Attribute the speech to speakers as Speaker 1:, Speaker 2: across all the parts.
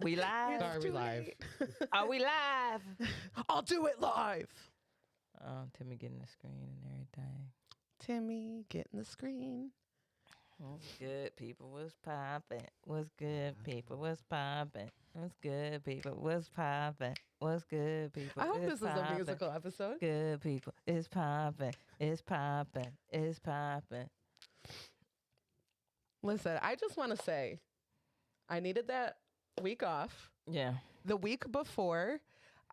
Speaker 1: We live?
Speaker 2: Are we live?
Speaker 1: Are we live?
Speaker 3: I'll do it live.
Speaker 1: Oh, Timmy getting the screen and everything.
Speaker 3: Timmy getting the screen.
Speaker 1: What's good, people? What's poppin'? What's good, people? What's poppin'? What's good, people? What's poppin'? What's good, people?
Speaker 3: I hope
Speaker 1: It's
Speaker 3: this is a
Speaker 1: poppin'.
Speaker 3: musical episode.
Speaker 1: Good people. It's poppin'. It's poppin'. It's poppin'.
Speaker 3: Listen, I just want to say, I needed that week off.
Speaker 1: Yeah.
Speaker 3: The week before,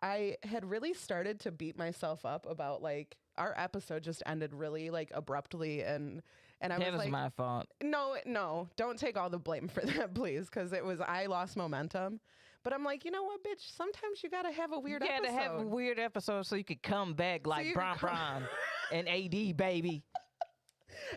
Speaker 3: I had really started to beat myself up about like our episode just ended really like abruptly, and I
Speaker 1: That
Speaker 3: was
Speaker 1: was
Speaker 3: like,
Speaker 1: my fault.
Speaker 3: no, don't take all the blame for that, please, because I lost momentum. But I'm like, you know what, bitch? Sometimes you gotta have a weird
Speaker 1: You
Speaker 3: episode.
Speaker 1: gotta have a weird episode so you could come back like
Speaker 3: you
Speaker 1: Bron
Speaker 3: can
Speaker 1: Bron and AD, baby.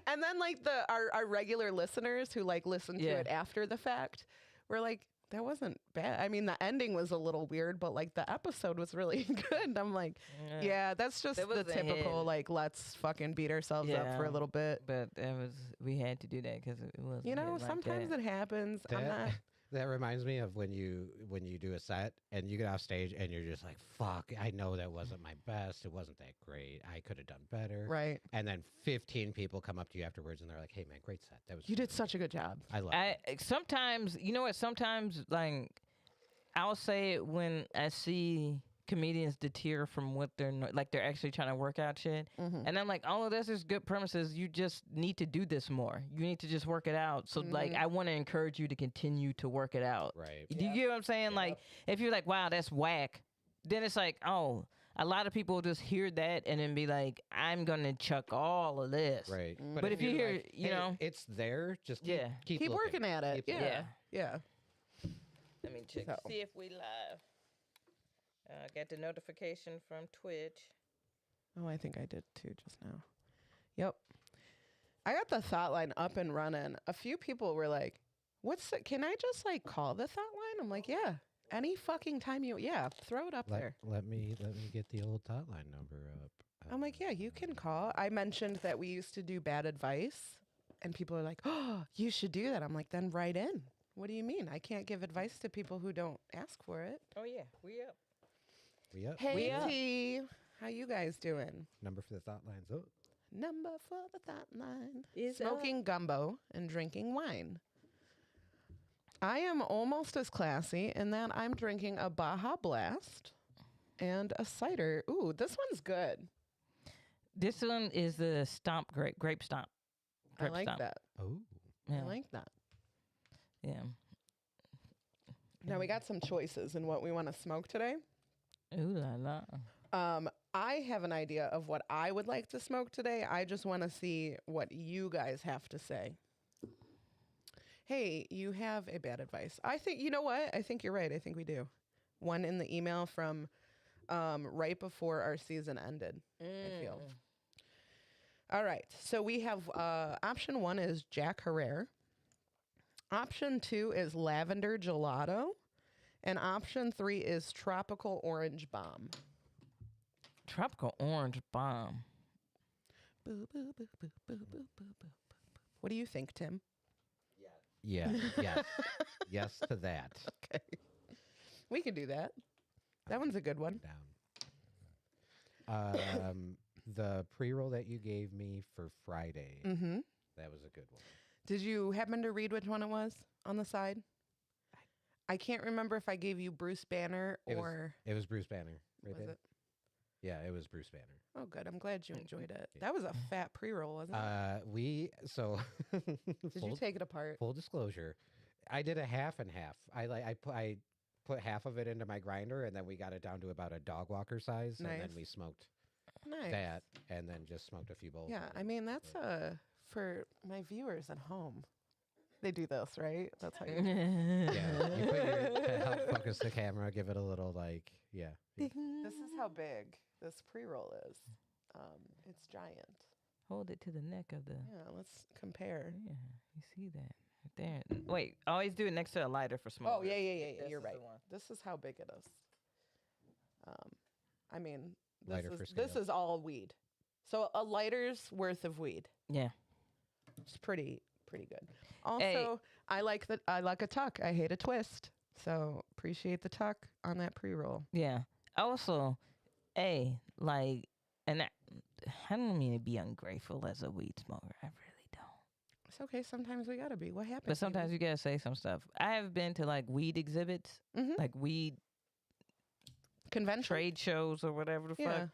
Speaker 3: And then like our regular listeners who like listen to
Speaker 1: Yeah.
Speaker 3: it after the fact were like, that wasn't bad. I mean, the ending was a little weird, but like the episode was really good. And I'm like, yeah, that's just
Speaker 1: It was
Speaker 3: the
Speaker 1: a
Speaker 3: typical
Speaker 1: hit.
Speaker 3: like, let's fucking beat ourselves up for a
Speaker 1: Yeah.
Speaker 3: little bit.
Speaker 1: But we had to do that because it was.
Speaker 3: You know, sometimes it happens. I'm not.
Speaker 2: That reminds me of when you do a set and you get off stage and you're just like, fuck, I know that wasn't my best. It wasn't that great. I could have done better.
Speaker 3: Right.
Speaker 2: And then 15 people come up to you afterwards and they're like, hey, man, great set. That was
Speaker 3: You did
Speaker 2: really
Speaker 3: such a good job.
Speaker 2: good. I love it.
Speaker 1: Sometimes, you know what? Sometimes, like, I'll say it when I see comedians deter from what they're actually trying to work out shit. And I'm like, all of this is good premises. You just need to do this more. You need to just work it out. So, like, I want to encourage you to continue to work it out.
Speaker 2: Right.
Speaker 1: Do you get what I'm saying? Like, if you're like, wow, that's whack, then it's like, oh, a lot of people just hear that and then be like, I'm going to chuck all of this.
Speaker 2: Right.
Speaker 1: But if you
Speaker 2: you're
Speaker 1: hear,
Speaker 2: like,
Speaker 1: you
Speaker 2: hey,
Speaker 1: know.
Speaker 2: it's there, just keep
Speaker 3: Keep
Speaker 2: looking.
Speaker 3: working at it.
Speaker 2: Keep
Speaker 3: Yeah. Yeah.
Speaker 1: Let me check,
Speaker 3: So.
Speaker 1: see if we live. I got the notification from Twitch.
Speaker 3: Oh, I think I did too just now. Yep. I got the thought line up and running. A few people were like, can I just like call the thought line? I'm like, yeah. Any fucking time throw it up there.
Speaker 2: Let me get the old hotline number up.
Speaker 3: I'm like, yeah, you can call. I mentioned that we used to do bad advice, and people are like, oh, you should do that. I'm like, then write in. What do you mean? I can't give advice to people who don't ask for it.
Speaker 1: Oh, yeah. We up.
Speaker 2: We up.
Speaker 3: Hey,
Speaker 1: We up.
Speaker 3: T, how you guys doing?
Speaker 2: Number for the thought line's up.
Speaker 3: Number for the thought line.
Speaker 1: Is
Speaker 3: Smoking gumbo and drinking wine. I am almost as classy in that I'm drinking a Baja Blast and a cider. Ooh, this one's good.
Speaker 1: This one is the stomp grape stomp.
Speaker 3: I
Speaker 1: Grape
Speaker 3: like
Speaker 1: stomp.
Speaker 3: that.
Speaker 2: Oh.
Speaker 1: Yeah.
Speaker 3: I like that.
Speaker 1: Yeah.
Speaker 3: Now we got some choices in what we want to smoke today.
Speaker 1: Ooh la la.
Speaker 3: I have an idea of what I would like to smoke today. I just want to see what you guys have to say. Hey, you have a bad advice. I think, you know what? I think you're right. I think we do. One in the email from right before our season ended, I feel. All right. So we have option 1 is Jack Herrera. Option 2 is Lavender Gelato. And option 3 is Tropical Orange Bomb.
Speaker 1: Tropical orange bomb.
Speaker 3: Boo, boo, boo, boo, boo, boo, boo, boo, boo. What do you think, Tim?
Speaker 2: Yeah. Yes. Yes to that.
Speaker 3: Okay. We can do that. That one's a good one.
Speaker 2: Down. The pre-roll that you gave me for Friday,
Speaker 3: Mm-hmm.
Speaker 2: that was a good one.
Speaker 3: Did you happen to read which one it was on the side? I can't remember if I gave you Bruce Banner or...
Speaker 2: It was Bruce Banner. Right
Speaker 3: was
Speaker 2: there.
Speaker 3: it?
Speaker 2: Yeah, it was Bruce Banner.
Speaker 3: Oh, good. I'm glad you enjoyed it. That was a fat pre-roll, wasn't it? Did you take it apart?
Speaker 2: Full disclosure, I did a half and half. I put half of it into my grinder, and then we got it down to about a dog walker size, and then
Speaker 3: Nice.
Speaker 2: we smoked
Speaker 3: Nice.
Speaker 2: that, and then just smoked a few bowls.
Speaker 3: Yeah, I mean, that's for my viewers at home. They do this, right? That's how you
Speaker 2: Yeah, you put to help focus the camera, give it a little yeah.
Speaker 3: This is how big this pre-roll is. It's giant.
Speaker 1: Hold it to the neck of the.
Speaker 3: Yeah, let's compare.
Speaker 1: Yeah, you see that right there. Wait, always do it next to a lighter for smoke.
Speaker 3: Oh, yeah.
Speaker 1: This
Speaker 3: You're
Speaker 1: is
Speaker 3: right.
Speaker 1: the one.
Speaker 3: This is how big it is. I mean,
Speaker 2: Lighter for
Speaker 3: this
Speaker 2: scale.
Speaker 3: is all weed. So a lighter's worth of weed.
Speaker 1: Yeah.
Speaker 3: It's pretty good. Also, I like a tuck. I hate a twist. So appreciate the tuck on that pre-roll.
Speaker 1: Yeah. Also, like, and I don't mean to be ungrateful as a weed smoker. I really don't.
Speaker 3: It's okay. Sometimes we gotta be. What happened?
Speaker 1: But sometimes you gotta say some stuff. I have been to like weed exhibits, like weed
Speaker 3: convention
Speaker 1: trade shows or whatever the fuck.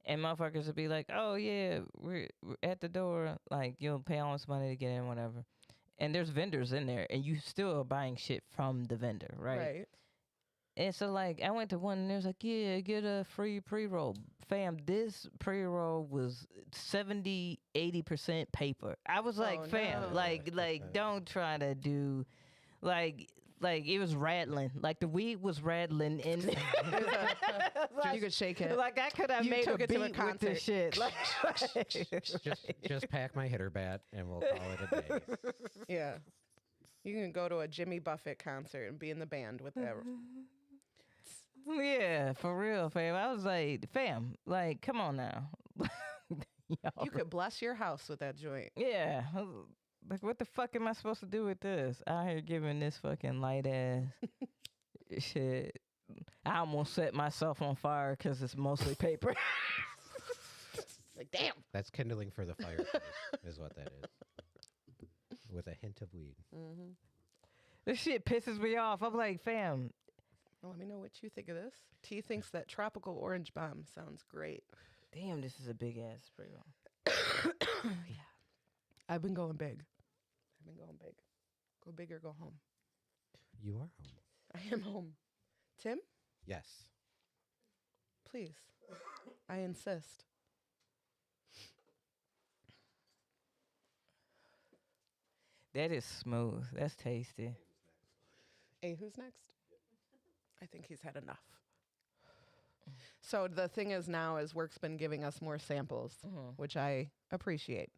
Speaker 1: And motherfuckers would be like, "Oh yeah, we're at the door. Like you'll pay all this money to get in, whatever." And there's vendors in there, and you still are buying shit from the vendor, right?
Speaker 3: Right.
Speaker 1: And so like I went to one, and there's like, "Yeah, get a free pre-roll." Fam, this pre-roll was 70-80% paper. I was like,
Speaker 3: Oh,
Speaker 1: fam,
Speaker 3: no.
Speaker 1: like don't try to do like it was rattling. Like the weed was rattling in there.
Speaker 3: You could shake it.
Speaker 1: Like I could have
Speaker 3: You
Speaker 1: made
Speaker 3: took
Speaker 1: a
Speaker 3: it to a
Speaker 1: beat with this
Speaker 3: concert.
Speaker 1: shit. Like,
Speaker 2: Just pack my hitter bat and we'll call it a day.
Speaker 3: Yeah. You can go to a Jimmy Buffett concert and be in the band with that.
Speaker 1: yeah, for real, fam. I was like, fam, like, come on now.
Speaker 3: You could bless your house with that joint.
Speaker 1: Yeah. Like, what the fuck am I supposed to do with this? Out here giving this fucking light ass shit. I almost set myself on fire because it's mostly paper.
Speaker 3: Like, damn.
Speaker 2: That's kindling for the fireplace, is what that is. With a hint of weed.
Speaker 3: Mm-hmm.
Speaker 1: This shit pisses me off. I'm like, fam.
Speaker 3: Well, let me know what you think of this. T thinks that tropical orange bomb sounds great.
Speaker 1: Damn, this is a big ass pre-roll.
Speaker 3: Yeah. I've been going big. Go big or go home.
Speaker 2: You are home.
Speaker 3: I am home. Tim,
Speaker 2: Yes.
Speaker 3: please. I insist.
Speaker 1: That is smooth. That's tasty.
Speaker 3: Hey, who's next? I think he's had enough. So the thing is now is work's been giving us more samples, which I appreciate.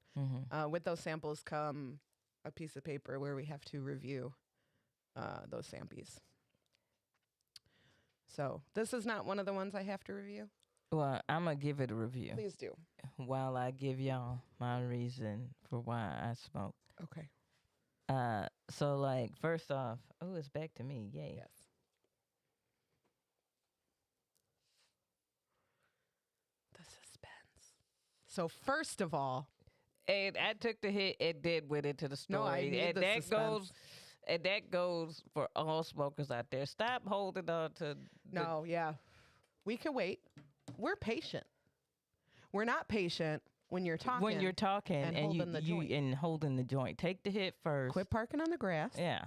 Speaker 3: With those samples come a piece of paper where we have to review those sampies. So this is not one of the ones I have to review.
Speaker 1: Well, I'm going to give it a review
Speaker 3: Please do.
Speaker 1: while I give y'all my reason for why I smoke.
Speaker 3: Okay.
Speaker 1: So, like, first off, oh, it's back to me. Yay.
Speaker 3: Yes. The suspense. So first of all,
Speaker 1: And I took the hit and did with it to the story.
Speaker 3: No, I need
Speaker 1: and
Speaker 3: the
Speaker 1: that
Speaker 3: suspense.
Speaker 1: goes for all smokers out there. Stop holding on to
Speaker 3: no, yeah. We can wait. We're patient. We're not patient when you're talking.
Speaker 1: when you're talking
Speaker 3: and
Speaker 1: and
Speaker 3: holding the joint.
Speaker 1: and holding the joint. Take the hit first.
Speaker 3: Quit parking on the grass.
Speaker 1: Yeah.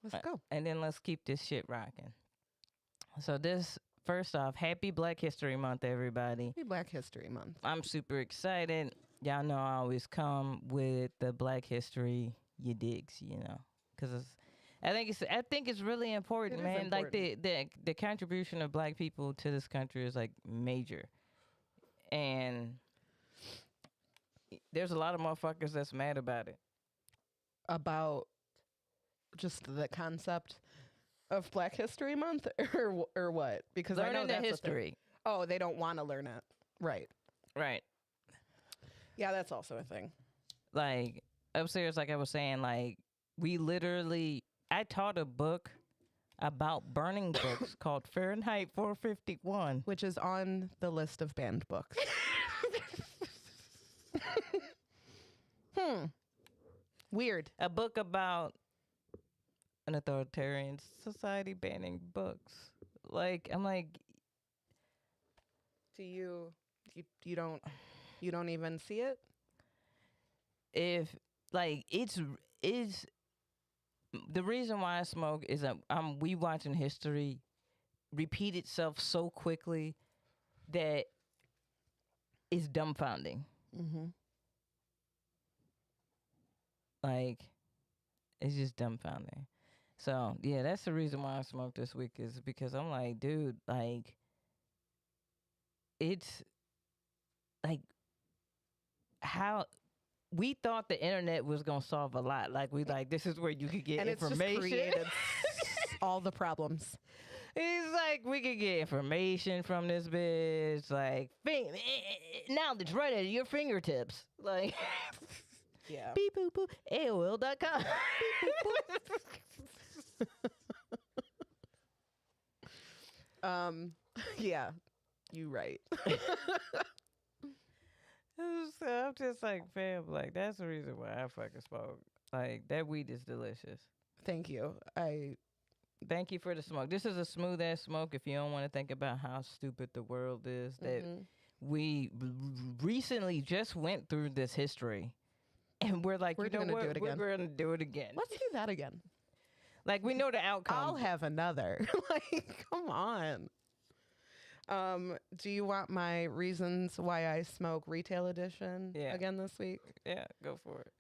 Speaker 3: Let's go.
Speaker 1: And then let's keep this shit rocking. So this, first off, happy Black History Month, everybody.
Speaker 3: Happy Black History Month.
Speaker 1: I'm super excited. Y'all know I always come with the Black History you digs, you know, because I think it's really important,
Speaker 3: It is
Speaker 1: man.
Speaker 3: important.
Speaker 1: Like the contribution of Black people to this country is like major, and there's a lot of motherfuckers that's mad about it.
Speaker 3: About just the concept of Black History Month or what? Because I know
Speaker 1: Learning the
Speaker 3: that's a thing.
Speaker 1: history,
Speaker 3: Oh, they don't want to learn it. Right.
Speaker 1: right?
Speaker 3: Yeah, that's also a thing.
Speaker 1: Like upstairs, like I was saying, like I taught a book about burning books called Fahrenheit 451.
Speaker 3: Which is on the list of banned books. Weird.
Speaker 1: A book about an authoritarian society banning books. Like I'm like,
Speaker 3: Do you don't even see it?
Speaker 1: if like it's the reason why I smoke is that we watching history repeat itself so quickly that it's dumbfounding.
Speaker 3: Mm-hmm.
Speaker 1: Like it's just dumbfounding. So yeah, that's the reason why I smoke this week is because I'm like, dude, like it's like how we thought the internet was gonna solve a lot. Like we like this is where you could get
Speaker 3: And it's just
Speaker 1: information.
Speaker 3: created all the problems.
Speaker 1: It's like we could get information from this bitch, like knowledge right at your fingertips. Like
Speaker 3: Yeah.
Speaker 1: beep boop boop AOL.com.
Speaker 3: Yeah, you right.
Speaker 1: I'm just like, fam, like, that's the reason why I fucking smoke. Like, that weed is delicious.
Speaker 3: Thank you.
Speaker 1: Thank you for the smoke. This is a smooth ass smoke. If you don't want to think about how stupid the world is, that we recently just went through this history, and we're like,
Speaker 3: We're
Speaker 1: you know
Speaker 3: gonna
Speaker 1: what?
Speaker 3: do it again.
Speaker 1: We're gonna do it again.
Speaker 3: Let's do that again.
Speaker 1: Like, we know the outcome.
Speaker 3: I'll have another. Like, come on. Do you want my reasons why I smoke retail edition again this week?
Speaker 1: Yeah, go for it.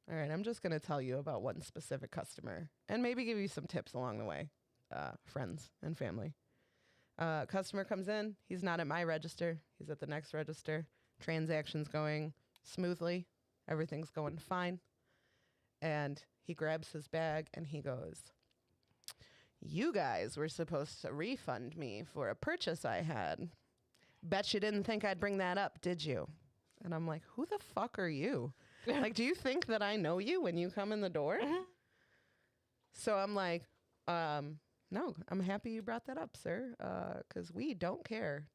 Speaker 3: All right, I'm just going to tell you about one specific customer and maybe give you some tips along the way, friends and family. Customer comes in. He's not at my register. He's at the next register. Transaction's going smoothly. Everything's going fine. And he grabs his bag and he goes, "You guys were supposed to refund me for a purchase I had. Bet you didn't think I'd bring that up, did you?" And I'm like, who the fuck are you? Like, do you think that I know you when you come in the door? So I'm like, no, I'm happy you brought that up, sir, because we don't care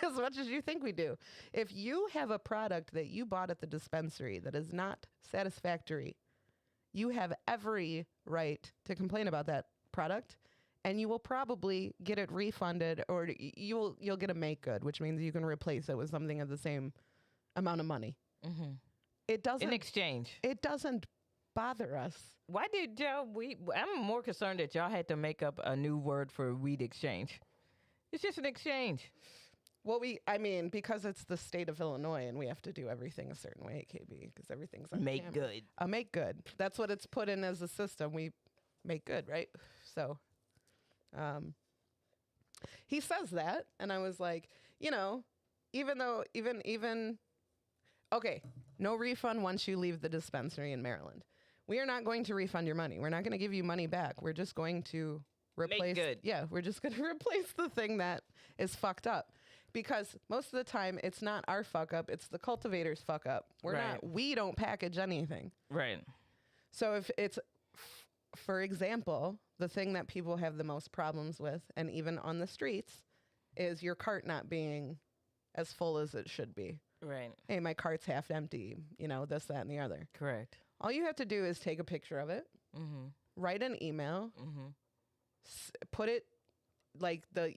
Speaker 3: as much as you think we do. If you have a product that you bought at the dispensary that is not satisfactory, you have every right to complain about that product, and you will probably get it refunded, or you'll get a make good, which means you can replace it with something of the same amount of money. It doesn't
Speaker 1: in exchange.
Speaker 3: It doesn't bother us.
Speaker 1: Why did y'all? I'm more concerned that y'all had to make up a new word for weed exchange. It's just an exchange.
Speaker 3: Well, because it's the state of Illinois and we have to do everything a certain way at KB because everything's on
Speaker 1: Make
Speaker 3: camera.
Speaker 1: good.
Speaker 3: A make good. That's what it's put in as a system. We make good, right? So, he says that, and I was like, even okay, no refund once you leave the dispensary in Maryland. We are not going to refund your money. We're not going to give you money back. We're just going to replace.
Speaker 1: Make good.
Speaker 3: Yeah, we're just going to replace the thing that is fucked up. Because most of the time, it's not our fuck up; it's the cultivator's fuck up. We don't package anything.
Speaker 1: Right.
Speaker 3: So if it's, for example, the thing that people have the most problems with, and even on the streets, is your cart not being as full as it should be.
Speaker 1: Right.
Speaker 3: Hey, my cart's half empty. This, that, and the other.
Speaker 1: Correct.
Speaker 3: All you have to do is take a picture of it, write an email, put it like the,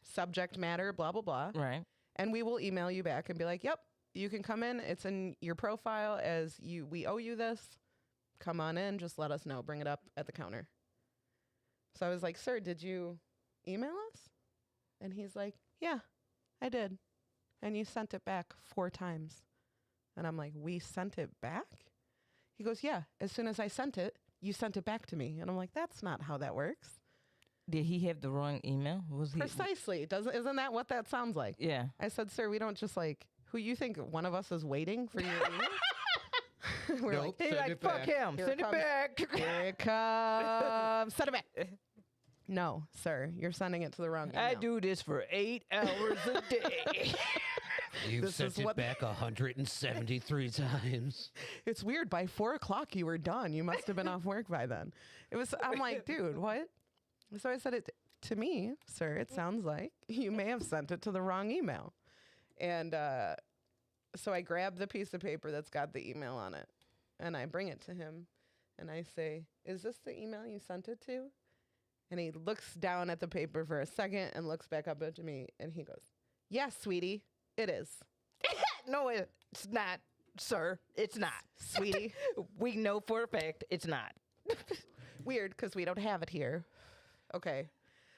Speaker 3: subject matter, blah, blah, blah.
Speaker 1: Right.
Speaker 3: And we will email you back and be like, yep, you can come in. It's in your profile as we owe you this. Come on in. Just let us know. Bring it up at the counter. So I was like, sir, did you email us? And he's like, yeah, I did. And you sent it back 4 times. And I'm like, we sent it back? He goes, yeah, as soon as I sent it, you sent it back to me. And I'm like, that's not how that works.
Speaker 1: Did he have the wrong email? Was he
Speaker 3: Precisely. Isn't that what that sounds like?
Speaker 1: Yeah.
Speaker 3: I said, sir, we don't just who you think one of us is waiting for your email? We're
Speaker 2: Nope,
Speaker 3: like,
Speaker 2: send it
Speaker 1: fuck
Speaker 2: back.
Speaker 1: him.
Speaker 3: Here
Speaker 1: Send
Speaker 3: it
Speaker 1: it back.
Speaker 3: Here it comes. Send it back. No, sir, you're sending it to the wrong email.
Speaker 1: I do this for 8 hours a day.
Speaker 2: You've
Speaker 3: This
Speaker 2: sent
Speaker 3: is
Speaker 2: it
Speaker 3: what-
Speaker 2: back 173 times.
Speaker 3: It's weird. By 4:00, you were done. You must have been off work by then. I'm like, dude, what? So I said it to me, sir. It sounds like you may have sent it to the wrong email. And so I grab the piece of paper that's got the email on it, and I bring it to him, and I say, is this the email you sent it to? And he looks down at the paper for a second and looks back up at me, and he goes, yes, sweetie, it is.
Speaker 1: No, it's not, sir. It's not.
Speaker 3: Sweetie.
Speaker 1: We know for a fact it's not.
Speaker 3: Weird, because we don't have it here. Okay.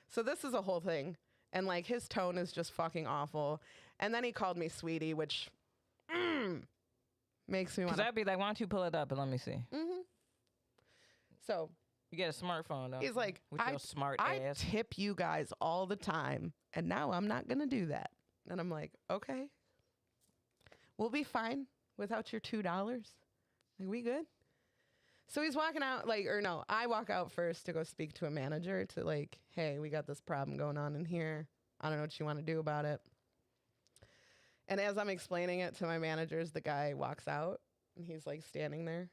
Speaker 3: So this is a whole thing. And his tone is just fucking awful. And then he called me sweetie, which makes me want
Speaker 1: Because I'd be like, why don't you pull it up and let me see?
Speaker 3: So
Speaker 1: You get a smartphone, though.
Speaker 3: he's like,
Speaker 1: with your smart
Speaker 3: I
Speaker 1: ass.
Speaker 3: tip you guys all the time. And now I'm not going to do that. And I'm like, okay. We'll be fine without your $2. Like, we good? So he's walking out, I walk out first to go speak to a manager to hey, we got this problem going on in here. I don't know what you want to do about it. And as I'm explaining it to my managers, the guy walks out and he's standing there.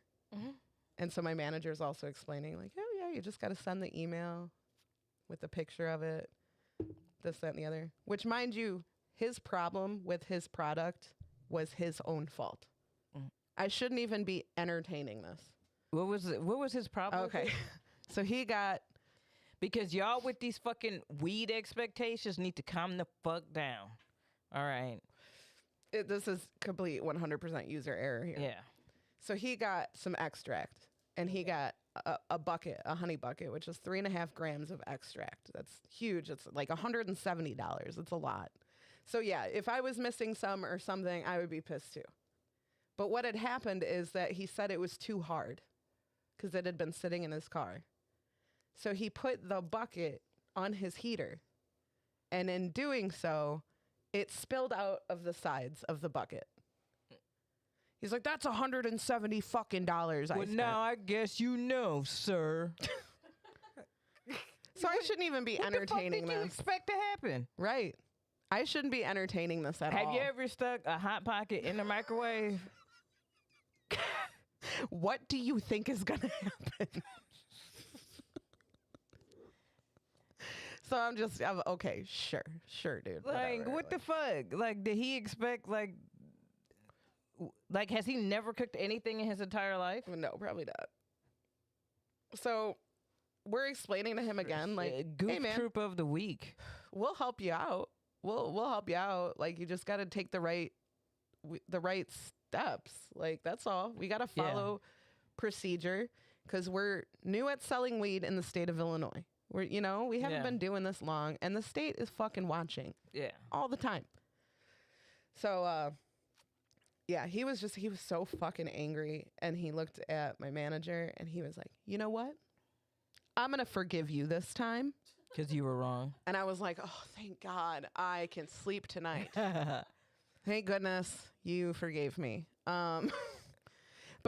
Speaker 3: And so my manager's also explaining oh yeah, you just got to send the email with the picture of it. this, that, and the other. Which, mind you, his problem with his product was his own fault. I shouldn't even be entertaining this.
Speaker 1: What was his problem?
Speaker 3: Okay. So he got...
Speaker 1: Because y'all with these fucking weed expectations need to calm the fuck down. All right.
Speaker 3: This is complete 100% user error here.
Speaker 1: Yeah.
Speaker 3: So he got some extract, and he got a bucket, a honey bucket, which is 3.5 grams of extract. That's huge. It's like $170. It's a lot. So yeah, if I was missing some or something, I would be pissed too. But what had happened is that he said it was too hard because it had been sitting in his car. So he put the bucket on his heater, and in doing so, it spilled out of the sides of the bucket. He's like, that's $170 fucking dollars.
Speaker 1: Well, now I guess you know, sir.
Speaker 3: So I shouldn't even be entertaining
Speaker 1: What the fuck did you
Speaker 3: this.
Speaker 1: expect to happen?
Speaker 3: Right. I shouldn't be entertaining this at all.
Speaker 1: Have you ever stuck a Hot Pocket in the microwave?
Speaker 3: What do you think is going to happen? So I'm okay, sure, dude.
Speaker 1: Like, what the fuck? Like, did he expect, like, has he never cooked anything in his entire life?
Speaker 3: No, probably not. So we're explaining to him again, like,
Speaker 1: Goof
Speaker 3: hey, man,
Speaker 1: Troop of the week.
Speaker 3: we'll help you out. We'll help you out. Like, you just got to take the right steps. Like, that's all. We got to follow procedure because we're new at selling weed in the state of Illinois. We haven't been doing this long, and the state is fucking watching.
Speaker 1: Yeah.
Speaker 3: All the time. So, yeah, he was so fucking angry, and he looked at my manager, and he was like, you know what? I'm going to forgive you this time.
Speaker 1: Because you were wrong.
Speaker 3: And I was like, oh, thank God I can sleep tonight. Thank goodness you forgave me. But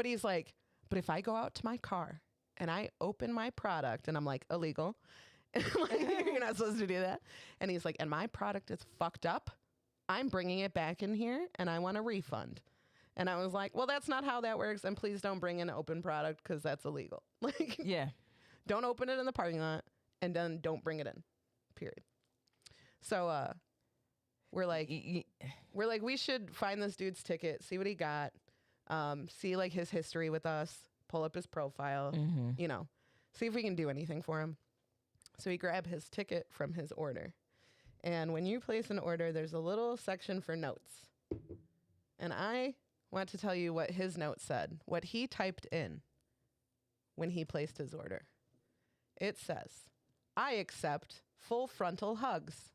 Speaker 3: he's like, but if I go out to my car and I open my product, and I'm like, illegal. And I'm like, you're not supposed to do that. And he's like, and my product is fucked up. I'm bringing it back in here, and I want a refund. And I was like, well, that's not how that works. And please don't bring in an open product because that's illegal. Like,
Speaker 1: Yeah.
Speaker 3: don't open it in the parking lot, and then don't bring it in, period. So we're like, we should find this dude's ticket, see what he got, see like his history with us, pull up his profile, see if we can do anything for him. So we grab his ticket from his order. And when you place an order, there's a little section for notes. And I want to tell you what his note said, what he typed in when he placed his order. It says, I accept full frontal hugs.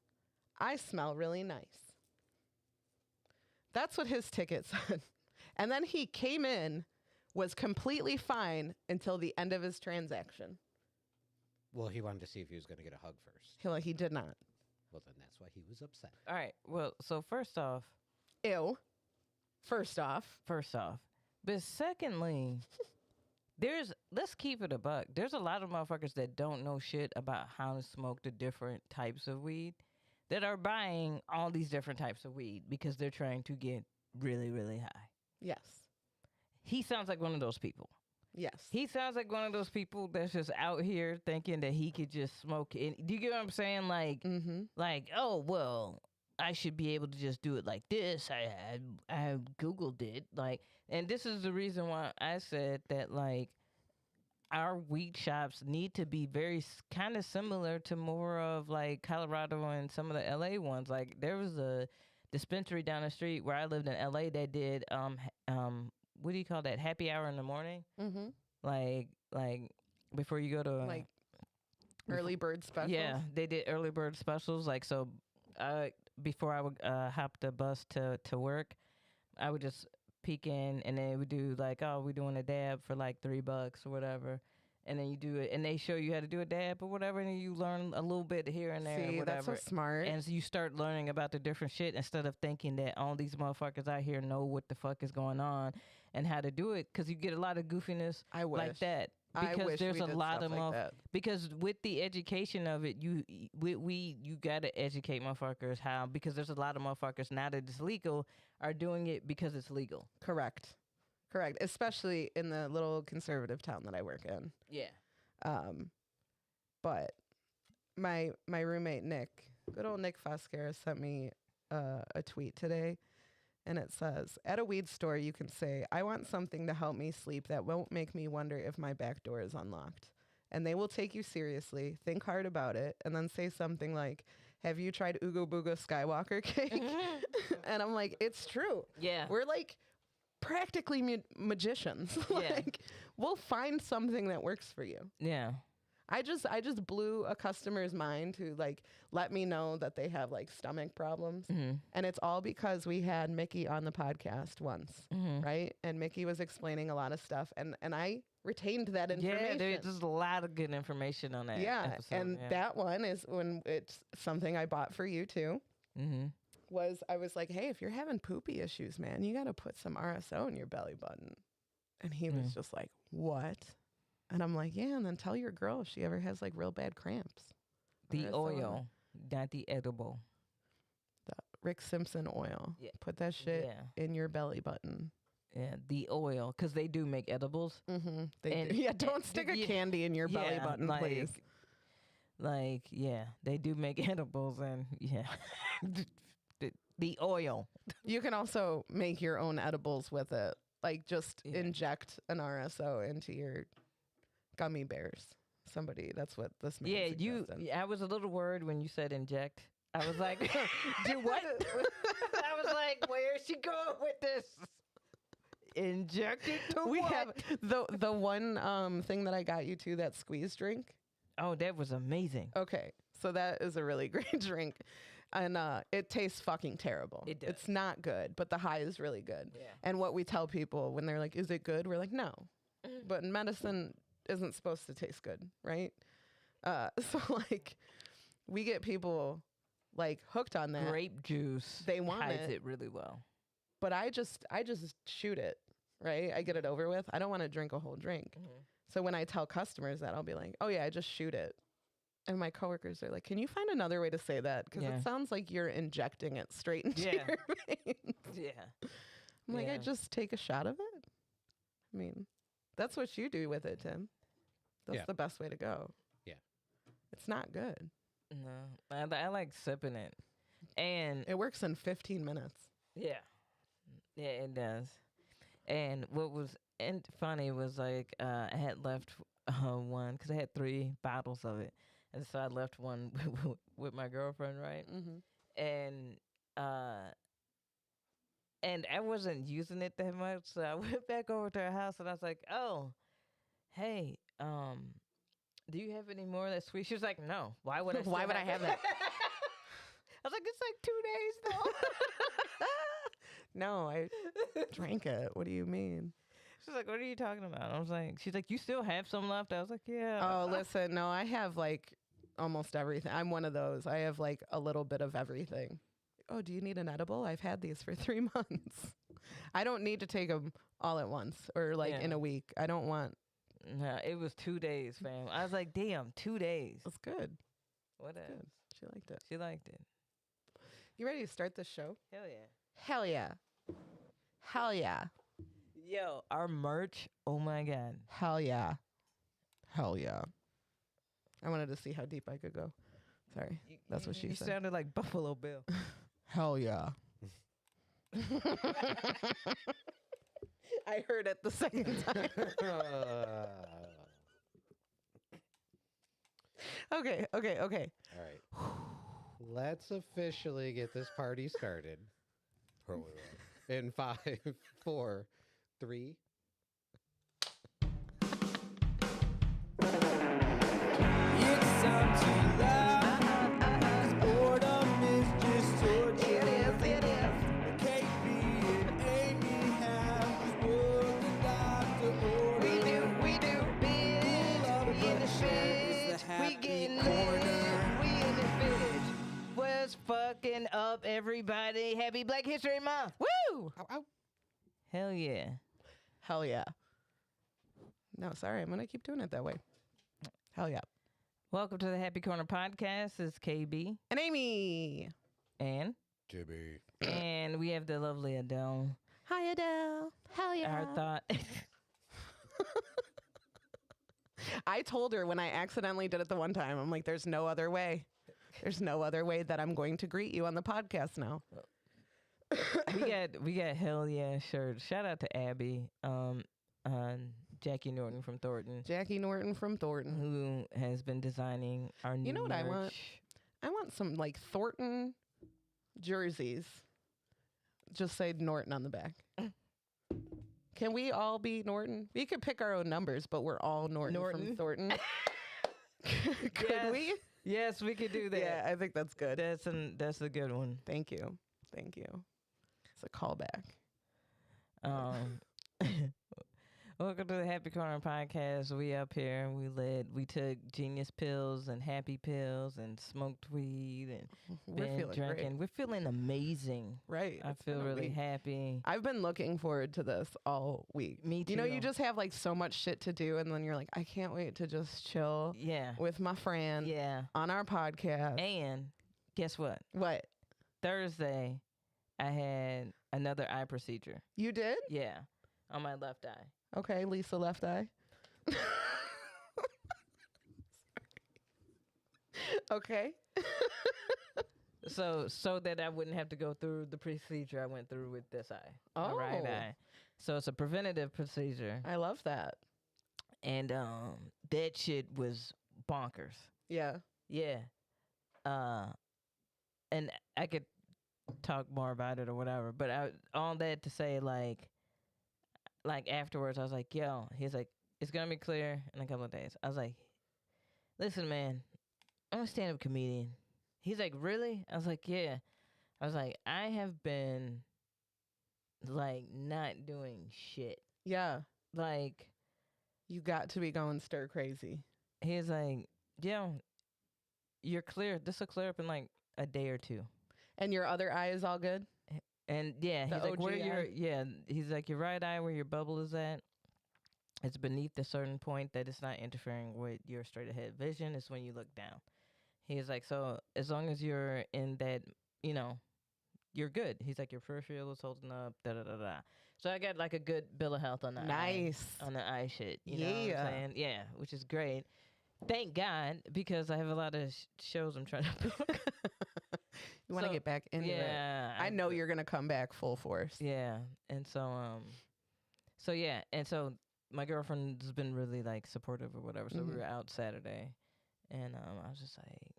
Speaker 3: I smell really nice. That's what his ticket said. And then he came in, was completely fine until the end of his transaction.
Speaker 2: Well, he wanted to see if he was going to get a hug first.
Speaker 3: He did not.
Speaker 2: Well, then that's why he was upset.
Speaker 1: All right. Well, so first off.
Speaker 3: Ew. First off.
Speaker 1: But secondly, let's keep it a buck. There's a lot of motherfuckers that don't know shit about how to smoke the different types of weed that are buying all these different types of weed because they're trying to get really, really high.
Speaker 3: Yes.
Speaker 1: He sounds like one of those people.
Speaker 3: Yes.
Speaker 1: He sounds like one of those people that's just out here thinking that he could just smoke it. Do you get what I'm saying? Like, oh, well, I should be able to just do it like this. I Googled it. Like, and this is the reason why I said that, like, our weed shops need to be very kind of similar to more of like Colorado and some of the LA ones. Like, there was a dispensary down the street where I lived in LA that did what do you call that? Happy hour in the morning?
Speaker 3: Mm-hmm.
Speaker 1: Like before you go to
Speaker 3: like early bird specials.
Speaker 1: Yeah, they did early bird specials. Like, so before I would hop the bus to work, I would just peek in, and they would do like, oh, we're doing a dab for like $3 or whatever. And then you do it, and they show you how to do a dab or whatever, and then you learn a little bit here and there.
Speaker 3: See,
Speaker 1: and whatever.
Speaker 3: that's so smart.
Speaker 1: And so you start learning about the different shit instead of thinking that all these motherfuckers out here know what the fuck is going on and how to do it, because you get a lot of goofiness like that. Because there's a lot of because with the education of it, you gotta educate motherfuckers how, because there's a lot of motherfuckers now that it's legal are doing it because it's legal.
Speaker 3: Correct. Especially in the little conservative town that I work in.
Speaker 1: Yeah.
Speaker 3: But my roommate Nick, Good old Nick Foscara sent me a tweet today, and it says, at a weed store, you can say, I want something to help me sleep that won't make me wonder if my back door is unlocked. And they will take you seriously, think hard about it, and then say something like, have you tried Ooga Booga Skywalker cake? And I'm like, it's true.
Speaker 1: Yeah.
Speaker 3: We're like practically magicians. Like, we'll find something that works for you.
Speaker 1: Yeah.
Speaker 3: I just blew a customer's mind who like let me know that they have like stomach problems. And it's all because we had Mickey on the podcast once, right? And Mickey was explaining a lot of stuff and I retained that information.
Speaker 1: Yeah, there's a lot of good information on that episode.
Speaker 3: And that one is when it's something I bought for you too. I was like, hey, if you're having poopy issues, man, you got to put some RSO in your belly button. And he was just like, what? And I'm like, yeah, and then tell your girl if she ever has like real bad cramps.
Speaker 1: The oil, not the edible.
Speaker 3: The Rick Simpson oil. Yeah. Put that shit in your belly button.
Speaker 1: Yeah, the oil, because they do make edibles.
Speaker 3: They do. Yeah, don't stick a candy in your belly button, please.
Speaker 1: Like, yeah, they do make edibles, and the oil. You
Speaker 3: can also make your own edibles with it. Like, just inject an RSO into your gummy bears. That's what this man suggested.
Speaker 1: I was a little worried when you said inject. I was like, do what? I was like, where is she going with this? Inject it to what?
Speaker 3: Had the one thing that I got you to, that squeeze drink.
Speaker 1: Oh, that was amazing.
Speaker 3: Okay, so that is a really great drink. And it tastes fucking terrible.
Speaker 1: It does.
Speaker 3: It's not good, but the high is really good.
Speaker 1: Yeah.
Speaker 3: And what we tell people when they're like, is it good? We're like, no. But medicine isn't supposed to taste good, right? So, like, we get people, like, hooked on that.
Speaker 1: Grape juice.
Speaker 3: They want
Speaker 1: hides it really well.
Speaker 3: But I just shoot it, right? I get it over with. I don't want to drink a whole drink. So when I tell customers that, I'll be like, oh, yeah, I just shoot it. And my coworkers are like, can you find another way to say that? Because it sounds like you're injecting it straight into your veins.
Speaker 1: Yeah.
Speaker 3: I'm like, I just take a shot of it? I mean, that's what you do with it, Tim. That's the best way to go.
Speaker 2: Yeah.
Speaker 3: It's not good.
Speaker 1: No. I like sipping it. And
Speaker 3: it works in 15 minutes.
Speaker 1: Yeah. Yeah, it does. And what was funny was like I had left one because I had 3 bottles of it. And so I left one with my girlfriend, right? And I wasn't using it that much, so I went back over to her house and I was like, "Oh, hey, do you have any more of that sweet?" She was like, "No. Why would I?
Speaker 3: Why would I have that?"
Speaker 1: I was like, "It's like 2 days though."
Speaker 3: No, I drank it. What do you mean?
Speaker 1: She's like, "What are you talking about?" I was like, "She's like, you still have some left?" I was like, "Yeah."
Speaker 3: Oh, listen, no, I have like almost everything. I'm one of those. I have like a little bit of everything. Oh, do you need an edible? I've had these for 3 months. I don't need to take them all at once or like in a week. I don't want.
Speaker 1: No, it was 2 days, fam. I was like, damn, 2 days.
Speaker 3: That's good.
Speaker 1: What else?
Speaker 3: Good. She liked it.
Speaker 1: She liked it.
Speaker 3: You ready to start the show?
Speaker 1: Hell yeah.
Speaker 3: Hell yeah. Hell yeah.
Speaker 1: Yo, our merch. Oh my God.
Speaker 3: Hell yeah. Hell yeah. I wanted to see how deep I could go. Sorry. That's what she said.
Speaker 1: You sounded like Buffalo Bill.
Speaker 3: Hell yeah. I heard it the second time. Okay.
Speaker 2: All right. Let's officially get this party started. In 5, 4, 3.
Speaker 4: It's time to laugh. Boredom is just torture.
Speaker 3: It is.
Speaker 4: KB and Aimee have worked the doctor order.
Speaker 3: We do. Bitch, we in the shit. We getting lit. We in the bitch.
Speaker 1: What's fucking up, everybody? Happy Black History Month.
Speaker 3: Woo!
Speaker 2: Ow, ow.
Speaker 1: Hell yeah.
Speaker 3: Hell yeah. No, sorry. I'm going to keep doing it that way. Hell yeah.
Speaker 1: Welcome to the Happy Corner Podcast. It's KB.
Speaker 3: And Aimee.
Speaker 1: And?
Speaker 2: Jibby.
Speaker 1: And we have the lovely Adele.
Speaker 3: Hi, Adele. Hell yeah.
Speaker 1: Our thought.
Speaker 3: I told her when I accidentally did it the one time, I'm like, there's no other way. There's no other way that I'm going to greet you on the podcast now.
Speaker 1: we got hell yeah shirts. Shout out to Abby, Jackie Norton from Thornton,
Speaker 3: Jackie Norton from Thornton.
Speaker 1: who has been designing our new
Speaker 3: You know what I want?
Speaker 1: merch.
Speaker 3: I want some like Thornton jerseys. Just say Norton on the back. Can we all be Norton? We could pick our own numbers, but we're all Norton. From Thornton. Could
Speaker 1: Yes.
Speaker 3: we?
Speaker 1: Yes, we could do that.
Speaker 3: Yeah, I think that's good.
Speaker 1: That's a good one.
Speaker 3: Thank you. Thank you. It's a callback.
Speaker 1: Welcome to the Happy Corner podcast. We up here. We took genius pills and happy pills and smoked weed and
Speaker 3: We're
Speaker 1: been
Speaker 3: feeling
Speaker 1: drinking.
Speaker 3: great.
Speaker 1: We're feeling amazing.
Speaker 3: Right.
Speaker 1: I
Speaker 3: It's
Speaker 1: feel
Speaker 3: been a
Speaker 1: really
Speaker 3: week.
Speaker 1: happy.
Speaker 3: I've been looking forward to this all week.
Speaker 1: Me too.
Speaker 3: You know, you just have like so much shit to do, and then you're like, I can't wait to just chill
Speaker 1: yeah.
Speaker 3: with my friend
Speaker 1: Yeah.
Speaker 3: on our podcast.
Speaker 1: And guess what?
Speaker 3: What?
Speaker 1: Thursday, I had another eye procedure.
Speaker 3: You did?
Speaker 1: Yeah, on my left eye.
Speaker 3: Okay, Lisa Left Eye. Okay.
Speaker 1: So that I wouldn't have to go through the procedure I went through with this eye, my right
Speaker 3: Oh.
Speaker 1: eye. So it's a preventative procedure,
Speaker 3: I love that.
Speaker 1: and that shit was bonkers.
Speaker 3: Yeah.
Speaker 1: Yeah, and I could talk more about it or whatever, but all that to say, like afterwards, I was like, yo, he's like, it's gonna be clear in a couple of days. I was like, listen, man, I'm a stand-up comedian. He's like, really? I was like, yeah. I was like, I have been like not doing shit.
Speaker 3: Yeah.
Speaker 1: Like,
Speaker 3: You got to be going stir crazy.
Speaker 1: he's like, yo, you're clear. This will clear up in like a day or two.
Speaker 3: And your other eye is all good?
Speaker 1: And yeah,
Speaker 3: The
Speaker 1: he's like, where
Speaker 3: OG
Speaker 1: your
Speaker 3: eye?
Speaker 1: he's like, your right eye where your bubble is at, it's beneath a certain point that it's not interfering with your straight ahead vision. It's when you look down. He's like, so as long as you're in that, you're good. He's like, your peripheral is holding up, da da da da. So I got like a good bill of health on the
Speaker 3: Nice.
Speaker 1: eye, on the eye shit. You know what
Speaker 3: Yeah.
Speaker 1: I'm saying? Yeah, which is great. Thank God, because I have a lot of shows I'm trying to book.
Speaker 3: You want to
Speaker 1: So,
Speaker 3: get back into it.
Speaker 1: yeah,
Speaker 3: I know you're going to come back full force.
Speaker 1: Yeah, and so yeah, and so my girlfriend's been really like supportive or whatever. So we
Speaker 3: Mhm.
Speaker 1: were out Saturday, and I was just like,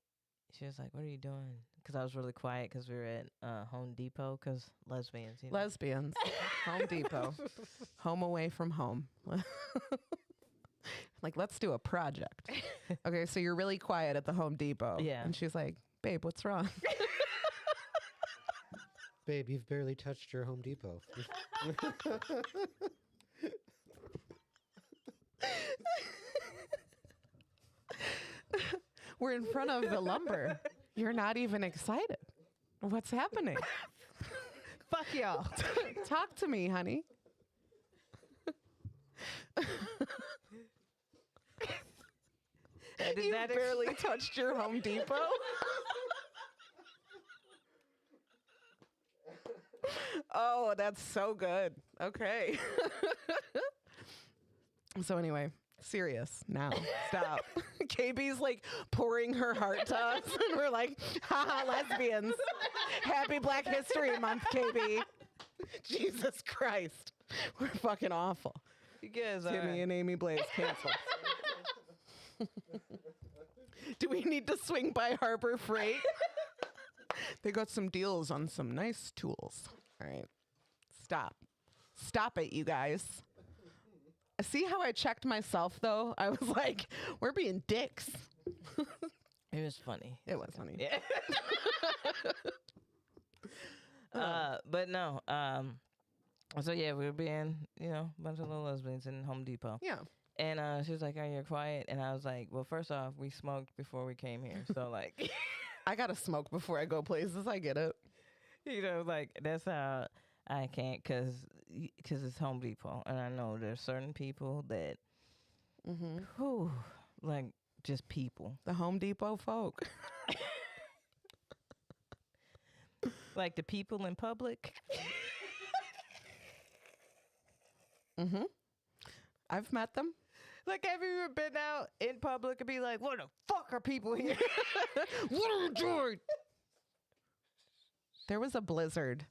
Speaker 1: she was like, "What are you doing?" Because I was really quiet because we were at Home Depot because lesbians, you know.
Speaker 3: Lesbians. Home Depot. Home away from home. Like, let's do a project. Okay, so you're really quiet at the Home Depot.
Speaker 1: Yeah.
Speaker 3: And she's like, babe, what's wrong?
Speaker 2: Babe, you've barely touched your Home Depot.
Speaker 3: We're in front of the lumber. You're not even excited. What's happening?
Speaker 1: Fuck y'all.
Speaker 3: Talk to me, honey.
Speaker 1: Did
Speaker 3: You
Speaker 1: that
Speaker 3: barely touched your Home Depot. Oh, that's so good. Okay. So anyway, serious now. Stop. KB's like pouring her heart to us, and we're like, haha, lesbians. Happy Black History Month, KB. Jesus Christ. We're fucking awful.
Speaker 1: You guys
Speaker 3: Timmy
Speaker 1: are.
Speaker 3: and Aimee Blaze canceled. Do we need to swing by Harbor Freight? They got some deals on some nice tools. All right. Stop. Stop it, you guys. See how I checked myself, though? I was like, we're being dicks.
Speaker 1: It was funny.
Speaker 3: It was funny.
Speaker 1: Yeah. But no. So yeah, we were being, a bunch of little lesbians in Home Depot.
Speaker 3: Yeah.
Speaker 1: And she was like, "Are you quiet?" And I was like, "Well, first off, we smoked before we came here, so like,
Speaker 3: I got to smoke before I go places. I get it.
Speaker 1: like that's how I can't, cause it's Home Depot, and I know there's certain people that, whew, like just people,
Speaker 3: The Home Depot folk.
Speaker 1: like the people in public.
Speaker 3: I've met them.
Speaker 1: Like, have you ever been out in public and be like, what the fuck are people here?
Speaker 3: What are you doing? There was a blizzard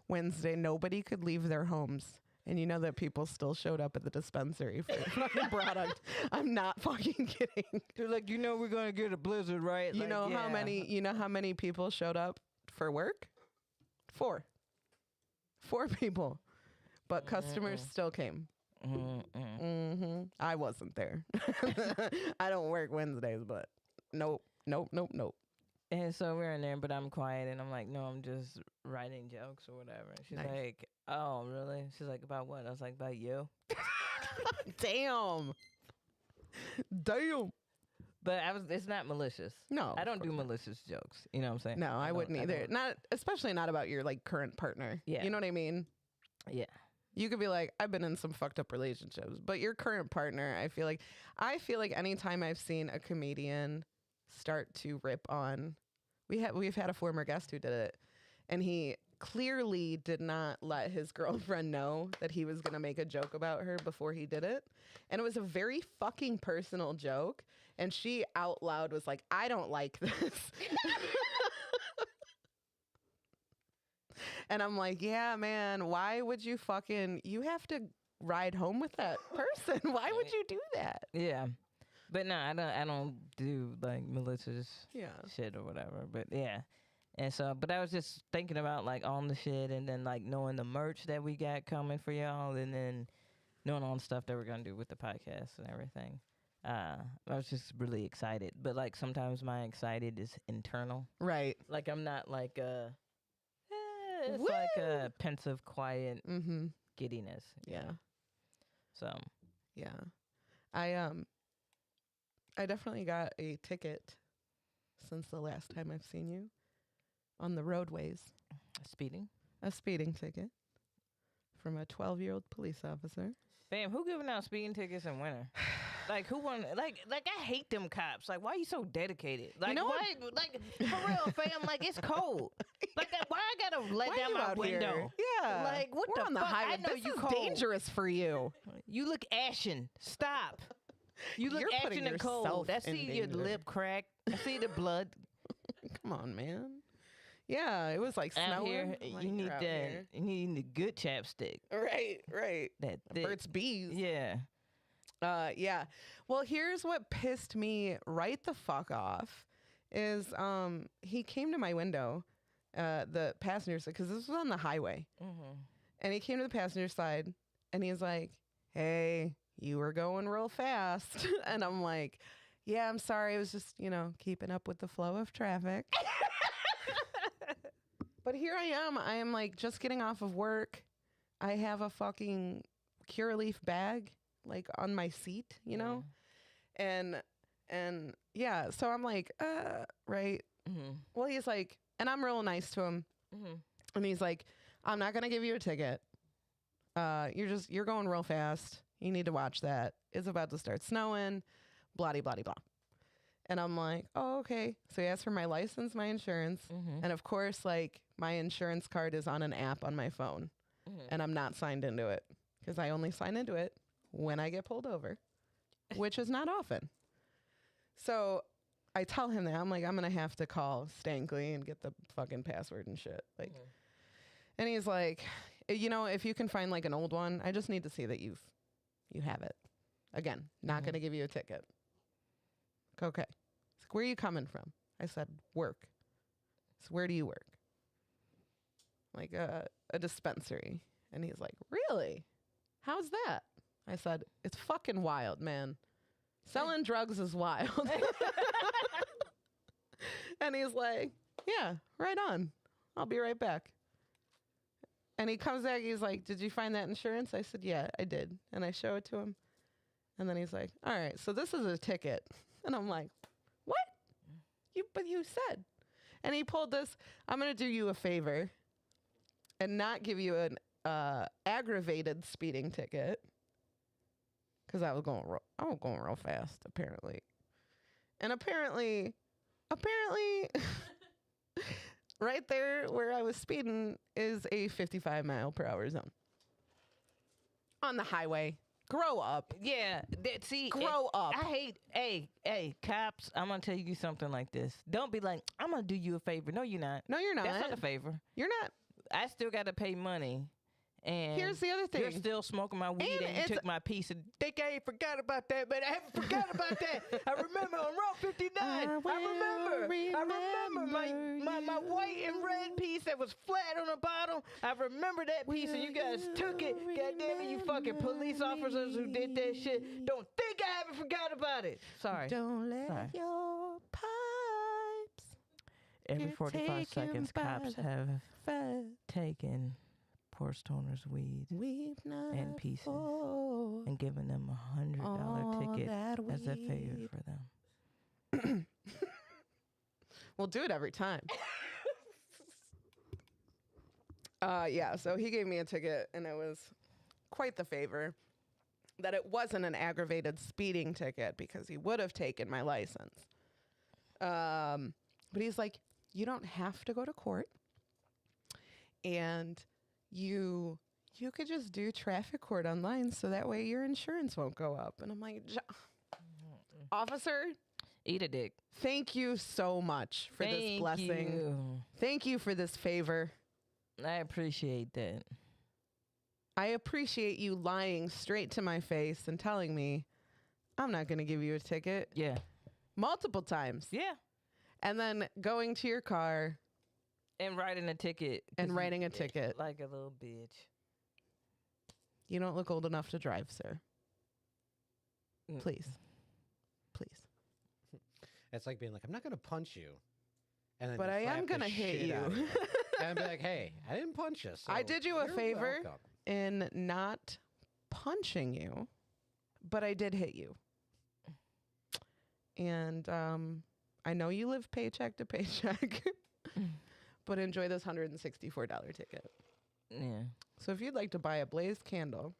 Speaker 3: Wednesday. Nobody could leave their homes. And you know that people still showed up at the dispensary for fucking product. I'm not fucking kidding.
Speaker 1: They're like, you know, we're going to get a blizzard, right?
Speaker 3: You
Speaker 1: Like,
Speaker 3: know
Speaker 1: yeah.
Speaker 3: how many people showed up for work? 4 people. But customers still came. I wasn't there. I don't work Wednesdays, but nope.
Speaker 1: And so we're in there, but I'm quiet, and I'm like, no, I'm just writing jokes or whatever. And she's
Speaker 3: Nice.
Speaker 1: like, oh, really? She's like, about what? I was like, about you.
Speaker 3: Damn.
Speaker 1: But it's not malicious.
Speaker 3: No,
Speaker 1: I
Speaker 3: of
Speaker 1: don't do
Speaker 3: course not.
Speaker 1: malicious jokes. You know what I'm saying?
Speaker 3: No, I wouldn't either.
Speaker 1: don't.
Speaker 3: Not especially not about your like current partner.
Speaker 1: Yeah.
Speaker 3: You know what I mean?
Speaker 1: Yeah.
Speaker 3: You could be like, I've been in some fucked up relationships, but your current partner, I feel like anytime I've seen a comedian start to rip on, we've had a former guest who did it, and he clearly did not let his girlfriend know that he was gonna make a joke about her before he did it, and it was a very fucking personal joke, and she out loud was like, I don't like this. And I'm like, yeah, man, why would you you have to ride home with that person. Why would you do that?
Speaker 1: Yeah. But no, I don't do like malicious
Speaker 3: Yeah.
Speaker 1: shit or whatever. But yeah. And so, but I was just thinking about like on the shit and then like knowing the merch that we got coming for y'all and then knowing all the stuff that we're going to do with the podcast and everything. I was just really excited. But like sometimes my excited is internal.
Speaker 3: Right.
Speaker 1: Like I'm not like it's
Speaker 3: Woo!
Speaker 1: like a pensive, quiet
Speaker 3: Mm-hmm.
Speaker 1: giddiness.
Speaker 3: Yeah.
Speaker 1: So
Speaker 3: Yeah. I definitely got a ticket since the last time I've seen you on the roadways.
Speaker 1: speeding.
Speaker 3: A speeding ticket from a 12-year-old police officer.
Speaker 1: Fam, who giving out speeding tickets in winter? Like who want like I hate them cops. Like why you so dedicated? Like
Speaker 3: know what?
Speaker 1: why like for real, fam, like it's cold. Like why I gotta let
Speaker 3: Why
Speaker 1: down
Speaker 3: you
Speaker 1: my
Speaker 3: out
Speaker 1: window?
Speaker 3: here? Yeah.
Speaker 1: Like, what
Speaker 3: We're
Speaker 1: the
Speaker 3: on the
Speaker 1: fuck?
Speaker 3: highway.
Speaker 1: I know
Speaker 3: this
Speaker 1: you
Speaker 3: is
Speaker 1: cold.
Speaker 3: dangerous for you.
Speaker 1: You look ashen. Stop. You look
Speaker 3: You're putting
Speaker 1: ashen and cold.
Speaker 3: yourself
Speaker 1: I
Speaker 3: in
Speaker 1: see your
Speaker 3: danger.
Speaker 1: lip crack. I see the blood
Speaker 3: Come on, man. Yeah, it was like
Speaker 1: out
Speaker 3: snowing.
Speaker 1: here.
Speaker 3: I'm like,
Speaker 1: You need
Speaker 3: "You're out
Speaker 1: that.
Speaker 3: here."
Speaker 1: You need the good chapstick.
Speaker 3: Right.
Speaker 1: That thick.
Speaker 3: Burt's Bees.
Speaker 1: Yeah.
Speaker 3: Yeah. Well, here's what pissed me right the fuck off is he came to my window, the passenger side, because this was on the highway.
Speaker 1: Mm-hmm.
Speaker 3: And he came to the passenger side and he's like, hey, you were going real fast. And I'm like, yeah, I'm sorry. I was just, keeping up with the flow of traffic. But here I am. I am like just getting off of work. I have a fucking Curaleaf bag like on my seat, And yeah, so I'm like, right.
Speaker 1: Mm-hmm.
Speaker 3: Well, he's like, and I'm real nice to him.
Speaker 1: Mm-hmm.
Speaker 3: And he's like, I'm not going to give you a ticket. You're going real fast. You need to watch that. It's about to start snowing, blah, blah, blah. And I'm like, oh, okay. So he asked for my license, my insurance.
Speaker 1: Mm-hmm.
Speaker 3: And of course, like my insurance card is on an app on my phone
Speaker 1: Mm-hmm.
Speaker 3: and I'm not signed into it because I only sign into it when I get pulled over, which is not often. So I tell him that I'm like, I'm going to have to call Stankley and get the fucking password and shit. Like, and he's like, if you can find like an old one, I just need to see that you have it. Again, not going to give you a ticket. Okay. He's like, where are you coming from? I said, work. So where do you work? Like a dispensary. And he's like, really? How's that? I said, it's fucking wild, man. Selling drugs is wild. And he's like, yeah, right on. I'll be right back. And he comes back, he's like, did you find that insurance? I said, yeah, I did. And I show it to him. And then he's like, all right, so this is a ticket. And I'm like, what? But you said. And he pulled this, I'm going to do you a favor and not give you an aggravated speeding ticket. Because I was going real fast, apparently. And apparently, right there where I was speeding is a 55 mile per hour zone. On the highway. Grow up.
Speaker 1: Yeah, see,
Speaker 3: Grow up.
Speaker 1: I hate, hey, cops. I'm gonna tell you something like this. Don't be like, I'm gonna do you a favor. No, you're not.
Speaker 3: No, you're not.
Speaker 1: That's not a favor.
Speaker 3: You're not.
Speaker 1: I still got to pay money. And
Speaker 3: Here's the other thing.
Speaker 1: You're still smoking my weed and you took my piece. And think I ain't forgot about that, but I haven't forgot about that. I remember on Route 59. I remember my white and red piece that was flat on the bottom. I remember that piece and you guys took it. God damn it, you fucking police officers who did that shit. Don't think I haven't forgot about it. Sorry.
Speaker 3: Don't let your pipes.
Speaker 1: Every
Speaker 3: get
Speaker 1: 45
Speaker 3: taken
Speaker 1: seconds,
Speaker 3: by
Speaker 1: cops
Speaker 3: the
Speaker 1: have
Speaker 3: fire.
Speaker 1: taken poor stoners' weed
Speaker 3: We've not
Speaker 1: and pieces
Speaker 3: for
Speaker 1: and given them $100
Speaker 3: all
Speaker 1: ticket
Speaker 3: that
Speaker 1: as a favor
Speaker 3: weed.
Speaker 1: for them.
Speaker 3: We'll do it every time. Yeah, so he gave me a ticket, and it was quite the favor that it wasn't an aggravated speeding ticket because he would have taken my license. But he's like, you don't have to go to court, and you could just do traffic court online so that way your insurance won't go up. And I'm like, officer,
Speaker 1: Eat a dick.
Speaker 3: thank you so much for this blessing.
Speaker 1: You.
Speaker 3: Thank you for this favor.
Speaker 1: I appreciate that.
Speaker 3: I appreciate you lying straight to my face and telling me I'm not going to give you a ticket
Speaker 1: Yeah.
Speaker 3: multiple times.
Speaker 1: Yeah.
Speaker 3: And then going to your car
Speaker 1: And writing a ticket. 'cause
Speaker 3: and
Speaker 1: you-
Speaker 3: writing a ticket.
Speaker 1: Like a little bitch.
Speaker 3: You don't look old enough to drive, sir.
Speaker 1: Mm.
Speaker 3: Please. Please.
Speaker 2: It's like being like, I'm not going to punch you. And then
Speaker 3: But
Speaker 2: just
Speaker 3: I am
Speaker 2: slap the
Speaker 3: gonna hit
Speaker 2: shit out of
Speaker 3: you.
Speaker 2: And be like, hey, I didn't punch you. So
Speaker 3: I did you a
Speaker 2: you're
Speaker 3: favor.
Speaker 2: welcome.
Speaker 3: In not punching you, but I did hit you. And I know you live paycheck to paycheck, but enjoy this $164 ticket.
Speaker 1: Yeah.
Speaker 3: So if you'd like to buy a Blaze candle,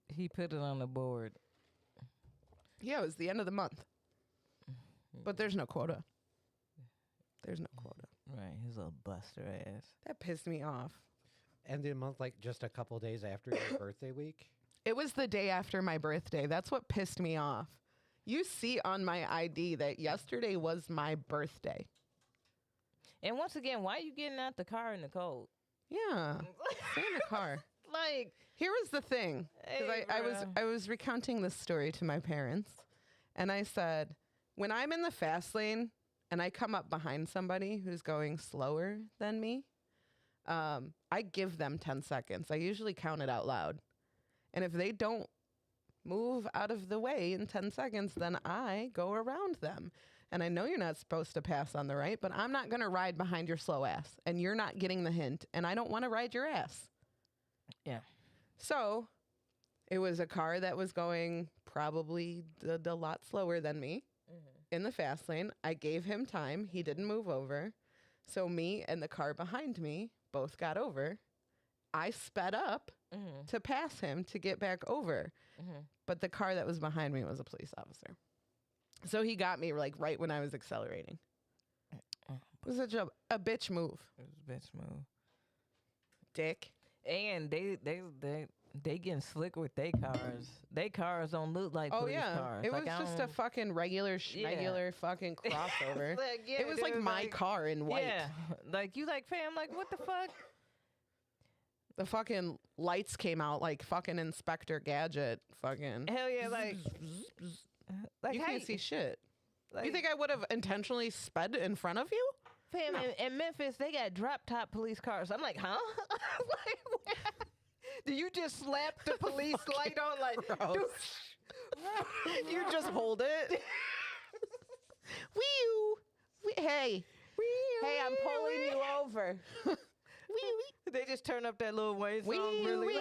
Speaker 1: He put it on the board.
Speaker 3: yeah, it was the end of the month. But there's no quota. There's no quota.
Speaker 1: Right. His little buster ass.
Speaker 3: That pissed me off.
Speaker 2: End of the month, like just a couple days after your birthday week.
Speaker 3: It was the day after my birthday. That's what pissed me off. You see on my ID that yesterday was my birthday.
Speaker 1: And once again, why are you getting out the car in the cold?
Speaker 3: Yeah. Stay in the car.
Speaker 1: Like,
Speaker 3: Here was the thing. 'Cause
Speaker 1: hey,
Speaker 3: I was recounting this story to my parents, and I said, when I'm in the fast lane and I come up behind somebody who's going slower than me, I give them 10 seconds. I usually count it out loud. And if they don't move out of the way in 10 seconds, then I go around them. And I know you're not supposed to pass on the right, but I'm not going to ride behind your slow ass. And you're not getting the hint. And I don't want to ride your ass.
Speaker 1: Yeah.
Speaker 3: So it was a car that was going probably a lot slower than me in the fast lane. I gave him time. He didn't move over. So me and the car behind me both got over. I sped up to pass him to get back over. But the car that was behind me was a police officer. So he got me like right when I was accelerating. It was a bitch move.
Speaker 1: It was a bitch move.
Speaker 3: Dick.
Speaker 1: And they getting slick with their cars. They cars don't look like
Speaker 3: Oh
Speaker 1: police
Speaker 3: yeah,
Speaker 1: cars.
Speaker 3: it
Speaker 1: Like,
Speaker 3: was
Speaker 1: I
Speaker 3: just a
Speaker 1: don't-
Speaker 3: fucking regular fucking crossover.
Speaker 1: Like, yeah,
Speaker 3: it was like
Speaker 1: dude,
Speaker 3: my car in white.
Speaker 1: Yeah, like you like fam. Like what the fuck?
Speaker 3: The fucking lights came out like fucking Inspector Gadget. Fucking.
Speaker 1: Hell yeah, like
Speaker 3: You
Speaker 1: how
Speaker 3: can't see shit.
Speaker 1: Like,
Speaker 3: You think I would have intentionally sped in front of you?
Speaker 1: fam
Speaker 3: No.
Speaker 1: in Memphis they got drop top police cars. I'm like, huh? Like, what? Do you just slap the police light on like?
Speaker 3: Gross.
Speaker 1: Dude.
Speaker 3: You just hold it. Hey. Hey, I'm pulling you over.
Speaker 1: They just turn up that little Wayne song really.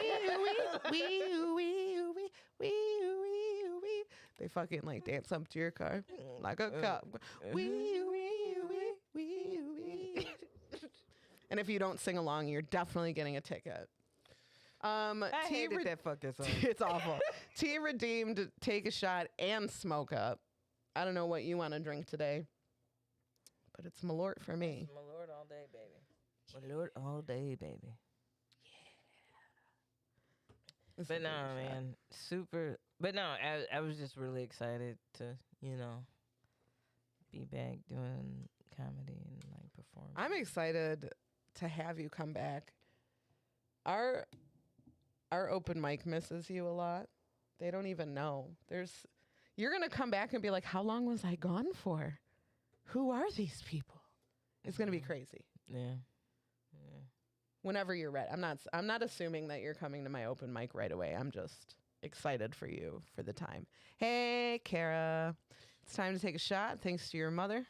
Speaker 3: They fucking like dance up to your car like a cop. And if you don't sing along, you're definitely getting a ticket.
Speaker 1: I hated that fucking song.
Speaker 3: It's awful. Tea redeemed, take a shot, and smoke up. I don't know what you want to drink today, but it's Malort for me.
Speaker 1: Malort all day, baby. Malort all day, baby.
Speaker 3: It's
Speaker 1: But
Speaker 3: a
Speaker 1: no,
Speaker 3: baby shot.
Speaker 1: man, super. But no, I was just really excited to, be back doing comedy and like perform.
Speaker 3: I'm excited to have you come back. Our open mic misses you a lot. They don't even know. You're gonna come back and be like, how long was I gone for? Who are these people? It's gonna be crazy.
Speaker 1: Yeah.
Speaker 3: Whenever you're ready. I'm not assuming that you're coming to my open mic right away. I'm just excited for you for the time. Hey, Kara. It's time to take a shot. Thanks to your mother.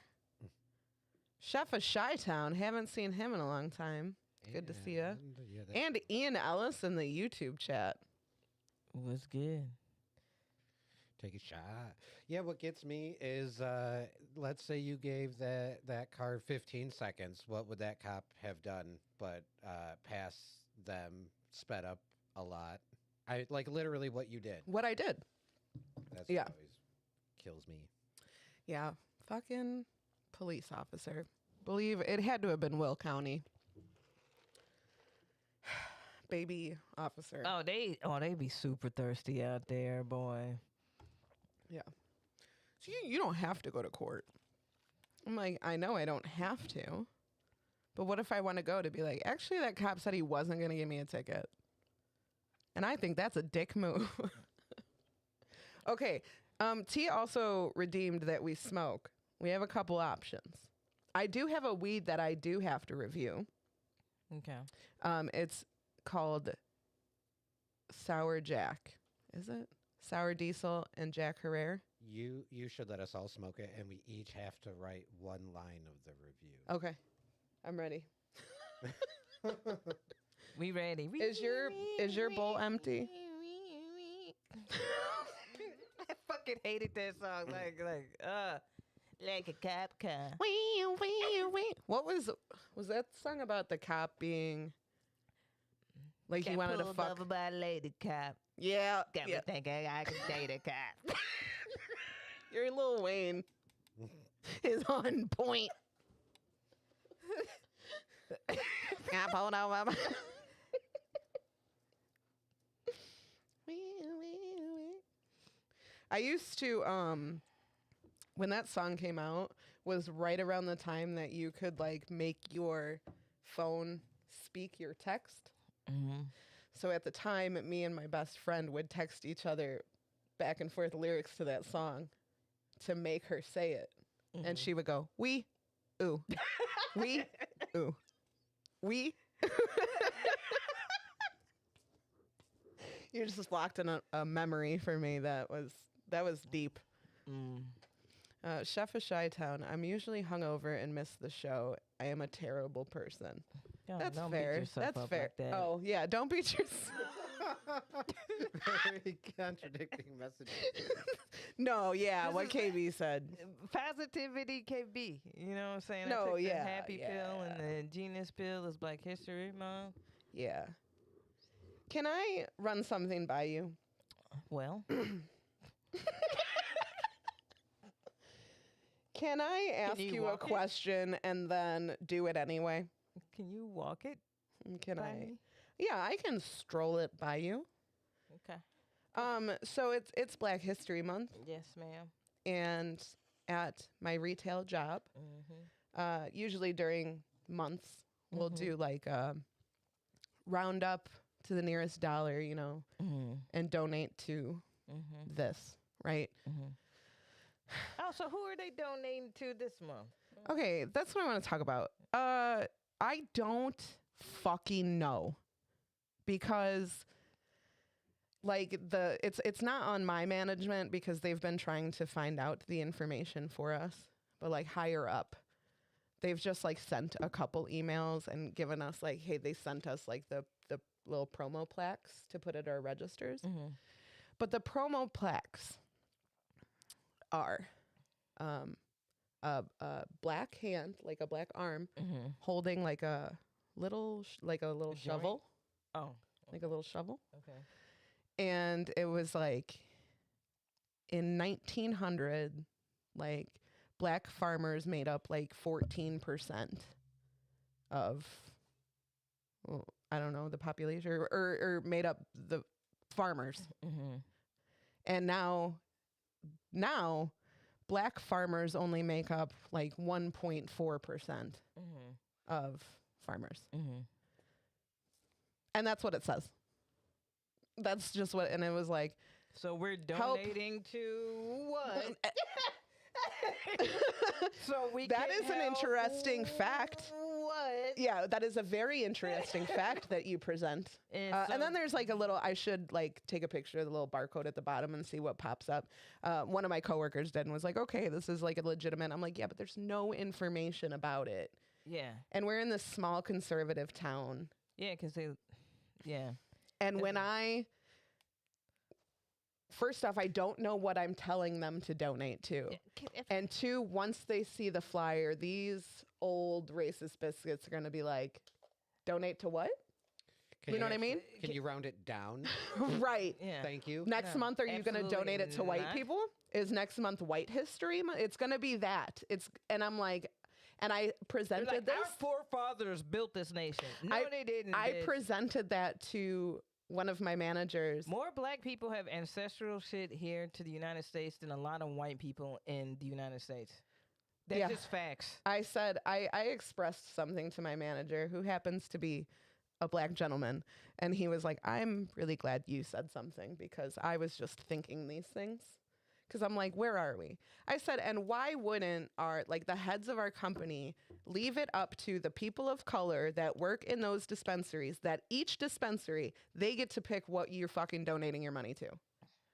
Speaker 3: Chef of Chi-Town. Haven't seen him in a long time. Good to see you. And Ian Ellis in the YouTube chat.
Speaker 1: Was good.
Speaker 2: Take a shot. Yeah, what gets me is, let's say you gave that car 15 seconds. What would that cop have done but pass them, sped up a lot? I like literally what you did.
Speaker 3: What I did.
Speaker 2: That's
Speaker 3: Yeah.
Speaker 2: what always kills me.
Speaker 3: Yeah. Fucking police officer. Believe it had to have been Will County. Baby officer.
Speaker 1: Oh, they be super thirsty out there, boy.
Speaker 3: Yeah. So you don't have to go to court. I'm like, I know I don't have to. But what if I want to go to be like, actually, that cop said he wasn't going to give me a ticket. And I think that's a dick move. Okay. T also redeemed that we smoke. We have a couple options. I do have a weed that I do have to review.
Speaker 1: Okay.
Speaker 3: It's called Sour Jack. Is it? Sour Diesel and Jack Herrera.
Speaker 2: You should let us all smoke it, and we each have to write one line of the review.
Speaker 3: Okay. I'm ready.
Speaker 1: We ready.
Speaker 3: Is your bowl empty?
Speaker 1: I fucking hated that song. Like a cop car.
Speaker 3: What was that song about the cop being like he wanted to
Speaker 1: pulled
Speaker 3: fuck?
Speaker 1: over by a lady cop.
Speaker 3: Yeah.
Speaker 1: Got me thinking I can date a cop.
Speaker 3: Your Lil Wayne is on point. I pulled over. I used to when that song came out was right around the time that you could like make your phone speak your text.
Speaker 1: Mm-hmm.
Speaker 3: So at the time, me and my best friend would text each other back and forth lyrics to that song to make her say it.
Speaker 1: Mm-hmm.
Speaker 3: And she would go, we, ooh, we, ooh, we. You just locked in a memory for me that was deep.
Speaker 1: Mm.
Speaker 3: Chef of Chi-Town, I'm usually hungover and miss the show. I am a terrible person. That's
Speaker 1: don't
Speaker 3: fair.
Speaker 1: Beat yourself
Speaker 3: That's
Speaker 1: up
Speaker 3: fair.
Speaker 1: Like that.
Speaker 3: Oh, yeah. Don't beat yourself.
Speaker 2: Very contradicting messages.
Speaker 3: No, yeah.
Speaker 1: This
Speaker 3: What
Speaker 1: is-
Speaker 3: KB said.
Speaker 1: Positivity KB. You know what I'm saying?
Speaker 3: No,
Speaker 1: I took
Speaker 3: yeah,
Speaker 1: the happy pill
Speaker 3: yeah.
Speaker 1: and the genius pill is Black History Month.
Speaker 3: Yeah. Can I run something by you?
Speaker 1: Well,
Speaker 3: Can I ask
Speaker 1: you
Speaker 3: you a
Speaker 1: walk it?
Speaker 3: question and then do it anyway?
Speaker 1: can you walk it?
Speaker 3: Can
Speaker 1: by
Speaker 3: I?
Speaker 1: me?
Speaker 3: Yeah, I can stroll it by you.
Speaker 1: Okay.
Speaker 3: So it's Black History Month,
Speaker 1: Yes, ma'am.
Speaker 3: and at my retail job,
Speaker 1: Mm-hmm.
Speaker 3: usually during months, we'll do like a roundup to the nearest dollar,
Speaker 1: Mm-hmm.
Speaker 3: and donate to
Speaker 1: Mm-hmm.
Speaker 3: this, right?
Speaker 1: Mm-hmm. Oh, so who are they donating to this month?
Speaker 3: Okay, that's what I want to talk about. I don't fucking know, because like it's not on my management because they've been trying to find out the information for us, but like higher up, they've just like sent a couple emails and given us like, hey, they sent us like the little promo plaques to put at our registers.
Speaker 1: Mm-hmm.
Speaker 3: But the promo plaques are a black hand, like a black arm,
Speaker 1: Mm-hmm.
Speaker 3: holding like a little
Speaker 1: joint?
Speaker 3: shovel,
Speaker 1: Oh,
Speaker 3: like a little shovel.
Speaker 1: okay.
Speaker 3: And it was like in 1900, like black farmers made up like 14% of, well, I don't know, the population, or made up the farmers.
Speaker 1: Mm-hmm.
Speaker 3: And now black farmers only make up like 1.4%
Speaker 1: Mm-hmm.
Speaker 3: of farmers.
Speaker 1: Mm-hmm.
Speaker 3: And that's what it says. That's just what, and it was like,
Speaker 1: So we're
Speaker 3: Help.
Speaker 1: donating to what? So we
Speaker 3: That
Speaker 1: can
Speaker 3: is an
Speaker 1: help
Speaker 3: interesting fact.
Speaker 1: What?
Speaker 3: Yeah, that is a very interesting fact that you present.
Speaker 1: And,
Speaker 3: And then there's like a little, I should like take a picture of the little barcode at the bottom and see what pops up. One of my coworkers did and was like, okay, this is like a legitimate. I'm like, yeah, but there's no information about it.
Speaker 1: yeah,
Speaker 3: And we're in this small conservative town.
Speaker 1: yeah, because yeah,
Speaker 3: And when
Speaker 1: Isn't-
Speaker 3: first off, I don't know what I'm telling them to donate to. And two, once they see the flyer, these old racist biscuits are going to be like, donate to what?
Speaker 2: Can
Speaker 3: You know what I mean?
Speaker 2: Can you round it down?
Speaker 3: Right.
Speaker 1: yeah.
Speaker 2: Thank you.
Speaker 3: Next
Speaker 1: No,
Speaker 3: month, are you going to
Speaker 1: absolutely
Speaker 3: donate it to white
Speaker 1: not.
Speaker 3: people? Is next month White History Month? It's going to be that. And I'm like, and I
Speaker 1: They're
Speaker 3: presented
Speaker 1: like,
Speaker 3: this.
Speaker 1: our forefathers built this nation. No, they didn't.
Speaker 3: I
Speaker 1: bitch.
Speaker 3: presented that to one of my managers.
Speaker 1: More black people have ancestral shit here to the United States than a lot of white people in the United States. That's
Speaker 3: Yeah.
Speaker 1: just facts.
Speaker 3: I said, I expressed something to my manager who happens to be a black gentleman. And he was like, I'm really glad you said something because I was just thinking these things. Because I'm like, where are we? I said, and why wouldn't the heads of our company leave it up to the people of color that work in those dispensaries, that each dispensary, they get to pick what you're fucking donating your money to?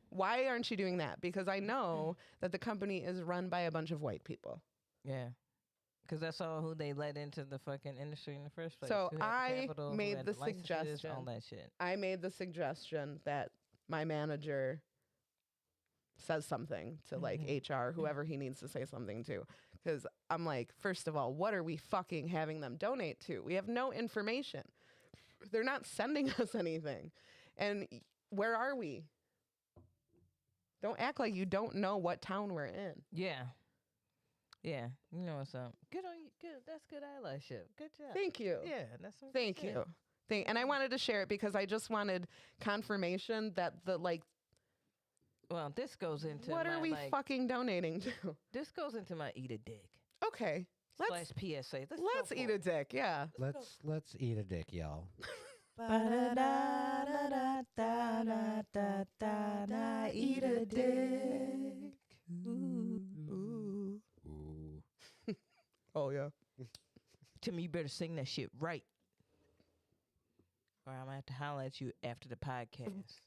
Speaker 3: Why aren't you doing that? Because I know that the company is run by a bunch of white people.
Speaker 1: Yeah. Because that's all who they let into the fucking industry in the first place.
Speaker 3: So
Speaker 1: Who had the
Speaker 3: I
Speaker 1: capital, who
Speaker 3: made
Speaker 1: had
Speaker 3: the
Speaker 1: licenses,
Speaker 3: suggestion.
Speaker 1: all that shit.
Speaker 3: I made the suggestion that my manager says something to like HR, whoever he needs to say something to. Because I'm like, first of all, what are we fucking having them donate to? We have no information. They're not sending us anything. And where are we? Don't act like you don't know what town we're in.
Speaker 1: Yeah. Yeah. You know what's up. Good on you. Good. That's good allyship. Good job.
Speaker 3: Thank you.
Speaker 1: Yeah. That's some good
Speaker 3: Thank
Speaker 1: shit.
Speaker 3: you. And I wanted to share it because I just wanted confirmation that
Speaker 1: Well, this goes into
Speaker 3: what
Speaker 1: my,
Speaker 3: are we fucking donating to?
Speaker 1: This goes into my eat a dick.
Speaker 3: Okay.
Speaker 1: Slash PSA.
Speaker 3: Let's eat a dick. Yeah.
Speaker 2: Let's eat a dick, y'all.
Speaker 1: Eat a dick.
Speaker 3: Ooh.
Speaker 2: Ooh.
Speaker 3: Oh, yeah.
Speaker 1: Timmy, you better sing that shit right. Or I'm going to have to holler at you after the podcast.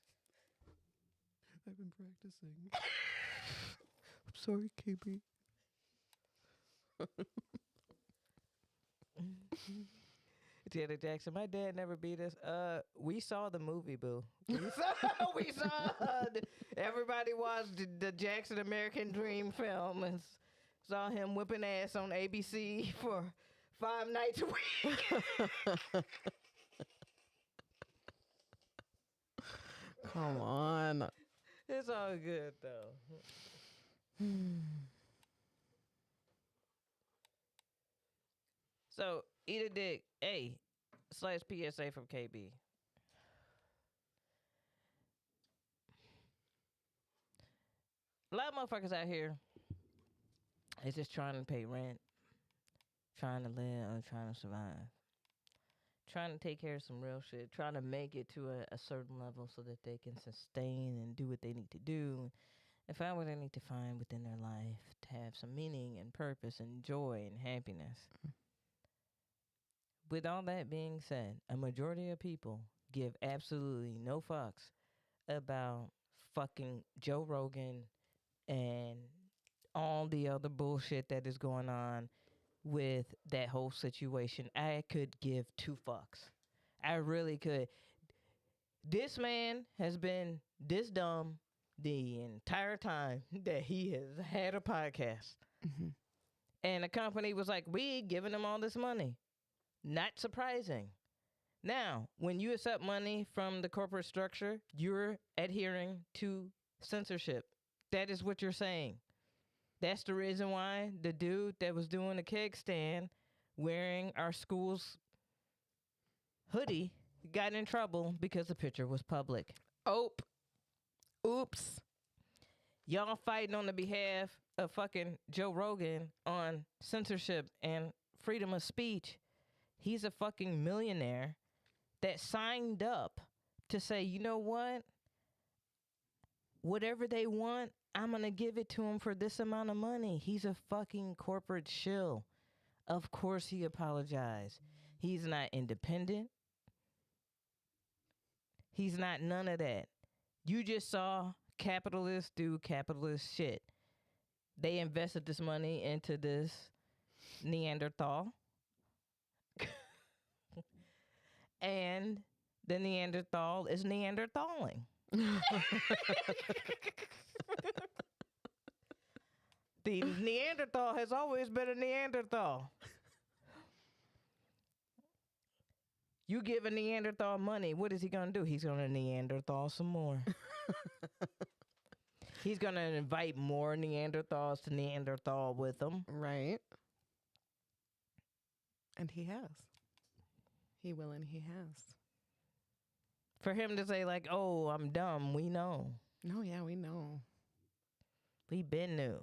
Speaker 2: I've been practicing.
Speaker 3: I'm sorry, KB.
Speaker 1: Janet Jackson, my dad never beat us. We saw the movie, boo. We saw everybody watched the Jackson American Dream film and saw him whipping ass on ABC for 5 nights a week.
Speaker 3: Come on.
Speaker 1: It's all good though. So eat a dick. A slash PSA from KB. A lot of motherfuckers out here is just trying to pay rent, trying to live, or trying to survive. Trying to take care of some real shit, trying to make it to a certain level so that they can sustain and do what they need to do and find what they need to find within their life to have some meaning and purpose and joy and happiness. With all that being said, a majority of people give absolutely no fucks about fucking Joe Rogan and all the other bullshit that is going on with that whole situation. I could give 2 fucks. I really could. This man has been this dumb the entire time that he has had a podcast.
Speaker 3: Mm-hmm.
Speaker 1: And the company was like, we giving him all this money. Not surprising. Now, when you accept money from the corporate structure, you're adhering to censorship. That is what you're saying. That's the reason why the dude that was doing the keg stand wearing our school's hoodie got in trouble because the picture was public.
Speaker 3: Oops.
Speaker 1: Y'all fighting on the behalf of fucking Joe Rogan on censorship and freedom of speech. He's a fucking millionaire that signed up to say, you know what? Whatever they want, I'm going to give it to him for this amount of money. He's a fucking corporate shill. Of course he apologized. He's not independent. He's not none of that. You just saw capitalists do capitalist shit. They invested this money into this Neanderthal. And the Neanderthal is Neanderthaling. The Neanderthal has always been a Neanderthal. You give a Neanderthal money, what is he going to do? He's going to Neanderthal some more. He's going to invite more Neanderthals to Neanderthal with him.
Speaker 3: Right. And he has. He will and he has.
Speaker 1: For him to say like, oh, I'm dumb, we know.
Speaker 3: No, yeah, we know.
Speaker 1: We been knew.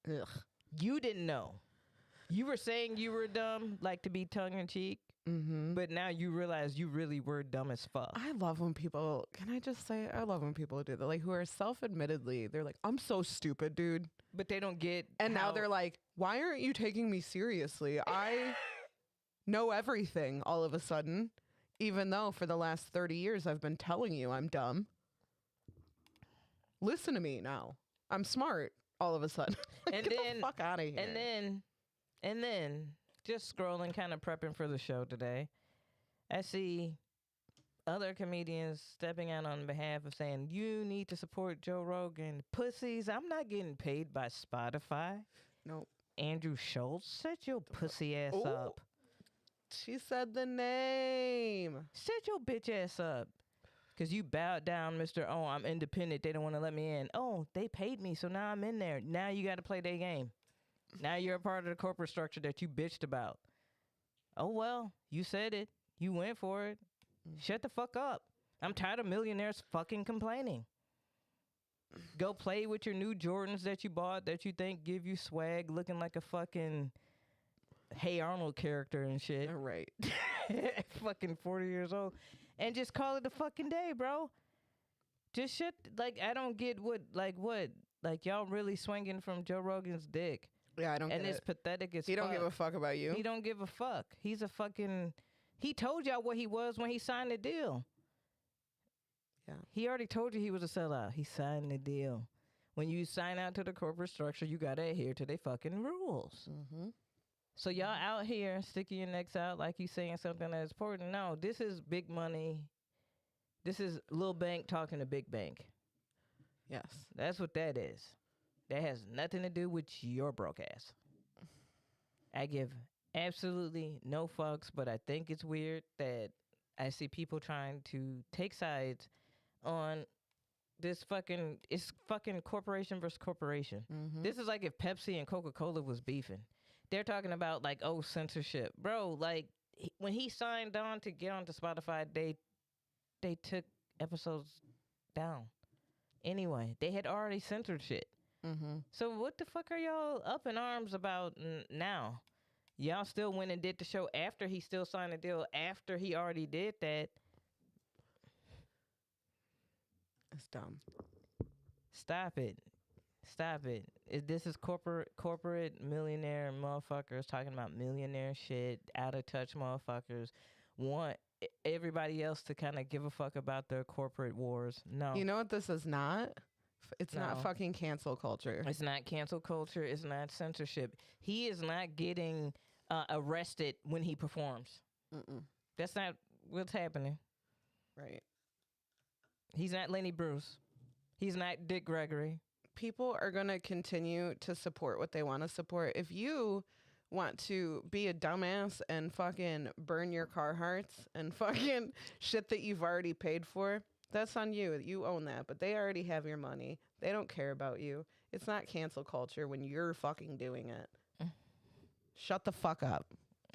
Speaker 3: Ugh.
Speaker 1: You didn't know. You were saying you were dumb, like to be tongue-in-cheek.
Speaker 3: Mm-hmm.
Speaker 1: But now you realize you really were dumb as fuck.
Speaker 3: I love when people, can I just say, I love when people do that. Like, who are self-admittedly, they're like, I'm so stupid, dude.
Speaker 1: But they don't get
Speaker 3: And now they're like, why aren't you taking me seriously? I know everything all of a sudden, even though for the last 30 years I've been telling you I'm dumb. Listen to me now. I'm smart all of a sudden.
Speaker 1: And
Speaker 3: Get
Speaker 1: then,
Speaker 3: the fuck out of here.
Speaker 1: and then, just scrolling, kind of prepping for the show today, I see other comedians stepping out on behalf of saying, you need to support Joe Rogan. Pussies, I'm not getting paid by Spotify.
Speaker 3: Nope.
Speaker 1: Andrew Schultz, set your pussy ass
Speaker 3: Ooh.
Speaker 1: up.
Speaker 3: She said the name.
Speaker 1: Set your bitch ass up. Because you bowed down, Mr. Oh, I'm independent. They don't want to let me in. Oh, they paid me, so now I'm in there. Now you got to play their game. Now you're a part of the corporate structure that you bitched about. Oh, well, you said it. You went for it. Shut the fuck up. I'm tired of millionaires fucking complaining. Go play with your new Jordans that you bought that you think give you swag, looking like a fucking Hey Arnold character and shit.
Speaker 3: All right.
Speaker 1: Fucking 40 years old. And just call it a fucking day, bro. Just shit. Like, I don't get what. Like, y'all really swinging from Joe Rogan's dick.
Speaker 3: Yeah, I don't get
Speaker 1: And it's
Speaker 3: it.
Speaker 1: pathetic as
Speaker 3: He
Speaker 1: fuck.
Speaker 3: don't give a fuck about you.
Speaker 1: He don't give a fuck. He's a fucking... He told y'all what he was when he signed the deal.
Speaker 3: Yeah.
Speaker 1: He already told you he was a sellout. He signed the deal. When you sign out to the corporate structure, you got to adhere to their fucking rules.
Speaker 3: Mm-hmm.
Speaker 1: So y'all out here sticking your necks out like you saying something that's important. No, this is big money. This is Lil Bank talking to Big Bank.
Speaker 3: Yes.
Speaker 1: That's what that is. That has nothing to do with your broke ass. I give absolutely no fucks, but I think it's weird that I see people trying to take sides on this fucking... It's fucking corporation versus corporation.
Speaker 3: Mm-hmm.
Speaker 1: This is like if Pepsi and Coca-Cola was beefing. They're talking about like, oh, censorship. Bro, like when he signed on to get onto Spotify, they took episodes down. Anyway, they had already censored shit.
Speaker 3: Mm-hmm.
Speaker 1: So what the fuck are y'all up in arms about now? Y'all still went and did the show after he still signed the deal, after he already did that.
Speaker 3: It's dumb.
Speaker 1: Stop it. Stop it. This is corporate millionaire motherfuckers talking about millionaire shit, out of touch motherfuckers want everybody else to kind of give a fuck about their corporate wars. No.
Speaker 3: You know what this is not? It's not
Speaker 1: No.
Speaker 3: fucking cancel culture.
Speaker 1: It's not cancel culture. It's not censorship. He is not getting arrested when he performs.
Speaker 3: Mm-mm.
Speaker 1: That's not what's happening.
Speaker 3: Right.
Speaker 1: He's not Lenny Bruce. He's not Dick Gregory.
Speaker 3: People are going to continue to support what they want to support. If you want to be a dumbass and fucking burn your Carhartts and fucking shit that you've already paid for, that's on you. You own that. But they already have your money. They don't care about you. It's not cancel culture when you're fucking doing it. Shut the fuck up.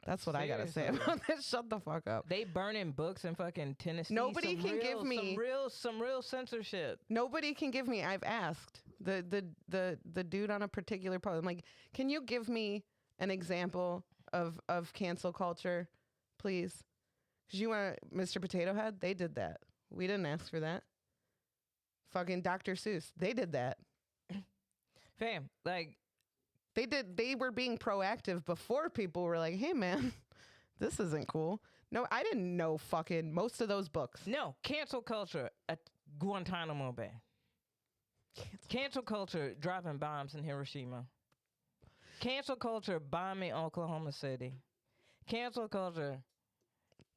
Speaker 3: That's what I gotta say
Speaker 1: Seriously.
Speaker 3: about this. Shut the fuck up.
Speaker 1: They burning books in fucking Tennessee.
Speaker 3: Nobody
Speaker 1: Some
Speaker 3: can
Speaker 1: real-
Speaker 3: give me-
Speaker 1: some real censorship.
Speaker 3: Nobody can give me. I've asked the dude on a particular post. I'm like, can you give me an example of cancel culture, please? Because you want Mr. Potato Head? They did that. We didn't ask for that. Fucking Dr. Seuss. They did that.
Speaker 1: Fam, like,
Speaker 3: They did. They were being proactive before people were like, "Hey, man, this isn't cool." No, I didn't know fucking most of those books.
Speaker 1: no, cancel culture at Guantanamo Bay. Cancel culture dropping bombs in Hiroshima. Cancel culture bombing Oklahoma City. Cancel culture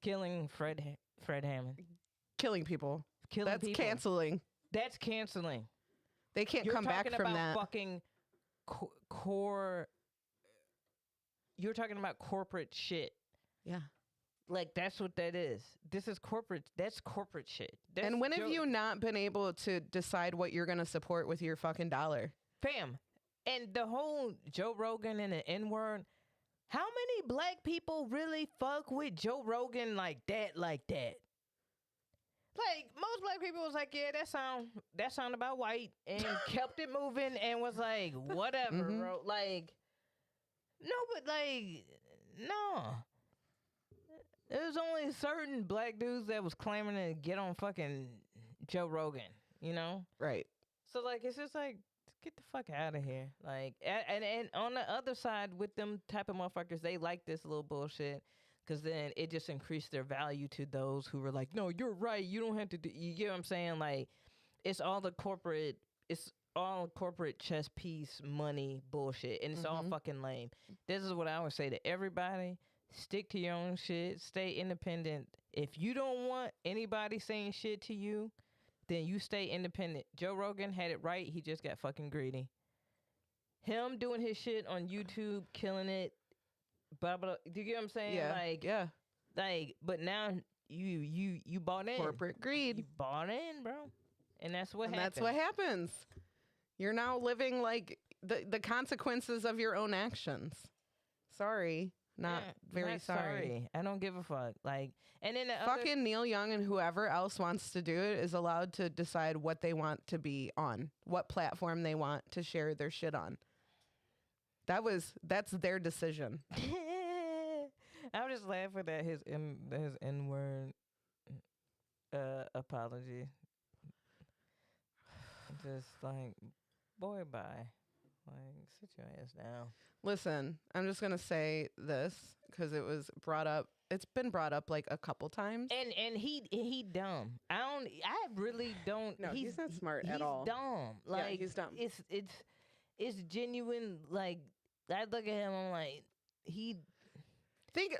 Speaker 1: killing Fred Hammond.
Speaker 3: Killing people.
Speaker 1: Killing
Speaker 3: That's
Speaker 1: people.
Speaker 3: canceling.
Speaker 1: That's canceling.
Speaker 3: They can't
Speaker 1: You're
Speaker 3: come back
Speaker 1: talking
Speaker 3: from
Speaker 1: about
Speaker 3: that.
Speaker 1: fucking core. You're talking about corporate shit.
Speaker 3: Yeah.
Speaker 1: Like, that's what that is. This is corporate. That's corporate shit. That's
Speaker 3: And when have you not been able to decide what you're going to support with your fucking dollar?
Speaker 1: Fam, and the whole Joe Rogan and the N-word, how many black people really fuck with Joe Rogan like that, Like, most black people was like, yeah, that sound about white, and kept it moving and was like, whatever, bro. Like, no, but like, no. There was only certain black dudes that was claiming to get on fucking Joe Rogan, you know?
Speaker 3: Right.
Speaker 1: So, like, it's just like, get the fuck out of here. Like, and on the other side, with them type of motherfuckers, they like this little bullshit. Because then it just increased their value to those who were like, no, you're right. You don't have to do, you get what I'm saying? Like, it's all corporate chess piece money bullshit. And it's all fucking lame. This is what I would say to everybody. Stick to your own shit. Stay independent. If you don't want anybody saying shit to you, then you stay independent. Joe Rogan had it right. He just got fucking greedy. Him doing his shit on YouTube, killing it. Blah, blah, do you get what I'm saying?
Speaker 3: Yeah.
Speaker 1: Like,
Speaker 3: yeah.
Speaker 1: Like, but now you bought in.
Speaker 3: Corporate greed.
Speaker 1: You bought in, bro. And that's what happened.
Speaker 3: That's what happens. You're now living like the consequences of your own actions. Sorry. Not very sorry.
Speaker 1: I don't give a fuck. Like, and then the
Speaker 3: fucking Neil Young and whoever else wants to do it is allowed to decide what they want to be on, what platform they want to share their shit on. That's their decision.
Speaker 1: I'm just laughing at his N-word apology. Just like, boy, bye. Like, sit your ass down.
Speaker 3: Listen, I'm just gonna say this because it was brought up. It's been brought up like a couple times.
Speaker 1: And he dumb. I really don't.
Speaker 3: No, he's not smart at all.
Speaker 1: He's dumb. Like,
Speaker 3: yeah, he's dumb.
Speaker 1: It's genuine. Like, I look at him, I'm like, he.
Speaker 3: Think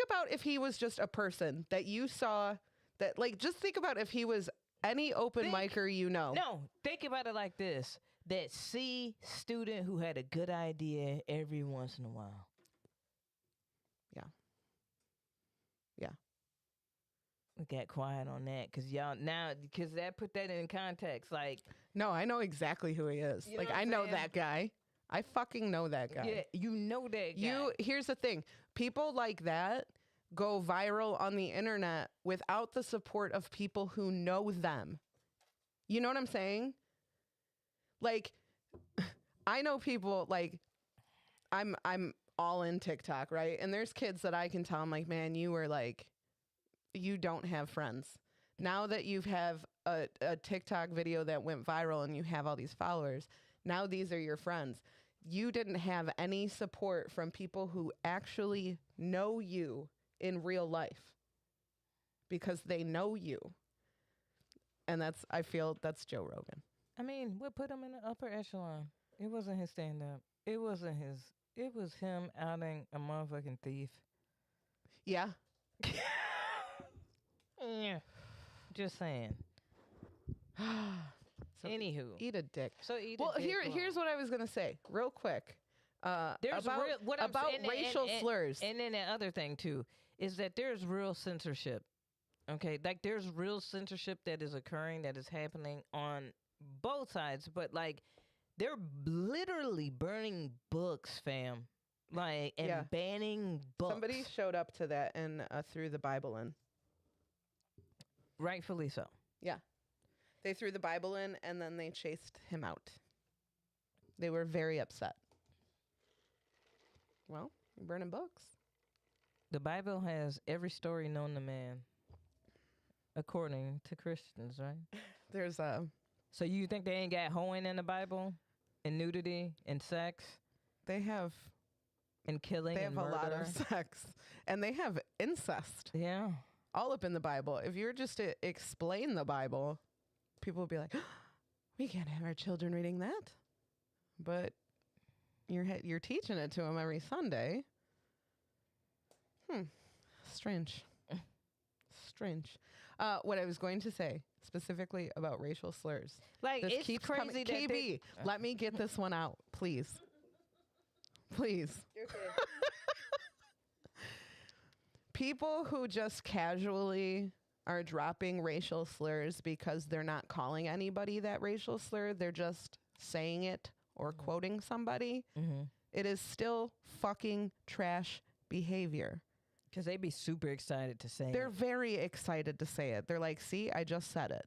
Speaker 3: about if he was just a person that you saw. That, like, just think about if he was any open micer you know.
Speaker 1: No, think about it like this. That C student who had a good idea every once in a while.
Speaker 3: Yeah. Yeah.
Speaker 1: We got quiet on that because that put that in context. Like,
Speaker 3: no, I know exactly who he is.
Speaker 1: You know
Speaker 3: like,
Speaker 1: what I'm
Speaker 3: I know
Speaker 1: saying?
Speaker 3: that guy. I fucking know that guy.
Speaker 1: yeah, you know that guy.
Speaker 3: Here's the thing. People like that go viral on the internet without the support of people who know them. You know what I'm saying? Like, I know people, like, I'm all in TikTok, right? And there's kids that I can tell, I'm like, man, you don't have friends. Now that you have a TikTok video that went viral and you have all these followers, now these are your friends. You didn't have any support from people who actually know you in real life because they know you. And I feel that's Joe Rogan.
Speaker 1: I mean, what put him in the upper echelon? It wasn't his stand-up. It was him outing a motherfucking thief.
Speaker 3: Yeah.
Speaker 1: Yeah. Just saying.
Speaker 3: So
Speaker 1: Anywho.
Speaker 3: eat a dick.
Speaker 1: So eat
Speaker 3: Well,
Speaker 1: a dick
Speaker 3: here's what I was gonna say, real quick.
Speaker 1: There's
Speaker 3: about racial slurs.
Speaker 1: And then the other thing too is that there's real censorship. Okay, like there's real censorship that is occurring, that is happening on both sides. But like, they're literally burning books, fam. like, and
Speaker 3: Yeah.
Speaker 1: banning books.
Speaker 3: Somebody showed up to that and threw the Bible in.
Speaker 1: Rightfully so.
Speaker 3: They threw the Bible in and then they chased him out. They were very upset. Well, you're burning books.
Speaker 1: The Bible has every story known to man, according to Christians, right?
Speaker 3: There's a
Speaker 1: So you think they ain't got hoeing in the Bible, and nudity, and sex,
Speaker 3: they have
Speaker 1: and killing,
Speaker 3: they
Speaker 1: and
Speaker 3: have a lot of
Speaker 1: murder?
Speaker 3: sex, and they have incest
Speaker 1: Yeah.
Speaker 3: all up in the Bible. If you were just to explain the Bible, people would be like, "We can't have our children reading that," but you're teaching it to them every Sunday. Strange. Strange. What I was going to say specifically about racial slurs.
Speaker 1: Like,
Speaker 3: This
Speaker 1: it's
Speaker 3: keeps
Speaker 1: crazy
Speaker 3: coming.
Speaker 1: that
Speaker 3: KB, let me get this one out, please. Please. People who just casually are dropping racial slurs because they're not calling anybody that racial slur, they're just saying it or quoting somebody.
Speaker 1: Mm-hmm.
Speaker 3: It is still fucking trash behavior.
Speaker 1: Because they be super excited to say
Speaker 3: They're
Speaker 1: it.
Speaker 3: very excited to say it. They're like, see, I just said it.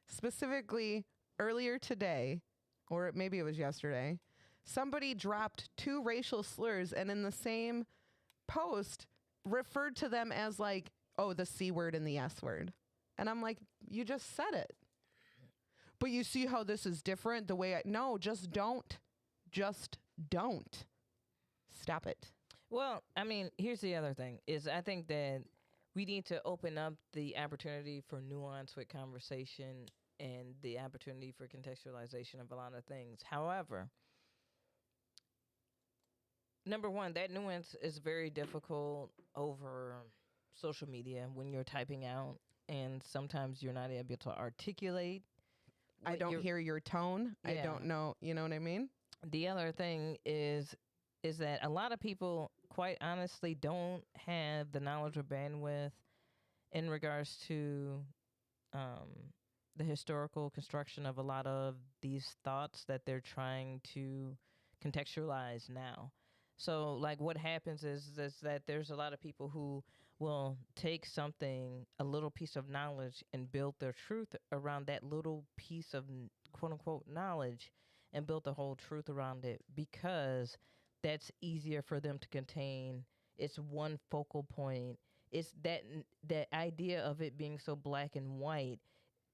Speaker 3: Specifically, earlier today, or maybe it was yesterday, somebody dropped 2 racial slurs and in the same post referred to them as like, oh, the C word and the S word. And I'm like, you just said it. But you see how this is different? The way no, just don't. Just don't. Stop it.
Speaker 1: Well, I mean, here's the other thing, is I think that we need to open up the opportunity for nuance with conversation and the opportunity for contextualization of a lot of things. However, number one, that nuance is very difficult over social media when you're typing out, and sometimes you're not able to articulate.
Speaker 3: I
Speaker 1: what
Speaker 3: don't
Speaker 1: you're-
Speaker 3: hear your tone. I
Speaker 1: Yeah.
Speaker 3: don't know. You know what I mean?
Speaker 1: The other thing is that a lot of people, quite honestly, don't have the knowledge or bandwidth in regards to the historical construction of a lot of these thoughts that they're trying to contextualize now. So, like, what happens is that there's a lot of people who will take something, a little piece of knowledge, and build their truth around that little piece of quote unquote knowledge, and build the whole truth around it because that's easier for them to contain. It's one focal point. It's that idea of it being so black and white.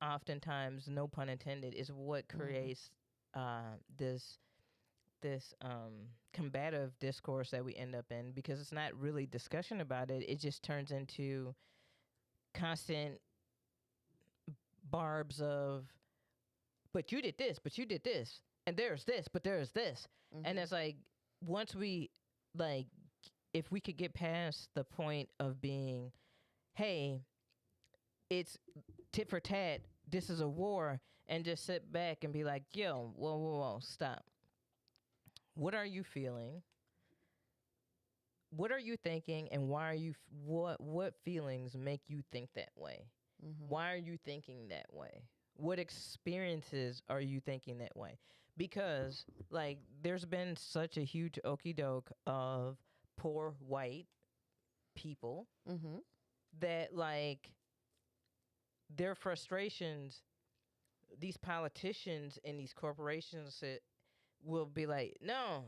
Speaker 1: Oftentimes, no pun intended, is what creates this combative discourse that we end up in, because it's not really discussion about it. It just turns into constant barbs of, but you did this, but you did this, and there's this, but there's this. And it's like, once we, like, if we could get past the point of being, hey, it's tit for tat, this is a war, and just sit back and be like, yo, whoa, stop. What are you feeling? What are you thinking? And why are you, what feelings make you think that way? Why are you thinking that way? What experiences are you thinking that way? Because, like, there's been such a huge okie doke of poor white people that, like, their frustrations, these politicians and these corporations that will be like, no,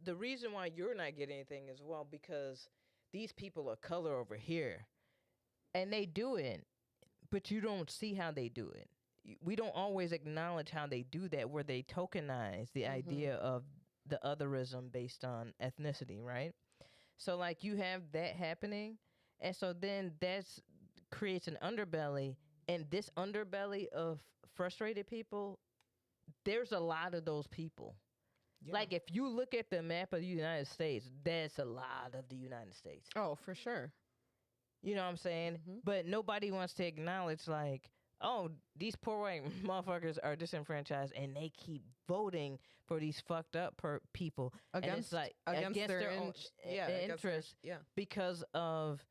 Speaker 1: the reason why you're not getting anything is, well, because these people of color over here, and they do it, but you don't see how they do it. We don't always acknowledge how they do that, where they tokenize the idea of the otherism based on ethnicity, right? So, like, you have that happening, and so then that's creates an underbelly, and this underbelly of frustrated people, there's a lot of those people.
Speaker 3: Yeah.
Speaker 1: Like, if you look at the map of the United States, that's a lot of the United States.
Speaker 3: Oh, for sure.
Speaker 1: You know what I'm saying? But nobody wants to acknowledge, like, oh, these poor white motherfuckers are disenfranchised, and they keep voting for these fucked up people and it's
Speaker 3: Against,
Speaker 1: like
Speaker 3: against their
Speaker 1: own
Speaker 3: against their-
Speaker 1: interests,
Speaker 3: yeah.
Speaker 1: because of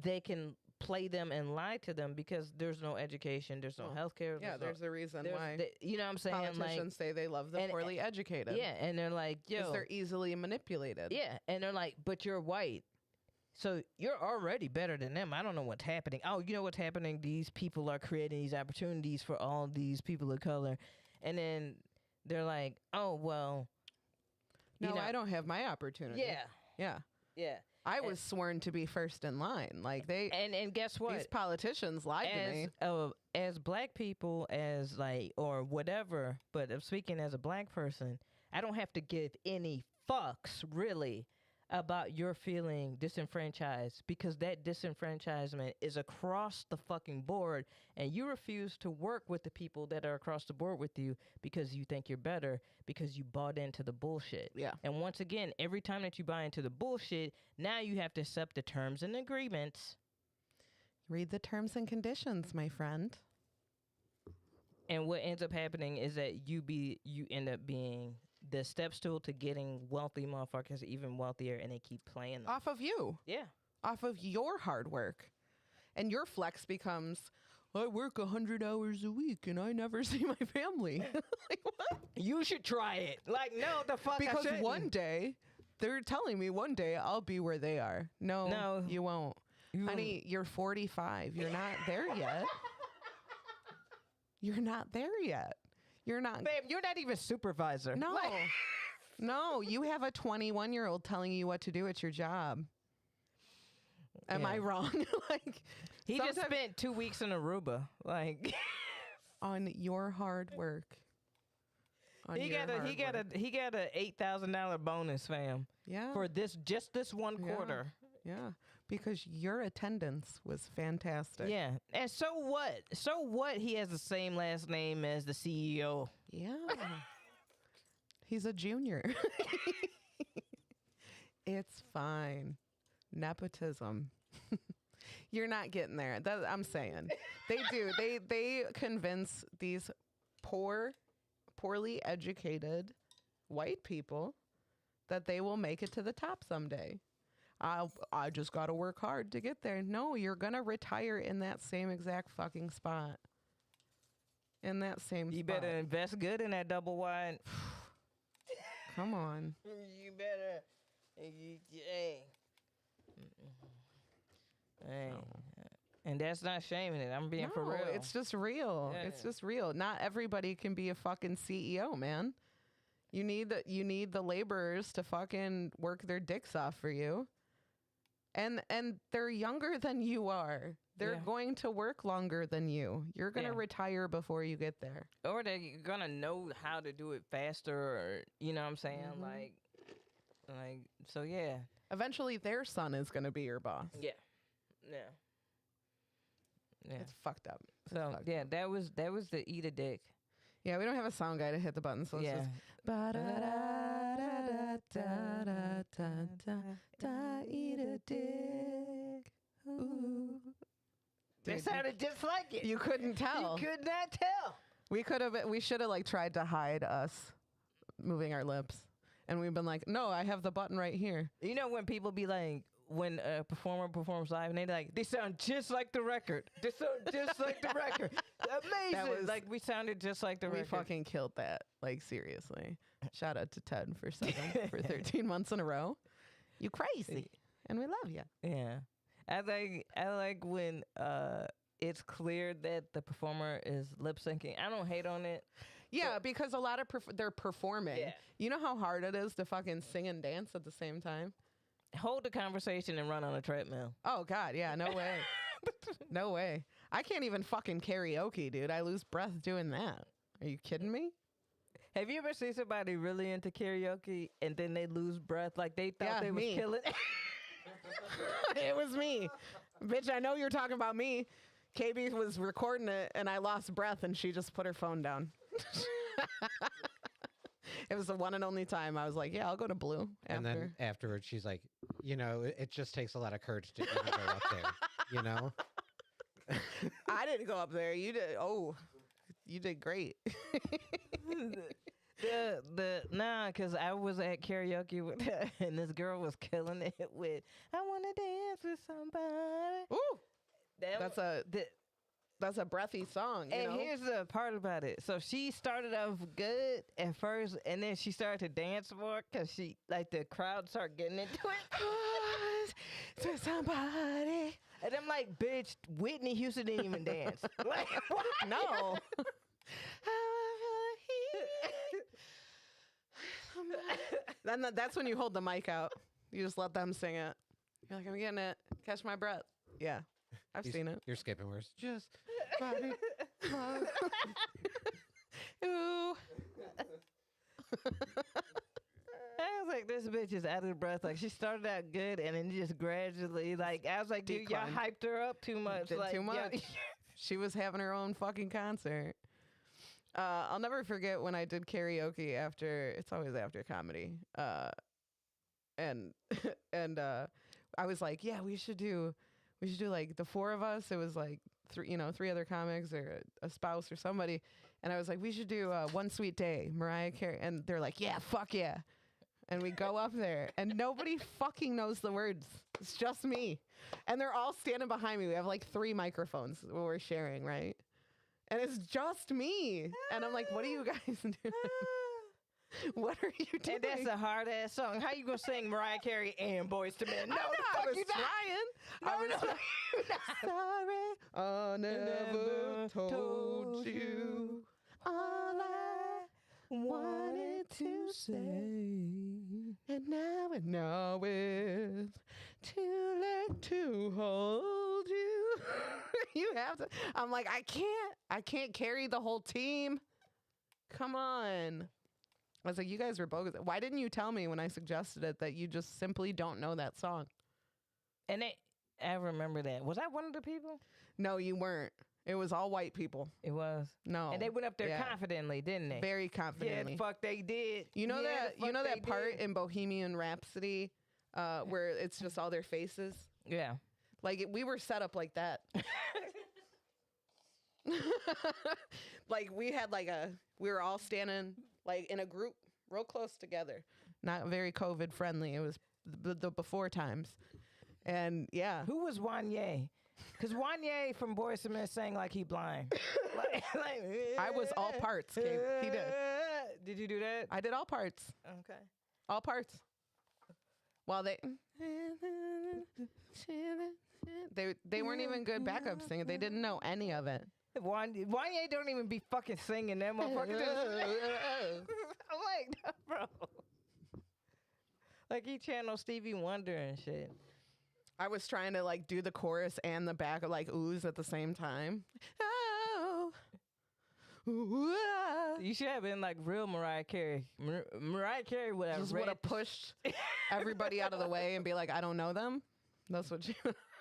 Speaker 1: they can play them and lie to them because there's no education, there's no healthcare.
Speaker 3: Yeah, there's a reason
Speaker 1: there's
Speaker 3: why
Speaker 1: you know what I'm saying?
Speaker 3: politicians say they love the
Speaker 1: and-
Speaker 3: poorly educated.
Speaker 1: Yeah, and they're like,
Speaker 3: Because
Speaker 1: yo,
Speaker 3: they're easily manipulated.
Speaker 1: yeah, and they're like, but you're white. So you're already better than them. I don't know what's happening. Oh, you know what's happening? These people are creating these opportunities for all these people of color. And then they're like, oh, well.
Speaker 3: No,
Speaker 1: you know,
Speaker 3: I don't have my opportunity.
Speaker 1: Yeah.
Speaker 3: Yeah.
Speaker 1: Yeah.
Speaker 3: I was sworn to be first in line. Like
Speaker 1: And guess what?
Speaker 3: these politicians lied to me.
Speaker 1: As black people, as like, or whatever, but I'm speaking as a black person, I don't have to give any fucks, really, about your feeling disenfranchised, because that disenfranchisement is across the fucking board, and you refuse to work with the people that are across the board with you because you think you're better, because you bought into the bullshit.
Speaker 3: Yeah.
Speaker 1: And once again, every time that you buy into the bullshit, now you have to accept the terms and agreements.
Speaker 3: Read the terms and conditions, my friend.
Speaker 1: And what ends up happening is that you end up being the step stool to getting wealthy motherfuckers even wealthier, and they keep playing them.
Speaker 3: Off of you.
Speaker 1: Yeah.
Speaker 3: Off of your hard work. And your flex becomes, I work 100 hours a week and I never see my family. Like, what?
Speaker 1: You should try it. Like, no, the fuck I
Speaker 3: Because
Speaker 1: shouldn't.
Speaker 3: one day, they're telling me one day I'll be where they are. No, you won't. Honey, you're 45. You're not there yet. You're not there yet. You're not.
Speaker 1: Babe, you're not even supervisor.
Speaker 3: No.
Speaker 1: Like,
Speaker 3: No, you have a 21-year-old telling you what to do at your job. Am I
Speaker 1: Yeah.
Speaker 3: wrong? Like,
Speaker 1: he just
Speaker 3: sometimes-
Speaker 1: spent 2 weeks in Aruba. Like,
Speaker 3: on your hard work. On
Speaker 1: he
Speaker 3: your
Speaker 1: got a
Speaker 3: hard work.
Speaker 1: $8,000 bonus, fam,
Speaker 3: Yeah.
Speaker 1: for this one
Speaker 3: Yeah.
Speaker 1: quarter.
Speaker 3: Yeah, because your attendance was fantastic.
Speaker 1: Yeah. And so what? So what? He has the same last name as the CEO.
Speaker 3: Yeah. He's a junior. It's fine. Nepotism. You're not getting there. I'm saying. They do. They convince these poorly educated white people that they will make it to the top someday. I just got to work hard to get there. No, you're going to retire in that same exact fucking spot. In that same
Speaker 1: You
Speaker 3: spot.
Speaker 1: better invest good in that double wide.
Speaker 3: Come on.
Speaker 1: You better. Hey. Hey. And that's not shaming it. I'm being for
Speaker 3: No,
Speaker 1: real.
Speaker 3: it's just real. It's
Speaker 1: Yeah.
Speaker 3: just real. Not everybody can be a fucking CEO, man. You need the laborers to fucking work their dicks off for you. And they're younger than you are. They're
Speaker 1: Yeah.
Speaker 3: going to work longer than you. You're going to
Speaker 1: Yeah.
Speaker 3: retire before you get there.
Speaker 1: or they're gonna know how to do it faster, or you know what I'm saying?
Speaker 3: Mhm.
Speaker 1: Like, so yeah.
Speaker 3: Eventually their son is going to be your boss.
Speaker 1: Yeah. Yeah. Yeah.
Speaker 3: It's fucked up. It's
Speaker 1: So
Speaker 3: fucked
Speaker 1: yeah,
Speaker 3: up.
Speaker 1: that was the eat a dick.
Speaker 3: Yeah, we don't have a sound guy to hit the button, so let's
Speaker 1: Yeah.
Speaker 3: just ba-da-da-da-da-da-da-da, eat a dick. Ooh.
Speaker 1: That
Speaker 3: Dude,
Speaker 1: sounded just like it.
Speaker 3: you couldn't tell.
Speaker 1: You could not tell.
Speaker 3: We should have like tried to hide us moving our lips. And we've been like, no, I have the button right here.
Speaker 1: You know when people be like, when a performer performs live and they like, they sound just like the record. They sound just like the record. Amazing.
Speaker 3: was-
Speaker 1: Like we sounded just like the
Speaker 3: We
Speaker 1: record.
Speaker 3: fucking killed that. Like seriously. Shout out to Ted for 13 months in a row. You crazy. And we love you.
Speaker 1: Yeah. I like when it's clear that the performer is lip syncing. I don't hate on it.
Speaker 3: Yeah, because a lot of they're performing.
Speaker 1: Yeah.
Speaker 3: You know how hard it is to fucking sing and dance at the same time?
Speaker 1: Hold the conversation and run on a treadmill.
Speaker 3: Oh God, yeah, no way. No way. I can't even fucking karaoke, dude. I lose breath doing that. Are you kidding me?
Speaker 1: Have you ever seen somebody really into karaoke and then they lose breath? Like they thought
Speaker 3: Yeah,
Speaker 1: they was
Speaker 3: me.
Speaker 1: killing it.
Speaker 3: It was me. Bitch, I know you're talking about me. KB was recording it and I lost breath and she just put her phone down. It was the one and only time I was like, yeah, I'll go to Blue after.
Speaker 2: And then afterwards, she's like, it just takes a lot of courage to even go up there, you know?
Speaker 3: I didn't go up there. You did. Oh, you did great.
Speaker 1: Because I was at karaoke with her and this girl was killing it with, I want to dance with somebody.
Speaker 3: Ooh. That's a breathy song. You
Speaker 1: And
Speaker 3: know?
Speaker 1: here's the part about it. So she started off good at first, and then she started to dance more because she like the crowd started getting into it.
Speaker 3: To somebody.
Speaker 1: And I'm like, bitch, Whitney Houston didn't even dance. Like, what?
Speaker 3: No. Then that's when you hold the mic out. You just let them sing it. You're like, I'm getting it. Catch my breath. Yeah, I've seen it.
Speaker 2: You're skipping words. Just body.
Speaker 3: Ooh.
Speaker 1: I was like, this bitch is out of breath. Like, she started out good, and then just gradually, like, I was like, dude, y'all
Speaker 3: Declined.
Speaker 1: hyped her up too much.
Speaker 3: Did
Speaker 1: like,
Speaker 3: too
Speaker 1: yo-
Speaker 3: much. She was having her own fucking concert. I'll never forget when I did karaoke after. It's always after comedy. And I was like, yeah, we should do like the four of us. It was like three other comics or a spouse or somebody. And I was like, we should do One Sweet Day, Mariah Carey. And they're like, yeah, fuck yeah. And we go up there and nobody fucking knows the words. It's just me. And they're all standing behind me. We have like 3 microphones that we're sharing, right? And it's just me. And I'm like, what are you guys doing? What are you doing?
Speaker 1: And that's a hard ass song. How you gonna sing Mariah Carey and Boys to Men? No,
Speaker 3: I
Speaker 1: the fuck
Speaker 3: was
Speaker 1: you not.
Speaker 3: trying. I was sorry. I never told you all I wanted to say. And now it's too late to hold you. You have to. I'm like, I can't carry the whole team. Come on. I was like, you guys were bogus. Why didn't you tell me when I suggested it that you just simply don't know that song?
Speaker 1: And I remember that. Was I one of the people?
Speaker 3: No, you weren't. It was all white people.
Speaker 1: It was.
Speaker 3: No.
Speaker 1: And they went up there
Speaker 3: Yeah.
Speaker 1: confidently, didn't they?
Speaker 3: Very
Speaker 1: Yeah,
Speaker 3: confidently.
Speaker 1: the fuck they did.
Speaker 3: You know
Speaker 1: Yeah,
Speaker 3: that
Speaker 1: the fuck they
Speaker 3: part
Speaker 1: did.
Speaker 3: in Bohemian Rhapsody where it's just all their faces?
Speaker 1: Yeah.
Speaker 3: Like we were set up like that. Like we had we were all standing like in a group real close together. Not very COVID friendly. It was the before times. And yeah.
Speaker 1: Who was Wanye? Because Wanye from Boys to Men sang like he blind. like,
Speaker 3: I was all parts. Gabe. He did.
Speaker 1: Did you do that?
Speaker 3: I did all parts.
Speaker 1: Okay.
Speaker 3: All parts. While they weren't even good backup singers. They didn't know any of it.
Speaker 1: Wanye don't even be fucking singing that motherfucker. I'm like, no, bro. Like he channeled Stevie Wonder and shit.
Speaker 3: I was trying to like do the chorus and the back of like oohs at the same time. Oh. Ooh, ah.
Speaker 1: You should have been like real Mariah Carey. Mariah Carey would have
Speaker 3: Just would have pushed everybody out of the way and be like, I don't know them. That's what you.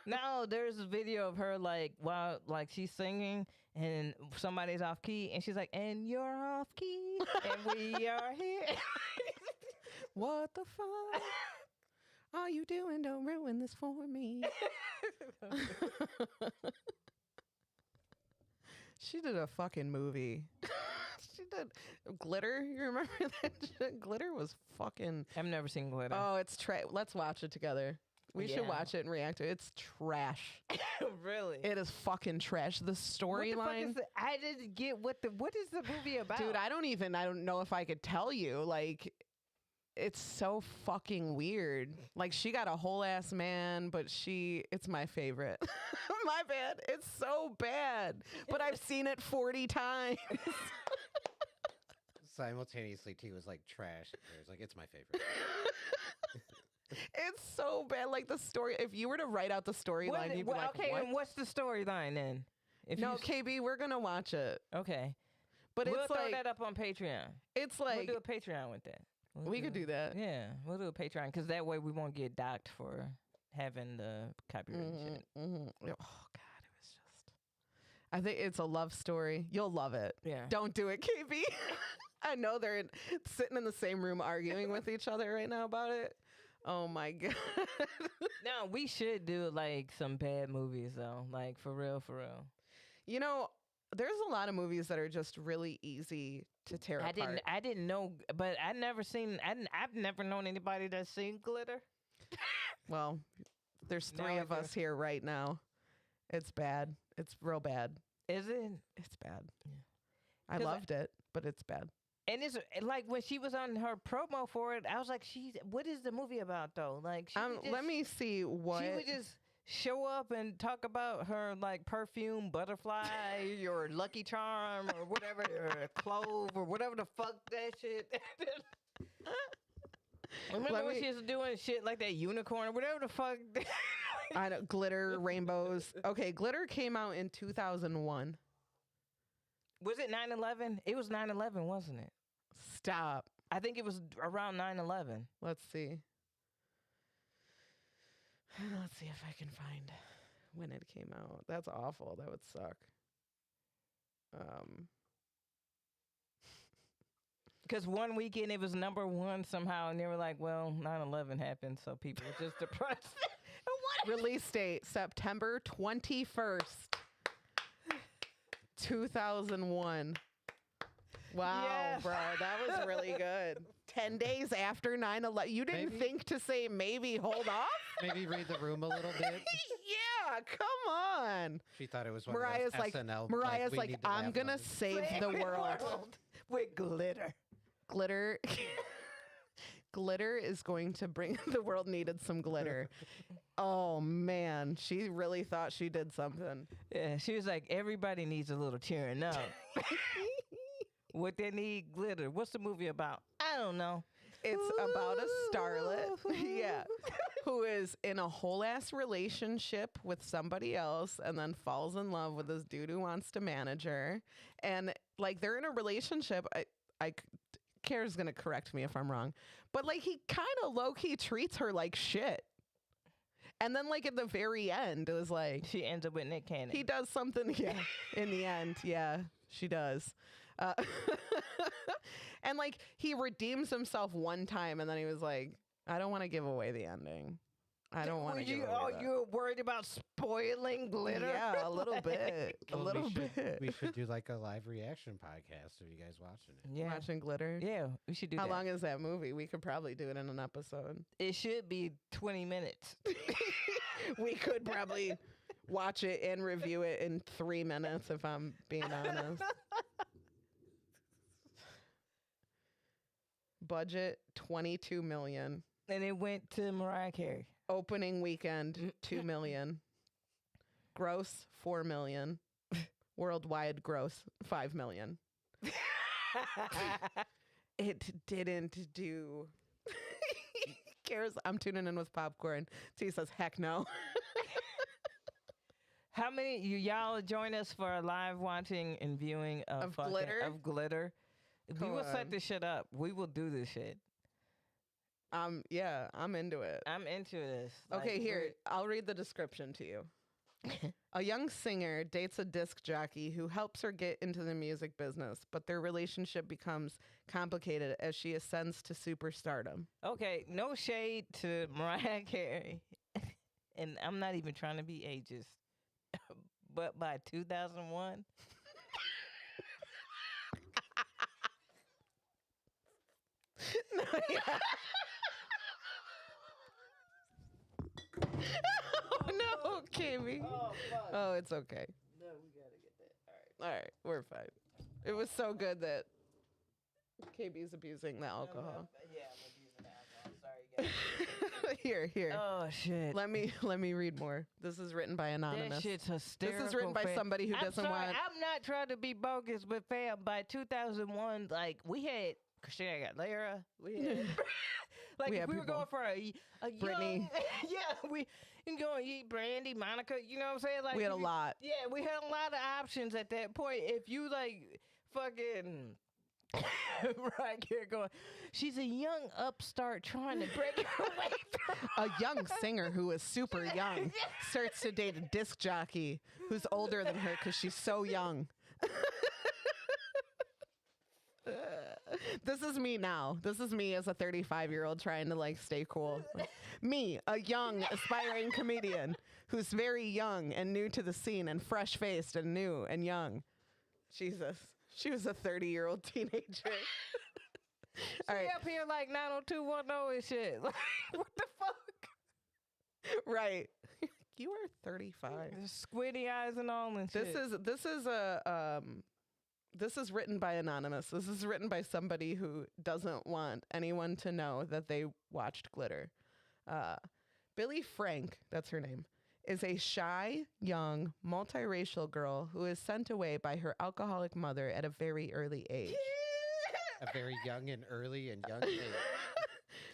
Speaker 1: No, there's a video of her like while like she's singing and somebody's off key and she's like, and you're off key and we are here.
Speaker 3: What the fuck are you doing? Don't ruin this for me. She did a fucking movie. She did Glitter. You remember that shit? Glitter was fucking.
Speaker 1: I've never seen Glitter.
Speaker 3: Oh, it's let's watch it together. We should
Speaker 1: Yeah.
Speaker 3: watch it and react to it. It's trash.
Speaker 1: Really?
Speaker 3: It is fucking trash. The
Speaker 1: What the fuck
Speaker 3: storyline.
Speaker 1: is I didn't get what is the movie about?
Speaker 3: Dude, I don't know if I could tell you. Like, it's so fucking weird. Like, she got a whole ass man, but it's my favorite. My bad. It's so bad. But I've seen it 40 times.
Speaker 2: Simultaneously, T was like trash. It was like, it's my favorite.
Speaker 3: It's so bad. Like, the story, if you were to write out the storyline, you'd be like,
Speaker 1: okay,
Speaker 3: what?
Speaker 1: and what's the storyline then? If
Speaker 3: No,
Speaker 1: you,
Speaker 3: KB, we're going to watch it.
Speaker 1: okay.
Speaker 3: But
Speaker 1: We'll
Speaker 3: it's
Speaker 1: throw
Speaker 3: like,
Speaker 1: that up on Patreon.
Speaker 3: it's
Speaker 1: We'll
Speaker 3: like,
Speaker 1: do a Patreon with that.
Speaker 3: we could do that.
Speaker 1: Yeah, we'll do a Patreon because that way we won't get docked for having the copyright shit.
Speaker 3: Oh, God, it was just. I think it's a love story. You'll love it.
Speaker 1: Yeah.
Speaker 3: Don't do it, KB. I know they're sitting in the same room arguing with each other right now about it. Oh my God.
Speaker 1: No, we should do like some bad movies though, like for real, for real.
Speaker 3: You know, there's a lot of movies that are just really easy to tear apart.
Speaker 1: I didn't know, but I've never known anybody that's seen Glitter.
Speaker 3: Well, there's
Speaker 1: Now
Speaker 3: 3
Speaker 1: I
Speaker 3: of
Speaker 1: do.
Speaker 3: us here right now. It's bad. It's real bad.
Speaker 1: Is it?
Speaker 3: It's bad.
Speaker 1: Yeah.
Speaker 3: I
Speaker 1: 'Cause
Speaker 3: loved it, but it's bad.
Speaker 1: And it's like when she was on her promo for it, I was like, what is the movie about though? Like,
Speaker 3: Let me see what.
Speaker 1: She would just show up and talk about her like perfume, butterfly, or Lucky Charm, or whatever, or Clove, or whatever the fuck that shit. Remember when she was doing shit like that unicorn, or whatever the fuck.
Speaker 3: I know, glitter, rainbows. Okay, glitter came out in 2001.
Speaker 1: Was it 9/11? It was 9/11, wasn't it?
Speaker 3: Stop.
Speaker 1: I think it was around 9/11.
Speaker 3: Let's see. Let's see if I can find when it came out. That's awful. That would suck.
Speaker 1: Because one weekend it was #1 somehow, and they were like, well, 9/11 happened, so people were just depressed.
Speaker 3: Release date, September 21st, 2001. Wow,
Speaker 1: Yes.
Speaker 3: bro, that was really good. 10 days after 9/11. You didn't
Speaker 2: Maybe.
Speaker 3: think to say maybe hold off?
Speaker 2: Maybe read the room a little bit.
Speaker 3: Yeah, come on.
Speaker 2: She thought it was one
Speaker 3: Mariah's
Speaker 2: of those SNL.
Speaker 3: Mariah's
Speaker 2: we
Speaker 3: like,
Speaker 2: need to
Speaker 3: I'm
Speaker 2: laugh
Speaker 3: gonna
Speaker 2: moments."
Speaker 3: save the world.
Speaker 1: With glitter.
Speaker 3: Glitter. Glitter is going to bring the world needed some glitter. Oh man, she really thought she did something.
Speaker 1: Yeah, she was like, everybody needs a little cheering up. What they need, glitter. What's the movie about? I don't know.
Speaker 3: It's about a starlet, yeah, who is in a whole ass relationship with somebody else and then falls in love with this dude who wants to manage her. And like they're in a relationship. Kara's gonna correct me if I'm wrong, but like he kind of low key treats her like shit. And then like at the very end, it was like
Speaker 1: She ends up with Nick Cannon.
Speaker 3: he does something. Yeah, in the end, yeah, she does. And like he redeems himself one time, and then he was like, "I don't want to give away the ending. I don't want to give away that."
Speaker 1: You're worried about spoiling glitter?
Speaker 3: Yeah, a little bit, a
Speaker 2: Well,
Speaker 3: little
Speaker 2: we should,
Speaker 3: bit.
Speaker 2: We should do like a live reaction podcast of you guys watching it.
Speaker 1: Yeah.
Speaker 3: Watching glitter.
Speaker 1: Yeah, we should do
Speaker 3: How
Speaker 1: that.
Speaker 3: long is that movie? We could probably do it in an episode.
Speaker 1: It should be 20 minutes.
Speaker 3: We could probably watch it and review it in 3 minutes, if I'm being honest. Budget $22 million.
Speaker 1: And it went to Mariah Carey.
Speaker 3: Opening weekend $2 million. Gross $4 million. Worldwide gross $5 million. It didn't do. Kara's, I'm tuning in with popcorn. T says, heck no.
Speaker 1: How many y'all join us for a live watching and viewing
Speaker 3: Of glitter?
Speaker 1: Of glitter. We will set this shit up. We will do this shit.
Speaker 3: Yeah, I'm into it.
Speaker 1: I'm into this.
Speaker 3: Okay, here, I'll read the description to you. A young singer dates a disc jockey who helps her get into the music business, but their relationship becomes complicated as she ascends to superstardom.
Speaker 1: Okay, no shade to Mariah Carey. And I'm not even trying to be ageist. But by 2001,
Speaker 3: No, yeah. Oh, no, Kimmy. Oh, it's okay.
Speaker 1: No, we gotta get that.
Speaker 3: All right, we're fine. It was so good that KB's abusing the alcohol.
Speaker 1: Yeah, I'm abusing alcohol. Sorry, guys.
Speaker 3: Here.
Speaker 1: Oh, shit.
Speaker 3: Let me read more. This is written by Anonymous.
Speaker 1: That shit's hysterical.
Speaker 3: This is written by
Speaker 1: fam.
Speaker 3: somebody who
Speaker 1: I'm
Speaker 3: doesn't
Speaker 1: sorry,
Speaker 3: want.
Speaker 1: I'm not trying to be bogus, but fam, by 2001, like we had Christina Aguilera, we had like
Speaker 3: We
Speaker 1: if
Speaker 3: had
Speaker 1: we were
Speaker 3: people.
Speaker 1: going for a
Speaker 3: Britney.
Speaker 1: young, yeah, we can go and eat Brandy, Monica, you know what I'm saying? Like
Speaker 3: We had a
Speaker 1: if
Speaker 3: lot.
Speaker 1: Yeah, we had a lot of options at that point. If you like fucking. Right here going, she's a young upstart trying to break her way through.
Speaker 3: A young singer who is super young starts to date a disc jockey who's older than her because she's so young. This is me now. This is me as a 35-year-old trying to like stay cool. Me, a young aspiring comedian who's very young and new to the scene and fresh-faced and new and young. Jesus. She was a 30-year-old teenager. All right.
Speaker 1: She up here like 90210 and shit. Like, what the fuck?
Speaker 3: Right. you are 35.
Speaker 1: Squiddy eyes and all and
Speaker 3: This
Speaker 1: shit.
Speaker 3: this is written by anonymous. This is written by somebody who doesn't want anyone to know that they watched Glitter. Billy Frank, that's her name, is a shy, young, multiracial girl who is sent away by her alcoholic mother at a very early age.
Speaker 2: A very young and early and young age.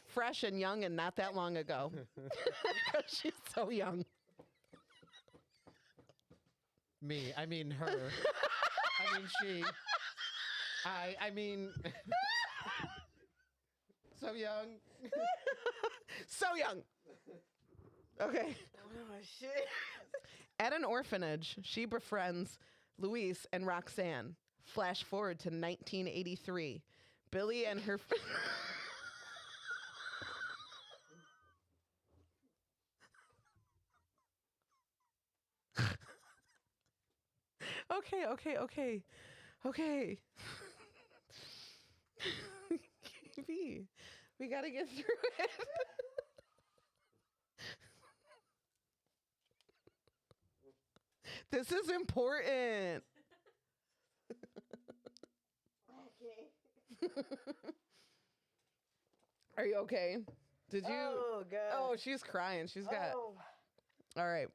Speaker 3: Fresh and young and not that long ago. Because she's so young.
Speaker 2: Me, I mean her. I mean she. I mean so young.
Speaker 3: So young. Okay.
Speaker 1: Oh, shit.
Speaker 3: At an orphanage, she befriends Luis and Roxanne. Flash forward to 1983. Billy and her... Okay. KB, we gotta get through it. This is important. Okay. Are you okay? Did you?
Speaker 1: Oh, God.
Speaker 3: Oh, she's crying. She's got.
Speaker 1: Oh.
Speaker 3: All right.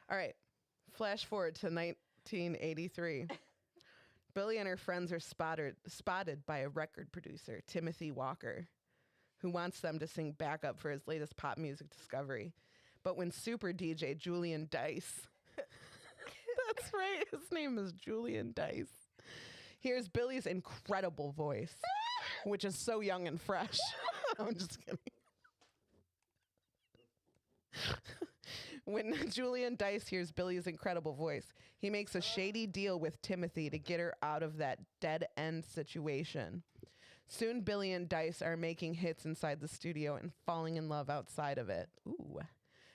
Speaker 3: All right. Flash forward to 1983. Billy and her friends are spotted by a record producer, Timothy Walker, who wants them to sing backup for his latest pop music discovery. But when super DJ Julian Dice, that's right, his name is Julian Dice, hears Billy's incredible voice, which is so young and fresh. I'm just kidding. When Julian Dice hears Billy's incredible voice, he makes a shady deal with Timothy to get her out of that dead-end situation. Soon, Billy and Dice are making hits inside the studio and falling in love outside of it. Ooh.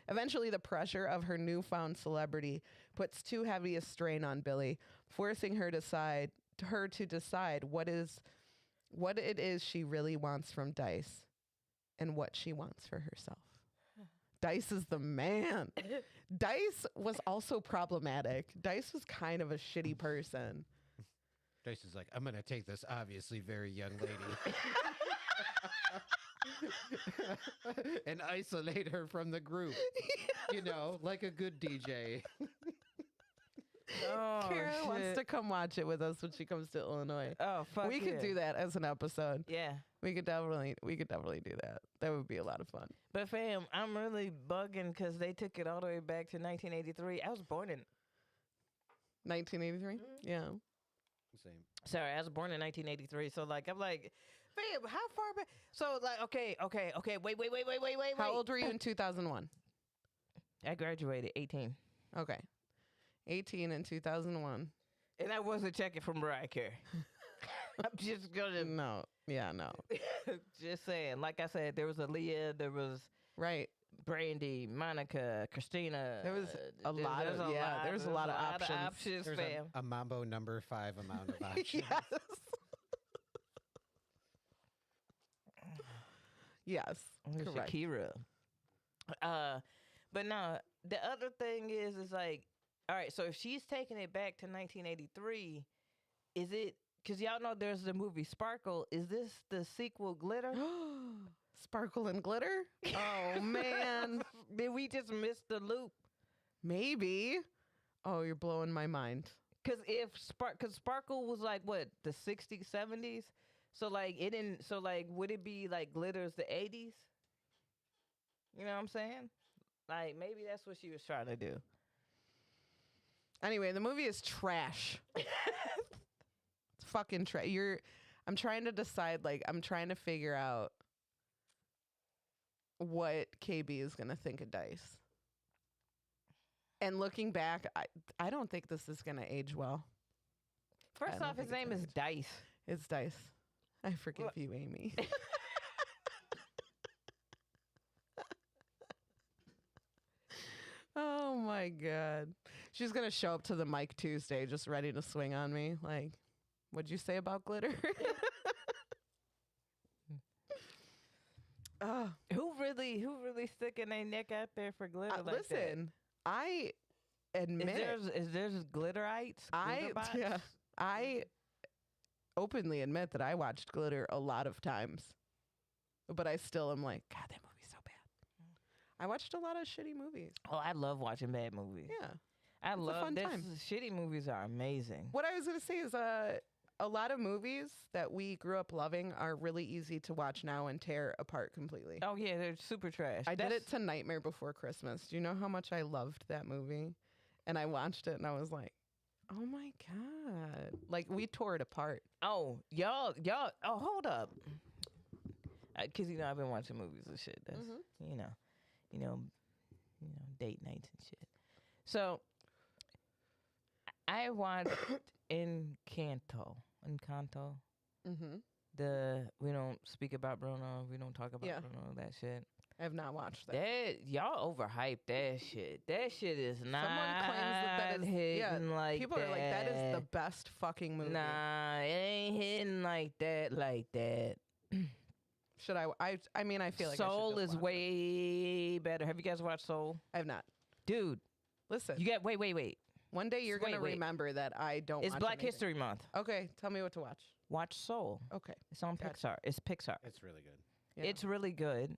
Speaker 3: Eventually, the pressure of her newfound celebrity puts too heavy a strain on Billy, forcing her to decide what it is she really wants from Dice and what she wants for herself. Dice is the man. Dice was also problematic. Dice was kind of a shitty person.
Speaker 2: Dice is like, I'm going to take this obviously very young lady and isolate her from the group. You know, like a good DJ.
Speaker 1: Oh,
Speaker 3: Kara wants
Speaker 1: shit.
Speaker 3: to come watch it with us when she comes to Illinois.
Speaker 1: Oh, fuck
Speaker 3: We could
Speaker 1: yeah.
Speaker 3: do that as an episode.
Speaker 1: Yeah.
Speaker 3: We could definitely do that. That would be a lot of fun.
Speaker 1: But fam, I'm really bugging because they took it all the way back to 1983. I was born in...
Speaker 3: 1983? Yeah.
Speaker 2: Same.
Speaker 1: Sorry, I was born in 1983. So, like, I'm like, fam, how far back? So, like, okay. Wait.
Speaker 3: How old were you in 2001?
Speaker 1: I graduated 18.
Speaker 3: Okay. 18 in 2001.
Speaker 1: And I wasn't checking for Mariah Carey. I'm just gonna...
Speaker 3: No. Yeah, no.
Speaker 1: Just saying. Like I said, there was Aaliyah, there was
Speaker 3: Right.
Speaker 1: Brandy, Monica, Christina.
Speaker 3: There was a lot
Speaker 1: there's
Speaker 3: of, yeah, there's a lot of options.
Speaker 1: options,
Speaker 2: There's
Speaker 1: fam.
Speaker 2: a Mambo number 5 amount of options.
Speaker 3: Yes.
Speaker 1: There's
Speaker 3: Correct.
Speaker 1: Shakira. But no, the other thing is like, all right, so if she's taking it back to 1983, is it, because y'all know there's the movie Sparkle, is this the sequel Glitter?
Speaker 3: Sparkle and glitter? Oh, man.
Speaker 1: Did we just miss the loop?
Speaker 3: Maybe. Oh, you're blowing my mind.
Speaker 1: Because because Sparkle was like, what, the 60s, 70s? So, like, it didn't, so, like, would it be like Glitter's the 80s? You know what I'm saying? Like, maybe that's what she was trying to do.
Speaker 3: Anyway, the movie is trash. It's fucking trash. I'm trying to decide, like, I'm trying to figure out what KB is going to think of Dice. And looking back, I don't think this is going to age well.
Speaker 1: First
Speaker 3: don't
Speaker 1: off, his
Speaker 3: think it's
Speaker 1: name is
Speaker 3: gonna
Speaker 1: Dice.
Speaker 3: It's Dice. I forgive
Speaker 1: What?
Speaker 3: you, Aimee. Oh my God. She's going to show up to the mic Tuesday just ready to swing on me. Like, what'd you say about glitter? Oh,
Speaker 1: Who really really sticking their neck out there for glitter like that?
Speaker 3: Listen, I admit
Speaker 1: Is there's glitterites? Glitterbots?
Speaker 3: I openly admit that I watched Glitter a lot of times, but I still am like, God, that movie's so bad. I watched a lot of shitty movies.
Speaker 1: Oh, I love watching bad movies.
Speaker 3: Yeah.
Speaker 1: I
Speaker 3: It's a
Speaker 1: love
Speaker 3: fun
Speaker 1: this.
Speaker 3: time.
Speaker 1: Shitty movies are amazing.
Speaker 3: What I was going to say is a lot of movies that we grew up loving are really easy to watch now and tear apart completely.
Speaker 1: Oh yeah, they're super trash.
Speaker 3: I did it to Nightmare Before Christmas. Do you know how much I loved that movie? And I watched it and I was like, oh my God. Like, we tore it apart.
Speaker 1: Oh, y'all. Oh, hold up. Because I've been watching movies and shit. That's you know, date nights and shit. So I watched Encanto.
Speaker 3: Mm-hmm.
Speaker 1: The we don't speak about Bruno. We don't talk about Bruno. That shit.
Speaker 3: I have not watched that.
Speaker 1: That y'all overhyped that shit. That shit is not.
Speaker 3: Someone claims that is
Speaker 1: hitting like
Speaker 3: people
Speaker 1: that.
Speaker 3: are like, that is the best fucking movie.
Speaker 1: Nah, it ain't hitting like that.
Speaker 3: Should I mean, I feel like
Speaker 1: Soul
Speaker 3: I should
Speaker 1: is
Speaker 3: just watch it.
Speaker 1: way better. Have you guys watched Soul?
Speaker 3: I have not.
Speaker 1: Dude,
Speaker 3: Listen,
Speaker 1: you got wait.
Speaker 3: one day you're going to
Speaker 1: wait.
Speaker 3: remember that I don't
Speaker 1: It's
Speaker 3: watch
Speaker 1: Black
Speaker 3: anything.
Speaker 1: History Month.
Speaker 3: Okay, tell me what to watch.
Speaker 1: Watch Soul.
Speaker 3: Okay.
Speaker 1: It's on
Speaker 3: Gotcha.
Speaker 1: Pixar. It's Pixar.
Speaker 2: It's really good.
Speaker 3: Yeah.
Speaker 1: It's really good.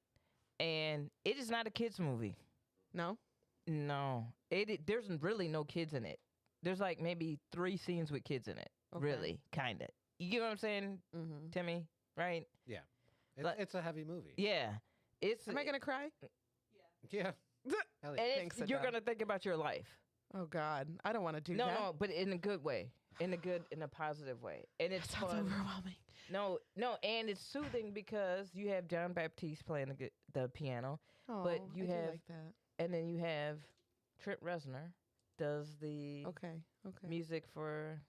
Speaker 1: And it is not a kids movie.
Speaker 3: No?
Speaker 1: No. There's really no kids in it. There's like maybe 3 scenes with kids in it.
Speaker 3: Okay.
Speaker 1: Really, kind of. You get what I'm saying,
Speaker 3: Mm-hmm.
Speaker 1: Timmy? Right?
Speaker 2: Yeah.
Speaker 1: Like-
Speaker 2: It's a heavy movie.
Speaker 1: Yeah. It's
Speaker 3: Am I going to cry?
Speaker 2: Yeah. Hell yeah.
Speaker 1: and
Speaker 3: Thanks,
Speaker 1: you're
Speaker 3: Adele.
Speaker 1: gonna think about your life.
Speaker 3: Oh, God. I don't want to do that.
Speaker 1: No, but in a good way. In a positive way. And it's
Speaker 3: Sounds
Speaker 1: fun.
Speaker 3: overwhelming.
Speaker 1: No, and it's soothing because you have John Baptiste playing the piano,
Speaker 3: Oh,
Speaker 1: you
Speaker 3: I do
Speaker 1: have-
Speaker 3: like that.
Speaker 1: and then you have Trent Reznor does the
Speaker 3: Okay.
Speaker 1: music for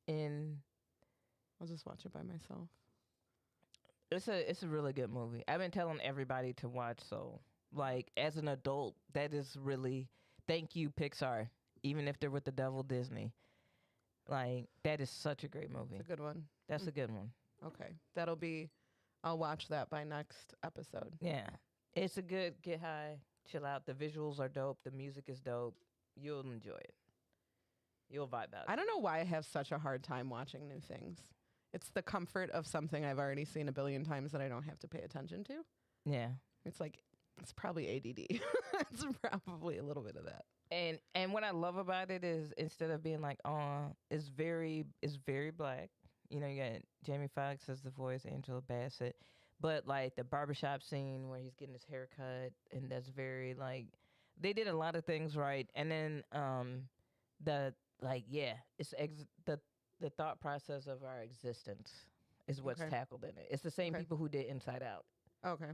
Speaker 1: in.
Speaker 3: I'll just watch it by myself.
Speaker 1: It's a really good movie. I've been telling everybody to watch Soul. Like as an adult, that is really thank you Pixar. Even if they're with the devil Disney, like that is such a great movie.
Speaker 3: It's a good one.
Speaker 1: That's a good one.
Speaker 3: Okay. I'll watch that by next episode.
Speaker 1: Yeah, it's a good get high, chill out. The visuals are dope. The music is dope. You'll enjoy it. You'll vibe out.
Speaker 3: I don't know why I have such a hard time watching new things. It's the comfort of something I've already seen a billion times that I don't have to pay attention to.
Speaker 1: Yeah,
Speaker 3: It's like, it's probably ADD. It's probably a little bit of that.
Speaker 1: and what I love about it is instead of being like, oh, it's very black. You know, you got Jamie Foxx as the voice, Angela Bassett, but like the barbershop scene where he's getting his hair cut, and that's very like they did a lot of things right. And then the thought process of our existence is what's
Speaker 3: Okay.
Speaker 1: tackled in it. It's the same
Speaker 3: Okay.
Speaker 1: people who did Inside Out.
Speaker 3: Okay.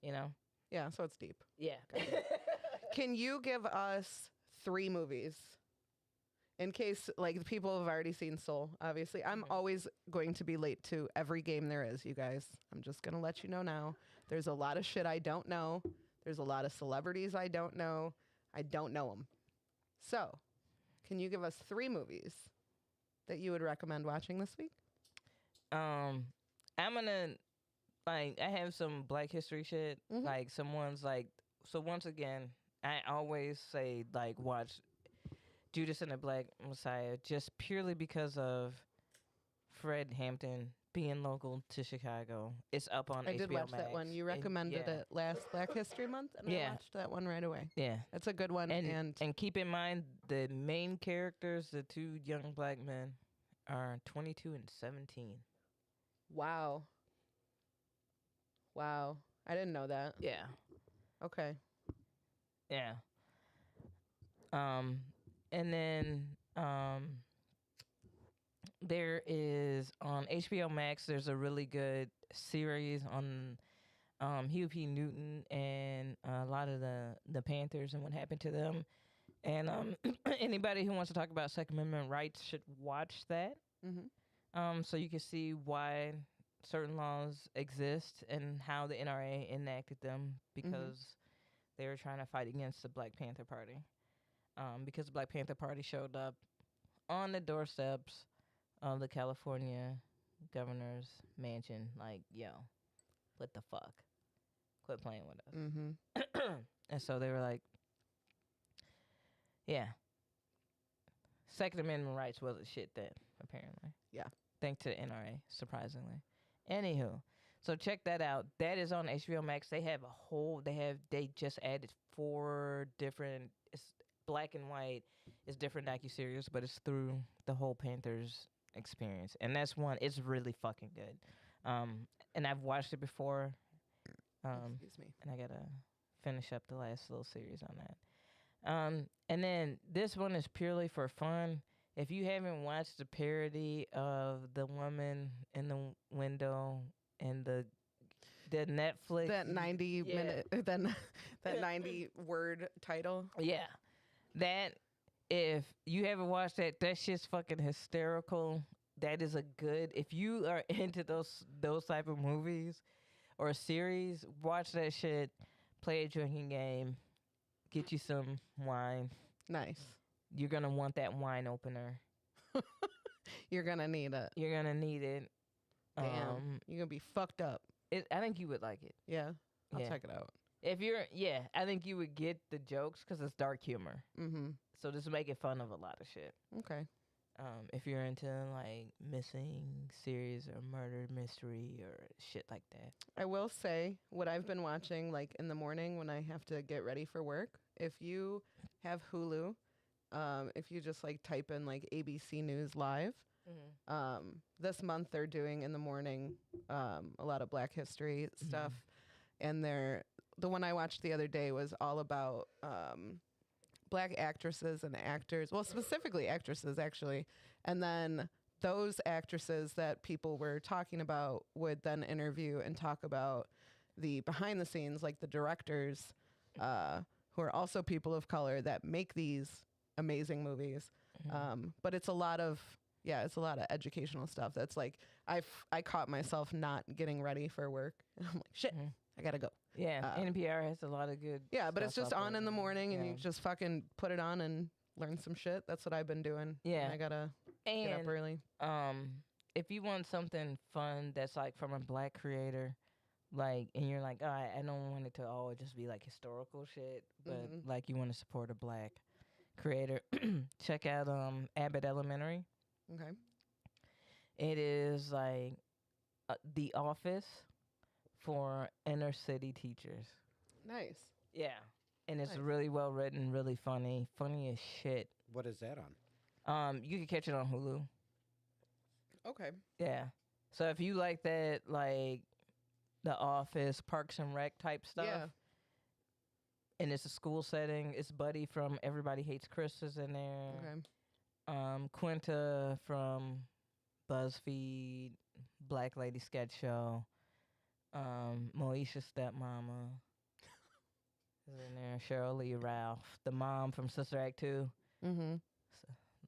Speaker 1: You know?
Speaker 3: Yeah, so it's deep.
Speaker 1: Yeah.
Speaker 3: Can you give us 3 movies? In case, like, the people have already seen Soul, obviously. I'm always going to be late to every game there is, you guys. I'm just going to let you know now. There's a lot of shit I don't know. There's a lot of celebrities I don't know. I don't know them. So, can you give us 3 movies that you would recommend watching this week?
Speaker 1: I'm gonna I have some Black History shit.
Speaker 3: Mhm.
Speaker 1: Like some ones like so. Once again, I always say like watch Judas and the Black Messiah just purely because of Fred Hampton being local to Chicago. It's up on
Speaker 3: I
Speaker 1: HBO
Speaker 3: did watch
Speaker 1: Max.
Speaker 3: that one. You
Speaker 1: And
Speaker 3: recommended
Speaker 1: yeah,
Speaker 3: it last Black History Month, and
Speaker 1: Yeah.
Speaker 3: I watched that one right away.
Speaker 1: Yeah.
Speaker 3: It's a good one.
Speaker 1: And keep in mind the main characters, the 2 young black men, are 22 and 17.
Speaker 3: Wow. I didn't know that.
Speaker 1: Yeah.
Speaker 3: Okay.
Speaker 1: Yeah. And then there is on HBO Max. There's a really good series on Hugh P. Newton and a lot of the Panthers and what happened to them. And anybody who wants to talk about Second Amendment rights should watch that.
Speaker 3: Mm-hmm.
Speaker 1: So you can see why certain laws exist and how the NRA enacted them because they were trying to fight against the Black Panther Party. Because the Black Panther Party showed up on the doorsteps of the California governor's mansion, like, yo, what the fuck? quit playing with us.
Speaker 3: Mm-hmm.
Speaker 1: And so they were like, yeah, Second Amendment rights wasn't shit then, apparently.
Speaker 3: Yeah.
Speaker 1: Thanks to the NRA, surprisingly. Anywho, so check that out. That is on HBO Max. They have they just added 4 different, it's black and white, it's different docuseries, but it's through the whole Panthers experience. And that's one, it's really fucking good. And I've watched it before.
Speaker 3: Excuse me.
Speaker 1: And I gotta finish up the last little series on that. And then this one is purely for fun. If you haven't watched the parody of the woman in the window and the Netflix,
Speaker 3: That 90
Speaker 1: Yeah.
Speaker 3: minute, that 90 word title.
Speaker 1: yeah, that if you haven't watched that, that shit's fucking hysterical. That is a good. If you are into those type of movies or series, watch that shit. Play a drinking game. Get you some wine.
Speaker 3: Nice.
Speaker 1: You're gonna want that wine opener.
Speaker 3: You're gonna need it.
Speaker 1: You're gonna need it.
Speaker 3: Damn. You're gonna be fucked up.
Speaker 1: I think you would like it.
Speaker 3: Yeah. I'll
Speaker 1: Yeah.
Speaker 3: check it out.
Speaker 1: If I think you would get the jokes because it's dark humor.
Speaker 3: Mm-hmm.
Speaker 1: So just making fun of a lot of shit.
Speaker 3: Okay.
Speaker 1: If you're into like missing series or murder mystery or shit like that.
Speaker 3: I will say what I've been watching like in the morning when I have to get ready for work. If you have Hulu, if you just like type in like ABC News Live, this month they're doing in the morning a lot of Black History stuff, and the one I watched the other day was all about Black actresses and actors, well, specifically actresses actually, and then those actresses that people were talking about would then interview and talk about the behind the scenes, like the directors who are also people of color that make these amazing movies. But it's a lot of educational stuff. That's like I caught myself not getting ready for work. I'm like, shit, I gotta go.
Speaker 1: Yeah, NPR has a lot of good.
Speaker 3: Yeah, but it's
Speaker 1: stuff
Speaker 3: just
Speaker 1: up
Speaker 3: on
Speaker 1: there
Speaker 3: in the
Speaker 1: now.
Speaker 3: morning, and
Speaker 1: Yeah.
Speaker 3: you just fucking put it on and learn some shit. That's what I've been doing.
Speaker 1: Yeah.
Speaker 3: And I gotta get up
Speaker 1: And
Speaker 3: early.
Speaker 1: if you want something fun that's like from a Black creator, like, and you're like, I don't want it to all just be like historical shit, but like you want to support a Black creator, check out Abbott Elementary.
Speaker 3: Okay.
Speaker 1: It is like The Office for inner city teachers.
Speaker 3: Nice.
Speaker 1: Yeah, and it's
Speaker 3: Nice.
Speaker 1: really well written, really funny as shit.
Speaker 2: What is that on?
Speaker 1: You can catch it on Hulu.
Speaker 3: Okay.
Speaker 1: Yeah. So if you like that, like The Office, Parks and Rec type stuff,
Speaker 3: Yeah.
Speaker 1: and it's a school setting, it's Buddy from Everybody Hates Chris is in there.
Speaker 3: Okay.
Speaker 1: Quinta from BuzzFeed, Black Lady Sketch Show, Moesha's stepmama is in there. Cheryl Lee Ralph, the mom from Sister Act 2.
Speaker 3: Mm-hmm.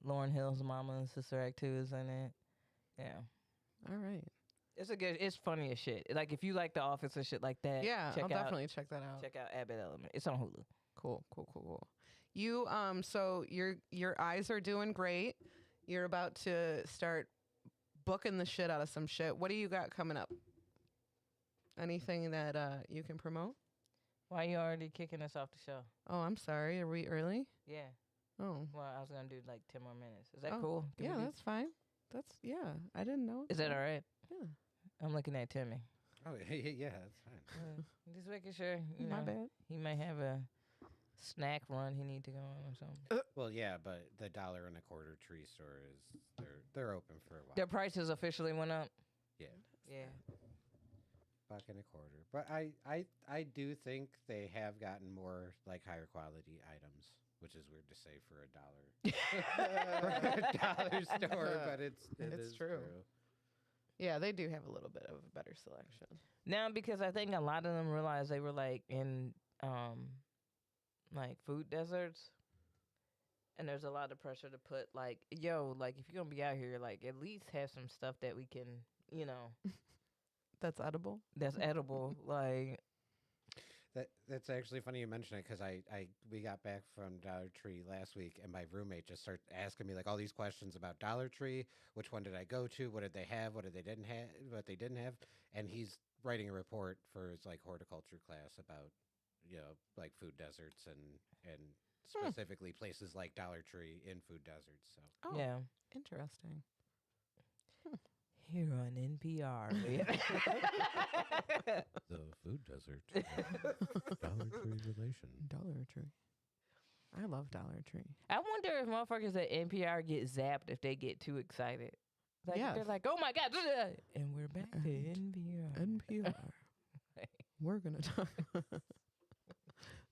Speaker 1: Lauren Hill's mama in Sister Act 2 is in it. Yeah.
Speaker 3: All right.
Speaker 1: It's funny as shit. Like if you like The Office and shit like that,
Speaker 3: Yeah,
Speaker 1: check
Speaker 3: I'll
Speaker 1: out,
Speaker 3: definitely check that out.
Speaker 1: check out Abbott Elementary. It's on Hulu.
Speaker 3: Cool. You so your eyes are doing great. You're about to start booking the shit out of some shit. What do you got coming up? Anything that you can promote?
Speaker 1: Why you already kicking us off the show?
Speaker 3: Oh, I'm sorry. Are we early?
Speaker 1: Yeah.
Speaker 3: Oh.
Speaker 1: Well, I was gonna do like 10 more minutes. Is that
Speaker 3: Oh,
Speaker 1: cool? Can we
Speaker 3: Yeah,
Speaker 1: do-
Speaker 3: that's fine. I didn't know.
Speaker 1: Is that all right?
Speaker 3: Yeah.
Speaker 1: I'm looking at Timmy.
Speaker 2: Oh, yeah, that's fine.
Speaker 1: Just making sure. You
Speaker 3: My
Speaker 1: know,
Speaker 3: bad.
Speaker 1: He might have a snack run he need to go on or something.
Speaker 2: Well, yeah, but the $1.25 tree store is they're open for a while.
Speaker 1: Their prices officially went up.
Speaker 2: Yeah,
Speaker 1: Yeah.
Speaker 2: $1.25. But I do think they have gotten more like higher quality items, which is weird to say for a dollar store, but it
Speaker 3: It's
Speaker 2: is
Speaker 3: true. Yeah, they do have a little bit of a better selection.
Speaker 1: Now, because I think a lot of them realized they were like in like food deserts. And there's a lot of pressure to put like, yo, like if you're gonna be out here, like at least have some stuff that we can, you know,
Speaker 3: That's edible.
Speaker 1: that's edible. Like,
Speaker 2: That's actually funny you mention it because we got back from Dollar Tree last week and my roommate just started asking me like all these questions about Dollar Tree. Which one did I go to? What did they have? What they didn't have? And he's writing a report for his like horticulture class about like food deserts and specifically places like Dollar Tree in food deserts. So
Speaker 3: Oh,
Speaker 1: Yeah.
Speaker 3: interesting.
Speaker 1: Here on NPR.
Speaker 2: the food desert, Dollar Tree relation.
Speaker 3: Dollar Tree. I love Dollar Tree.
Speaker 1: I wonder if motherfuckers at NPR get zapped if they get too excited. Like if
Speaker 3: Yes.
Speaker 1: they're like, oh my God. And we're back to NPR.
Speaker 3: NPR. We're going to talk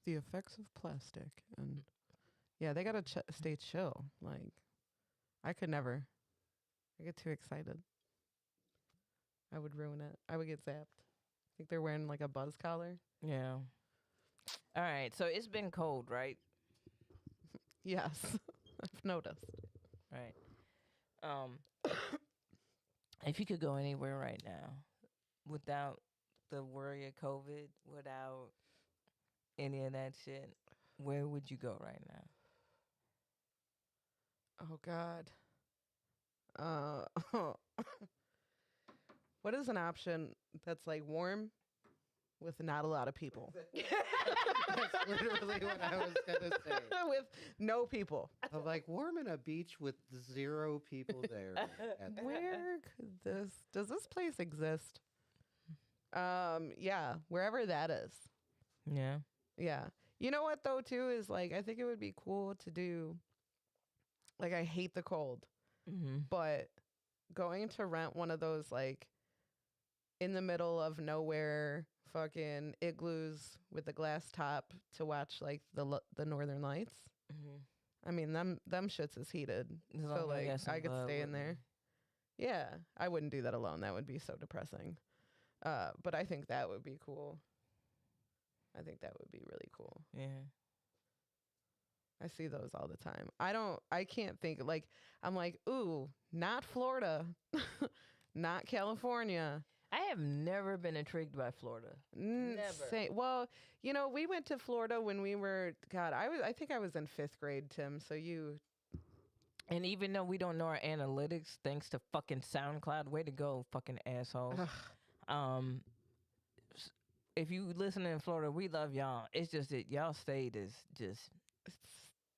Speaker 3: the effects of plastic. And yeah, they got to stay chill. Like, I could never. I get too excited. I would ruin it. I would get zapped. I think they're wearing like a buzz collar.
Speaker 1: Yeah. All right. So it's been cold, right?
Speaker 3: Yes. I've noticed.
Speaker 1: Right. If you could go anywhere right now without the worry of COVID, without any of that shit, where would you go right now?
Speaker 3: Oh, God. What is an option that's like warm with not a lot of people?
Speaker 2: That's literally what I was gonna say.
Speaker 3: With no people.
Speaker 2: I'm like warm in a beach with 0 people there.
Speaker 3: Where does this place exist? Yeah, wherever that is.
Speaker 1: Yeah.
Speaker 3: Yeah. You know what though too is like I think it would be cool to do like I hate the cold,
Speaker 1: Mm-hmm.
Speaker 3: but going to rent one of those like in the middle of nowhere fucking igloos with the glass top to watch like the northern lights.
Speaker 1: Mm-hmm.
Speaker 3: I mean them shits is heated.
Speaker 1: As long
Speaker 3: So
Speaker 1: as I
Speaker 3: like
Speaker 1: got some
Speaker 3: I could
Speaker 1: bud
Speaker 3: stay
Speaker 1: with
Speaker 3: in
Speaker 1: me.
Speaker 3: there. Yeah, I wouldn't do that alone. That would be so depressing. But I think that would be cool. I think that would be really cool.
Speaker 1: Yeah.
Speaker 3: I see those all the time. I can't think like I'm like, ooh, not Florida, not California.
Speaker 1: I have never been intrigued by Florida. Never.
Speaker 3: Well, you know, we went to Florida when we were I think I was in 5th grade, Tim. So you
Speaker 1: And even though we don't know our analytics, thanks to fucking SoundCloud, way to go, fucking assholes. If you listen in Florida, we love y'all. It's just that y'all state is just.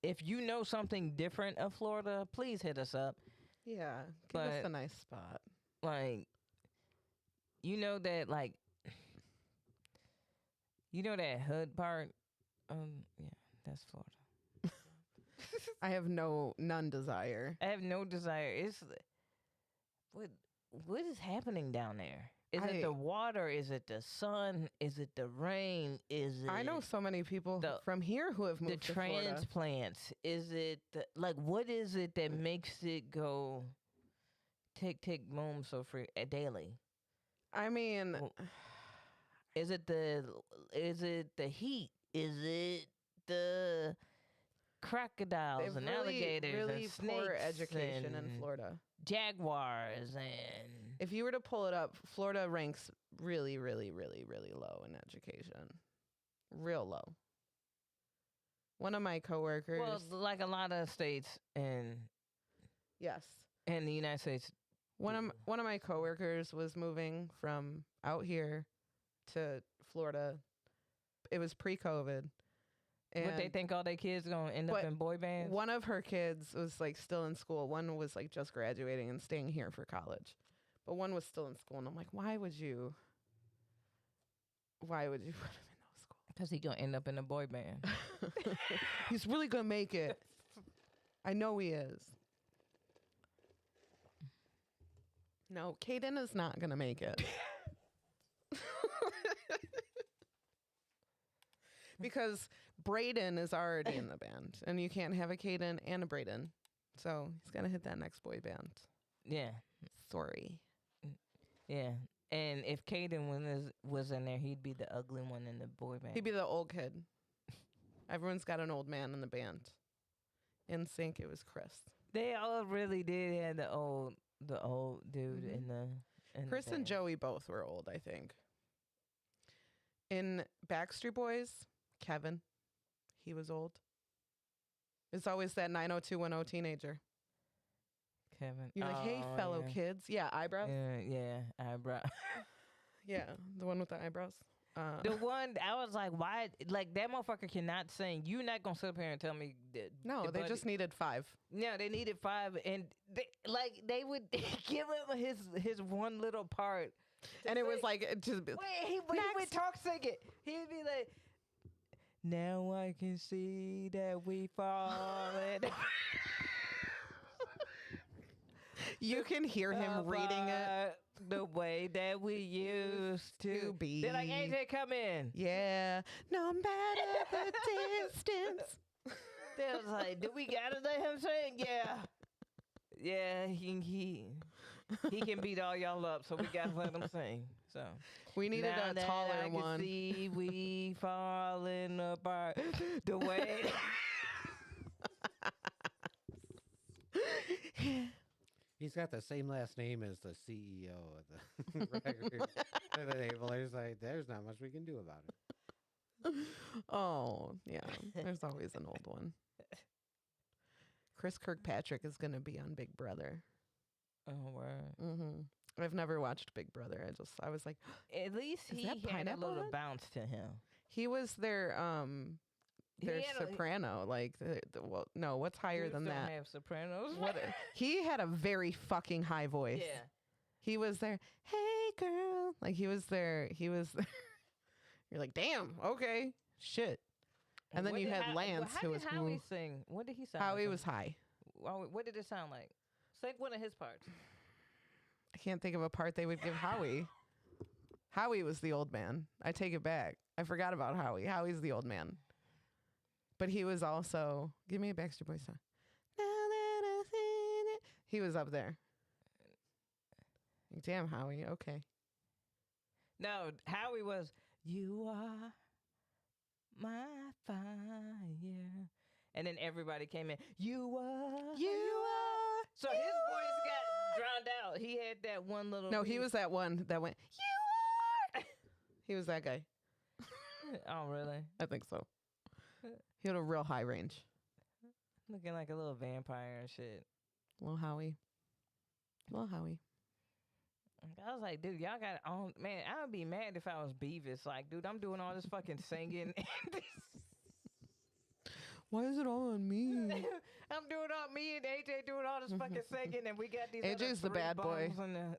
Speaker 1: If you know something different of Florida, please hit us up.
Speaker 3: yeah, give us
Speaker 1: But-
Speaker 3: a nice spot.
Speaker 1: Like, you know that that hood part. Yeah, that's Florida.
Speaker 3: I have none desire.
Speaker 1: I have no desire. It's what is happening down there? Is it the water? Is it the sun? Is it the rain? Is it
Speaker 3: I know so many people from here who have
Speaker 1: the
Speaker 3: moved to Florida.
Speaker 1: transplants? Is it what is it that makes it go tick tick boom so free daily?
Speaker 3: I mean,
Speaker 1: Is it the heat? Is it the crocodiles
Speaker 3: they've
Speaker 1: and
Speaker 3: really,
Speaker 1: alligators
Speaker 3: really
Speaker 1: and snakes
Speaker 3: poor education in
Speaker 1: and
Speaker 3: Florida.
Speaker 1: jaguars and
Speaker 3: If you were to pull it up, Florida ranks really, really, really, really low in education. Real low. One of my coworkers.
Speaker 1: well, like a lot of states in
Speaker 3: yes.
Speaker 1: the United States.
Speaker 3: One of my coworkers was moving from out here to Florida. It was pre-COVID.
Speaker 1: But they think all their kids gonna end up
Speaker 3: but
Speaker 1: in boy bands.
Speaker 3: One of her kids was like still in school. One was like just graduating and staying here for college. But one was still in school, and I'm like, why would you put him in those schools?
Speaker 1: Because he gonna end up in a boy band.
Speaker 3: He's really gonna make it. I know he is. No, Caden is not gonna make it. Because Brayden is already in the band, and you can't have a Caden and a Brayden. So he's gonna hit that next boy band.
Speaker 1: Yeah,
Speaker 3: Sorry.
Speaker 1: yeah. And if Caden was in there, he'd be the ugly one in the boy band.
Speaker 3: He'd be the old kid. Everyone's got an old man in the band. In sync, it was Chris.
Speaker 1: They all really did have the old dude
Speaker 3: Mhm.
Speaker 1: in the.
Speaker 3: Chris and Joey both were old, I think. In Backstreet Boys, Kevin, he was old. It's always that 90210 teenager.
Speaker 1: Kevin.
Speaker 3: You're like, hey,
Speaker 1: Oh,
Speaker 3: fellow
Speaker 1: yeah.
Speaker 3: kids. Yeah, eyebrows.
Speaker 1: Yeah, eyebrow.
Speaker 3: Yeah, the one with the eyebrows.
Speaker 1: The one I was like, why? Like that motherfucker cannot sing. You're not gonna sit up here and tell me that.
Speaker 3: No, they just needed 5.
Speaker 1: Yeah, they needed 5, and they would give him his one little part,
Speaker 3: And it was like, just,
Speaker 1: wait, he would talk singing. He'd be like, "Now I can see that we fallen."
Speaker 3: you can hear him reading it.
Speaker 1: the way that we used to
Speaker 3: be.
Speaker 1: They're like, AJ, come in.
Speaker 3: Yeah, no matter the distance.
Speaker 1: They was like, do we gotta let him sing? Yeah. Yeah, he can beat all y'all up, so we gotta let him sing. So
Speaker 3: We needed
Speaker 1: now
Speaker 3: a
Speaker 1: that
Speaker 3: taller
Speaker 1: I can
Speaker 3: one.
Speaker 1: see we falling apart the way.
Speaker 2: He's got the same last name as the CEO of the record label. There's like, there's not much we can do about it.
Speaker 3: Oh, yeah. There's always an old one. Chris Kirkpatrick is going to be on Big Brother.
Speaker 1: Oh, word.
Speaker 3: Mm-hmm. I've never watched Big Brother. I was like,
Speaker 1: At least
Speaker 3: Is
Speaker 1: he
Speaker 3: that
Speaker 1: had a
Speaker 3: Pineapple
Speaker 1: little
Speaker 3: Head?
Speaker 1: bounce to him.
Speaker 3: he was their
Speaker 1: He had a-
Speaker 3: soprano. Like, well, no, what's higher
Speaker 1: Dudes
Speaker 3: than
Speaker 1: don't
Speaker 3: that?
Speaker 1: have sopranos.
Speaker 3: What? He had a very fucking high voice.
Speaker 1: Yeah.
Speaker 3: He was there. Hey, girl. Like, he was there. You're like, damn. Okay. Shit. And then
Speaker 1: What
Speaker 3: you
Speaker 1: did
Speaker 3: had Lance,
Speaker 1: how
Speaker 3: who
Speaker 1: did
Speaker 3: was
Speaker 1: Howie sing? What did he sound?
Speaker 3: Howie
Speaker 1: like?
Speaker 3: was high.
Speaker 1: What did it sound like? Say one of his parts.
Speaker 3: I can't think of a part they would give Howie. Howie was the old man. I take it back. I forgot about Howie. Howie's the old man. But he was also, give me a Backstreet Boys song. Now that I've seen it. He was up there. Damn, Howie. Okay.
Speaker 1: No, Howie was. You are my fire, and then everybody came in. You are. So his voice got drowned out. He had that one little.
Speaker 3: No, he was that one that went, you are. He was that guy.
Speaker 1: Oh, really?
Speaker 3: I think so. He had a real high range.
Speaker 1: Looking like a little vampire and shit.
Speaker 3: Little Howie.
Speaker 1: I was like, dude, y'all got on. Man, I would be mad if I was Beavis. Like, dude, I'm doing all this fucking singing.
Speaker 3: Why is it all on me?
Speaker 1: I'm doing all me and AJ doing all this fucking singing, and we got these.
Speaker 3: AJ's
Speaker 1: other
Speaker 3: the
Speaker 1: three
Speaker 3: bad boy.
Speaker 1: bums in the-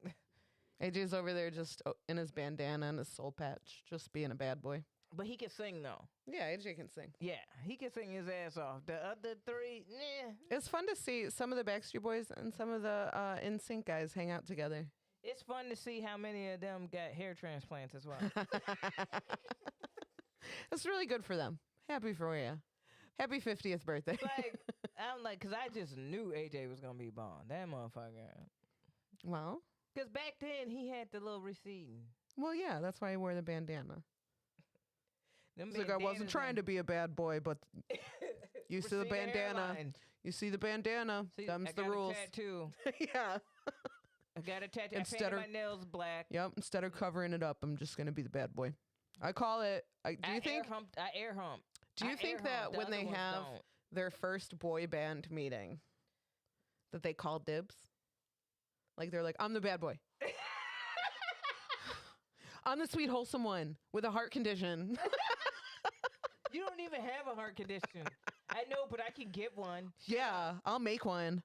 Speaker 3: AJ's over there just in his bandana and his soul patch, just being a bad boy.
Speaker 1: But he can sing though.
Speaker 3: Yeah, AJ can sing.
Speaker 1: Yeah, he can sing his ass off. The other 3, nah.
Speaker 3: It's fun to see some of the Backstreet Boys and some of the NSYNC guys hang out together.
Speaker 1: It's fun to see how many of them got hair transplants as well.
Speaker 3: It's really good for them. Happy for you. Happy 50th birthday.
Speaker 1: Like, I'm like, cause I just knew AJ was gonna be born. That motherfucker.
Speaker 3: Well,
Speaker 1: Cause back then he had the little receding.
Speaker 3: yeah, that's why he wore the bandana.
Speaker 1: Them
Speaker 3: He's like, I wasn't trying to be a bad boy, but you see the bandana. You see the bandana. Them's the rules.
Speaker 1: I got a tattoo.
Speaker 3: Yeah.
Speaker 1: I got a tattoo.
Speaker 3: Instead
Speaker 1: I painted
Speaker 3: of-
Speaker 1: my nails black.
Speaker 3: Yep. Instead of covering it up, I'm just gonna be the bad boy. I call it. Do you think?
Speaker 1: I air hump?
Speaker 3: Do you think that when they have their first boy band meeting, that they call dibs? Like they're like, I'm the bad boy. I'm the sweet wholesome one with a heart condition.
Speaker 1: You don't even have a heart condition. I know, but I can get one.
Speaker 3: Yeah, I'll make one.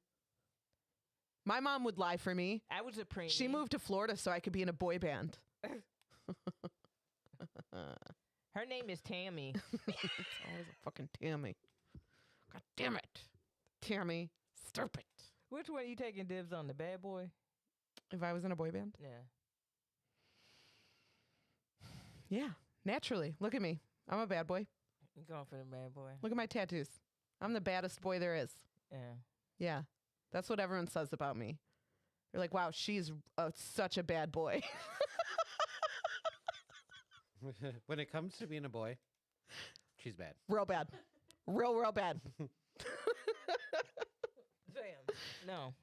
Speaker 3: My mom would lie for me.
Speaker 1: I was a preemie.
Speaker 3: She moved to Florida so I could be in a boy band.
Speaker 1: Her name is Tammy.
Speaker 3: It's always a fucking Tammy. God damn it. Tammy, stop it.
Speaker 1: Which one are you taking dibs on? The bad boy?
Speaker 3: If I was in a boy band?
Speaker 1: Yeah.
Speaker 3: Yeah, naturally. Look at me. I'm a bad boy.
Speaker 1: You going for the bad boy?
Speaker 3: Look at my tattoos. I'm the baddest boy there is.
Speaker 1: Yeah.
Speaker 3: Yeah. That's what everyone says about me. They're like, wow, she's such a bad boy.
Speaker 2: When it comes to being a boy, she's bad.
Speaker 3: Real bad. Real bad.
Speaker 1: Damn. No.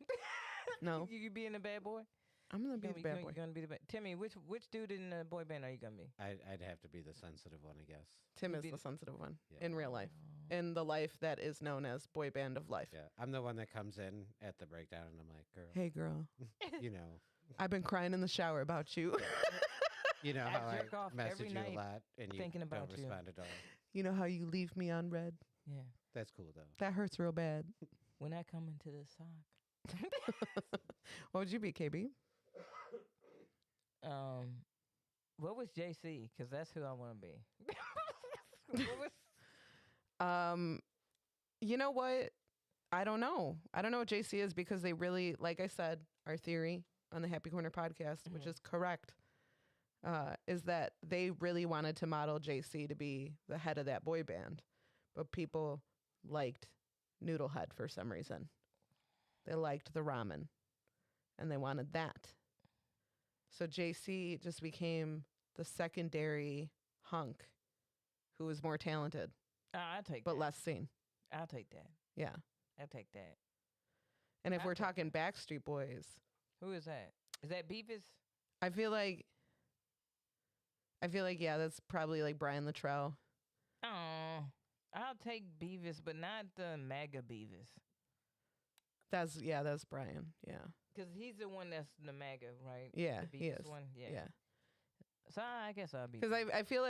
Speaker 3: No.
Speaker 1: You being a bad boy?
Speaker 3: I'm going to be the bad boy.
Speaker 1: You're gonna be the bad. Timmy, which dude in the boy band are you gonna be?
Speaker 2: I'd have to be the sensitive one, I guess.
Speaker 3: Tim
Speaker 1: You
Speaker 3: is
Speaker 1: be
Speaker 3: the
Speaker 1: the-
Speaker 3: sensitive one
Speaker 2: Yeah.
Speaker 3: in real life. In the life that is known as boy band of life.
Speaker 2: Yeah, I'm the one that comes in at the breakdown, and I'm like, girl,
Speaker 3: Hey, girl.
Speaker 2: you know.
Speaker 3: I've been crying in the shower about you.
Speaker 2: You know
Speaker 1: I
Speaker 2: how
Speaker 1: jerk off
Speaker 2: I message
Speaker 1: every
Speaker 2: you
Speaker 1: night
Speaker 2: a lot and you
Speaker 1: thinking
Speaker 2: don't
Speaker 1: about you.
Speaker 2: respond at all.
Speaker 3: You know how you leave me unread?
Speaker 1: Yeah.
Speaker 2: That's cool though.
Speaker 3: That hurts real bad.
Speaker 1: When I come into the sock.
Speaker 3: What would you be, KB?
Speaker 1: What was JC? Because that's who I want to be. What was
Speaker 3: You know what? I don't know. I don't know what JC is because they really, like I said, our theory on the Happy Corner podcast, which is correct, is that they really wanted to model JC to be the head of that boy band, but people liked Noodlehead for some reason. They liked the ramen, and they wanted that. So JC just became the secondary hunk who was more talented,
Speaker 1: I'll take
Speaker 3: but
Speaker 1: that.
Speaker 3: less seen.
Speaker 1: I'll take that.
Speaker 3: Yeah.
Speaker 1: I'll take that.
Speaker 3: And if
Speaker 1: I'll
Speaker 3: we're
Speaker 1: take
Speaker 3: talking Backstreet Boys,
Speaker 1: Who is that? Is that Beavis?
Speaker 3: I feel like, yeah, that's probably like Brian Luttrell.
Speaker 1: Oh, I'll take Beavis, but not the MAGA Beavis.
Speaker 3: That's Brian. Yeah.
Speaker 1: Because he's the one that's the MAGA, right?
Speaker 3: Yeah,
Speaker 1: The
Speaker 3: he
Speaker 1: Beavis
Speaker 3: is.
Speaker 1: one?
Speaker 3: Yeah.
Speaker 1: So I guess I'll be.
Speaker 3: Because I feel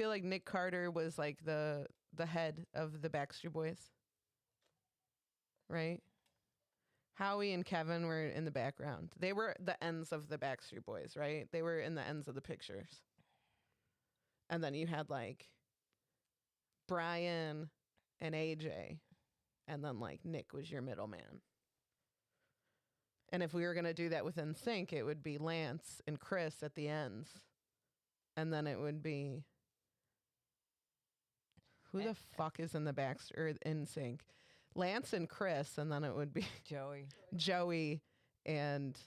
Speaker 3: like Nick Carter was like the head of the Backstreet Boys. Right? Howie and Kevin were in the background. They were the ends of the Backstreet Boys, right? They were in the ends of the pictures. And then you had like Brian and AJ. And then like Nick was your middleman. And if we were going to do that with NSYNC, it would be Lance and Chris at the ends. And then it would be... Who the fuck is in the or NSYNC? Lance and Chris, and then it would be Joey and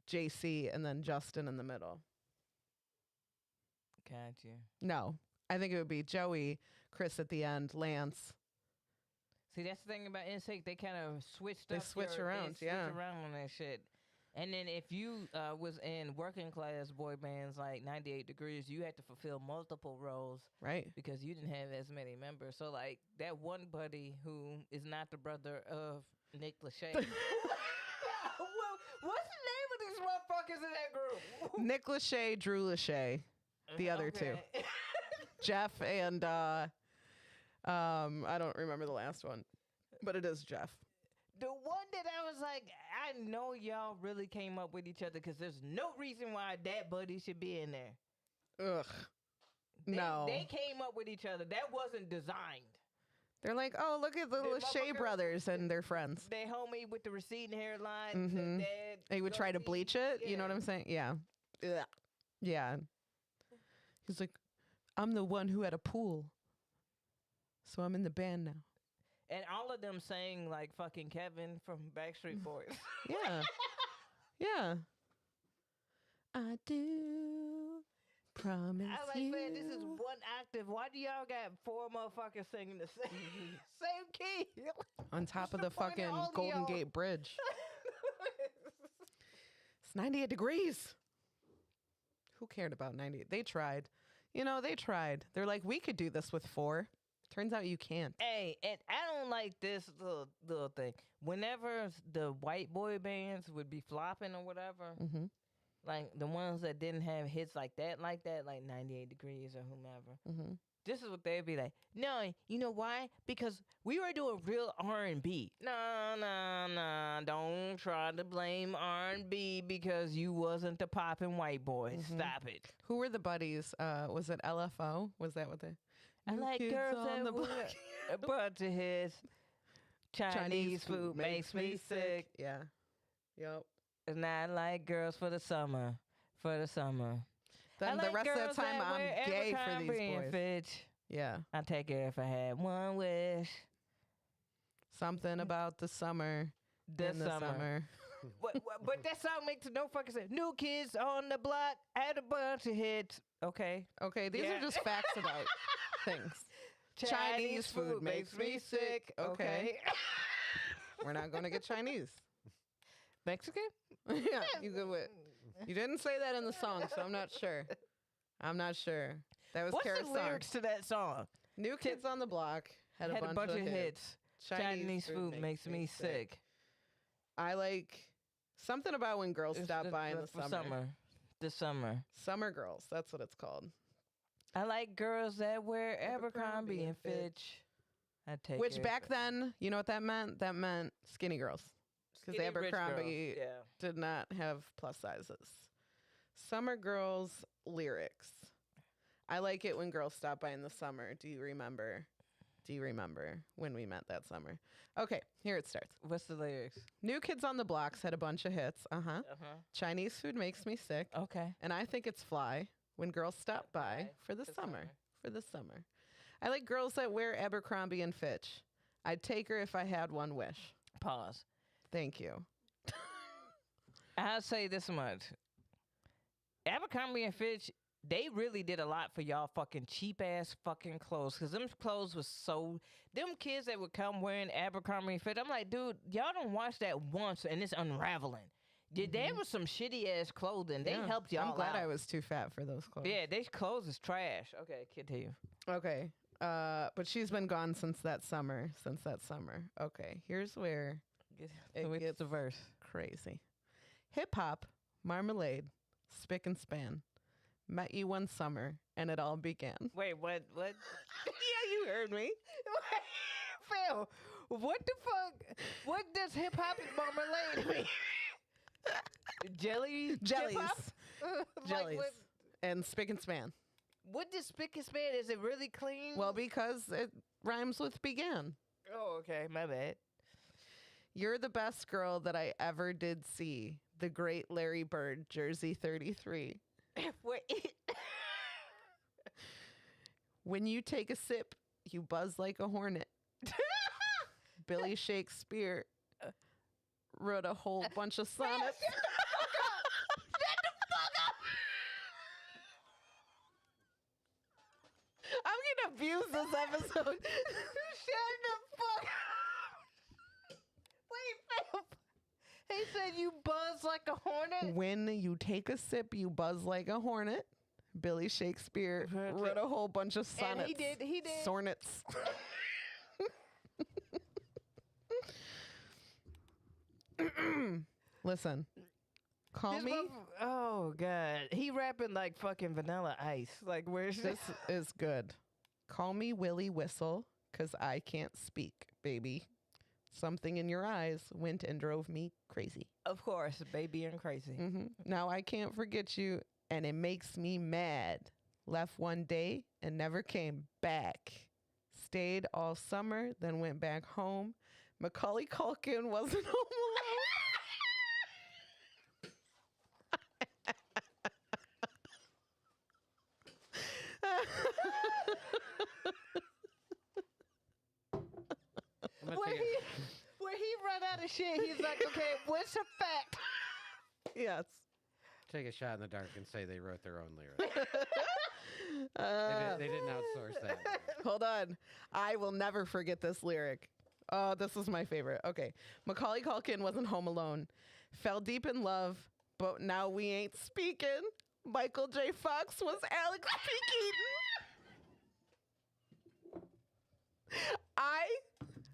Speaker 3: JC, and then Justin in the middle.
Speaker 1: Gotcha.
Speaker 3: No, I think it would be Joey, Chris at the end, Lance.
Speaker 1: See, that's the thing about NSYNC. They kind of switched
Speaker 3: They
Speaker 1: up.
Speaker 3: switch
Speaker 1: They
Speaker 3: around,
Speaker 1: switch
Speaker 3: yeah.
Speaker 1: around on that shit. And then if you was in working class boy bands like 98 Degrees, you had to fulfill multiple roles.
Speaker 3: Right.
Speaker 1: Because you didn't have as many members. So, like, that one buddy who is not the brother of Nick Lachey. What's the name of these motherfuckers in that group?
Speaker 3: Nick Lachey, Drew Lachey, the other two. Jeff and, I don't remember the last one, but it is Jeff.
Speaker 1: The one that I was like, I know y'all really came up with each other because there's no reason why that buddy should be in there.
Speaker 3: Ugh. No.
Speaker 1: They came up with each other. That wasn't designed.
Speaker 3: They're like, oh, look at the
Speaker 1: The
Speaker 3: Lachey
Speaker 1: motherfucker-
Speaker 3: brothers and their friends.
Speaker 1: They homie with the receding hairline.
Speaker 3: Mhm.
Speaker 1: The dad
Speaker 3: They would try to
Speaker 1: goatee.
Speaker 3: bleach it. You know
Speaker 1: Yeah.
Speaker 3: what I'm saying? Yeah. Ugh. Yeah. He's like, I'm the one who had a pool. So I'm in the band now.
Speaker 1: And all of them sang like fucking Kevin from Backstreet Boys.
Speaker 3: Yeah. Yeah. I do promise
Speaker 1: I was like,
Speaker 3: you.
Speaker 1: man, this is one octave. Why do y'all got four motherfuckers singing the same key?
Speaker 3: On top of
Speaker 1: What's
Speaker 3: the
Speaker 1: the point of
Speaker 3: fucking
Speaker 1: all
Speaker 3: Golden
Speaker 1: y'all?
Speaker 3: Gate Bridge. It's 98 degrees. Who cared about 98? They tried. You know, they tried. They're like, we could do this with 4. Turns out you can't.
Speaker 1: Hey, and I don't like this little thing. Whenever the white boy bands would be flopping or whatever,
Speaker 3: Mm-hmm.
Speaker 1: like the ones that didn't have hits like 98 Degrees or whomever,
Speaker 3: Mm-hmm.
Speaker 1: this is what they'd be like. No, you know why? Because we were doing real R&B. No, don't try to blame R&B because you wasn't the poppin' white boy.
Speaker 3: Mhm.
Speaker 1: Stop it.
Speaker 3: Who were the buddies? Was it LFO? Was that what they?
Speaker 1: I
Speaker 3: New
Speaker 1: like
Speaker 3: kids
Speaker 1: girls
Speaker 3: on
Speaker 1: that
Speaker 3: the
Speaker 1: with
Speaker 3: block.
Speaker 1: a bunch of hits. Chinese food makes me sick.
Speaker 3: Yeah. Yep.
Speaker 1: And I like girls for the summer.
Speaker 3: Then
Speaker 1: I
Speaker 3: the
Speaker 1: like
Speaker 3: rest of
Speaker 1: girls
Speaker 3: the time,
Speaker 1: that
Speaker 3: I'm
Speaker 1: wear
Speaker 3: gay for
Speaker 1: Abercrombie
Speaker 3: these
Speaker 1: and
Speaker 3: boys.
Speaker 1: Fitch.
Speaker 3: Yeah.
Speaker 1: I'd take it if I had one wish.
Speaker 3: Something about the summer.
Speaker 1: This
Speaker 3: in the summer.
Speaker 1: but that song makes no fucking sense. New kids on the block had a bunch of hits. Okay.
Speaker 3: Okay, these
Speaker 1: Yeah.
Speaker 3: are just facts about things. Chinese food makes me sick. Okay. We're not going to get Chinese.
Speaker 1: Mexican?
Speaker 3: Yeah, you good with. You didn't say that in the song, so I'm not sure. That was
Speaker 1: What's
Speaker 3: Kara's
Speaker 1: the
Speaker 3: song.
Speaker 1: lyrics to that song?
Speaker 3: New Kids on the Block had a bunch of
Speaker 1: hits. Chinese food makes me sick.
Speaker 3: I like something about when girls
Speaker 1: It's
Speaker 3: stop
Speaker 1: the-
Speaker 3: by in the
Speaker 1: for
Speaker 3: summer.
Speaker 1: The summer.
Speaker 3: Summer girls. That's what it's called.
Speaker 1: I like girls that wear Abercrombie
Speaker 3: Abercrombie
Speaker 1: and
Speaker 3: and
Speaker 1: Fitch. I take
Speaker 3: Which
Speaker 1: it.
Speaker 3: back then, you know what that meant? That meant skinny girls. Because
Speaker 1: Skinny rich
Speaker 3: Abercrombie
Speaker 1: girls. Yeah.
Speaker 3: did not have plus sizes. Summer girls lyrics. I like it when girls stop by in the summer. Do you remember? Do you remember when we met that summer? Okay, here it starts.
Speaker 1: What's the lyrics?
Speaker 3: New Kids on the Blocks had a bunch of hits. Chinese food makes me sick.
Speaker 1: Okay.
Speaker 3: And I think it's fly when girls stop by for the summer. For the summer. I like girls that wear Abercrombie and Fitch. I'd take her if I had one wish.
Speaker 1: Pause.
Speaker 3: Thank you.
Speaker 1: I'll say this much. Abercrombie and Fitch, they really did a lot for y'all fucking cheap ass fucking clothes. Cause them clothes was so, them kids that would come wearing Abercrombie and Fitch, I'm like, dude, y'all don't watch that once and it's unraveling. There was some shitty ass clothing. They helped y'all
Speaker 3: I'm glad
Speaker 1: out.
Speaker 3: I was too fat for those clothes.
Speaker 1: Yeah, these clothes is trash. Okay, continue.
Speaker 3: Okay. But she's been gone since that summer. Okay. Here's where it gets
Speaker 1: the verse.
Speaker 3: crazy. Hip hop, marmalade, spick and span. Met you one summer and it all began.
Speaker 1: Wait, what?
Speaker 3: Yeah, you heard me.
Speaker 1: Phil, what the fuck? What does hip hop and marmalade mean?
Speaker 3: Jellies.
Speaker 1: Like, what,
Speaker 3: And spick and span.
Speaker 1: what does spick and span? Is it really clean?
Speaker 3: Well, because it rhymes with began.
Speaker 1: Oh, okay. My bad.
Speaker 3: You're the best girl that I ever did see. The great Larry Bird, Jersey 33.
Speaker 1: Wait.
Speaker 3: When you take a sip, you buzz like a hornet. Billy Shakespeare wrote a whole bunch of sonnets.
Speaker 1: Shut the fuck up!
Speaker 3: I'm gonna abuse this episode.
Speaker 1: Shut the fuck up! Wait, Phil. He said you buzz like a hornet?
Speaker 3: When you take a sip, you buzz like a hornet. Billy Shakespeare wrote a whole bunch of sonnets.
Speaker 1: And he did.
Speaker 3: Sornets. Listen, call
Speaker 1: His
Speaker 3: me.
Speaker 1: Oh, God. He rapping like fucking Vanilla Ice. Like, where's
Speaker 3: This is good. Call me Willie Whistle, 'cause I can't speak, baby. Something in your eyes went and drove me crazy.
Speaker 1: Of course, baby and crazy.
Speaker 3: Now I can't forget you, and it makes me mad. Left one day and never came back. Stayed all summer, then went back home. Macaulay Culkin wasn't home alone.
Speaker 1: Where he run out of shit, he's like, okay, what's a fact?
Speaker 3: Yes.
Speaker 2: Take a shot in the dark and say they wrote their own lyrics. They didn't outsource that.
Speaker 3: Hold on. I will never forget this lyric. Oh, this is my favorite. Okay. Macaulay Culkin wasn't home alone. Fell deep in love, but now we ain't speaking. Michael J. Fox was Alex P. Keaton. I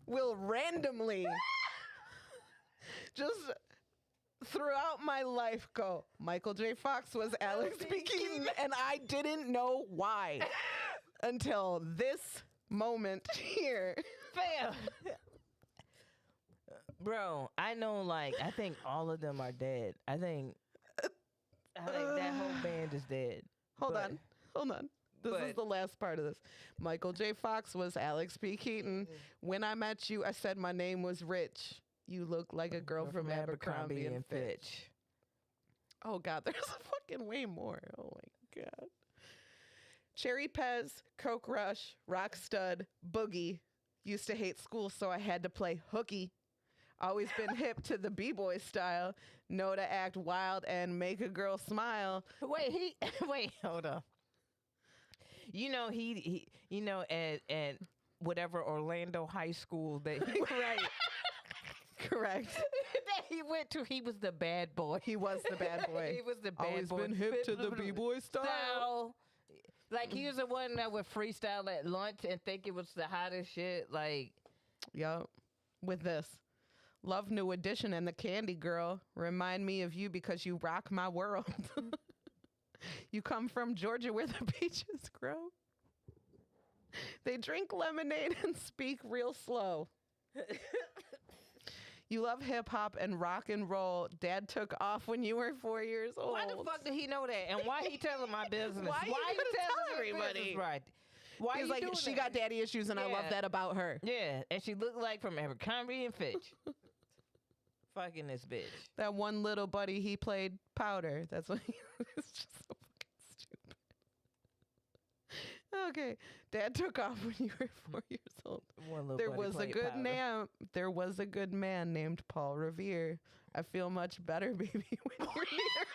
Speaker 3: will randomly just throughout my life go, Michael J. Fox was Alex P. Keaton, and I didn't know why until this moment here.
Speaker 1: Fam. Bro, I know, like, I think all of them are dead. I think that whole band is dead.
Speaker 3: Hold on. This is the last part of this. Michael J. Fox was Alex P. Keaton. When I met you, I said my name was Rich. You look like a girl from Abercrombie and Fitch. Oh, God, there's fucking way more. Oh, my God. Cherry Pez, Coke Rush, Rock Stud, Boogie. Used to hate school, so I had to play hooky. Always been hip to the B-boy style. Know to act wild and make a girl smile.
Speaker 1: Wait, hold on. You know, he at whatever Orlando high school that he
Speaker 3: Right. Correct.
Speaker 1: that he went to, he was the bad boy.
Speaker 3: He was the bad boy.
Speaker 1: He was the bad
Speaker 3: Always
Speaker 1: boy.
Speaker 3: been hip to the B-boy style.
Speaker 1: Like, he was the one that would freestyle at lunch and think it was the hottest shit. Like,
Speaker 3: Yup. With this. Love New Edition and the Candy Girl. Remind me of you because you rock my world. You come from Georgia where the peaches grow. They drink lemonade and speak real slow. You love hip hop and rock and roll. Dad took off when you were 4 years old.
Speaker 1: Why the fuck did he know that? And why he telling my business?
Speaker 3: Why you
Speaker 1: you
Speaker 3: gonna
Speaker 1: telling
Speaker 3: tell
Speaker 1: your
Speaker 3: everybody?
Speaker 1: business right? Why
Speaker 3: He's
Speaker 1: you
Speaker 3: like,
Speaker 1: doing
Speaker 3: she
Speaker 1: that?
Speaker 3: got daddy issues, and I love
Speaker 1: Yeah.
Speaker 3: that about her.
Speaker 1: Yeah, and she looked like from Abercrombie and Fitch. Fucking this bitch.
Speaker 3: That one little buddy, he played Powder. That's what he was. Just so fucking stupid. Okay, Dad took off when you were 4 years old. There was a good man. There was a good man named Paul Revere. I feel much better, baby, when you're near.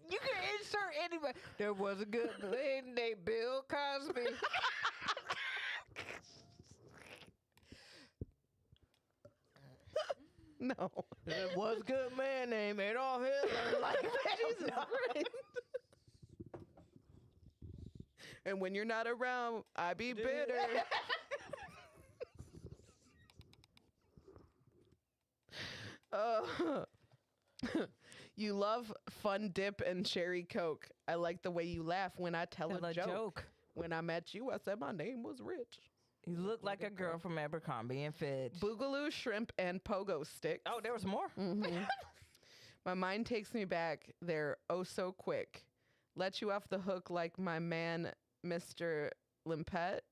Speaker 1: You can insert anybody. There was a good man named Bill Cosby.
Speaker 3: No.
Speaker 1: There was a good man named Adolf Hitler. Like,
Speaker 3: Jesus Christ. And when you're not around, I be bitter. You love fun dip and cherry Coke. I like the way you laugh when I tell a joke. When I met you, I said my name was Rich.
Speaker 1: You look like a girl from Abercrombie and Fitch.
Speaker 3: Boogaloo, shrimp, and pogo sticks.
Speaker 1: Oh, there was more?
Speaker 3: Mhm. My mind takes me back there oh so quick. Let you off the hook like my man, Mr. Limpet.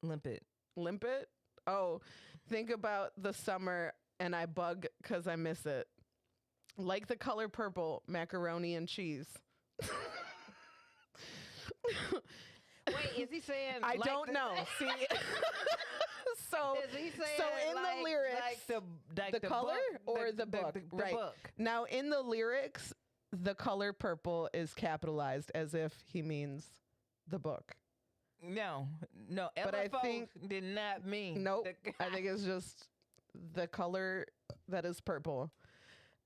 Speaker 1: Limpet.
Speaker 3: Limpet? Oh, think about the summer and I bug because I miss it. Like the color purple, macaroni and cheese.
Speaker 1: Wait, is he saying?
Speaker 3: I
Speaker 1: like
Speaker 3: don't
Speaker 1: the-
Speaker 3: know. See, so
Speaker 1: Is he saying
Speaker 3: so in
Speaker 1: like,
Speaker 3: the lyrics,
Speaker 1: like
Speaker 3: the color
Speaker 1: book,
Speaker 3: or the book?
Speaker 1: The
Speaker 3: Right.
Speaker 1: book.
Speaker 3: Now in the lyrics, the color purple is capitalized as if he means the book.
Speaker 1: No,
Speaker 3: But I
Speaker 1: LFO
Speaker 3: think-
Speaker 1: did not mean.
Speaker 3: Nope.
Speaker 1: the-
Speaker 3: I think it's just the color that is purple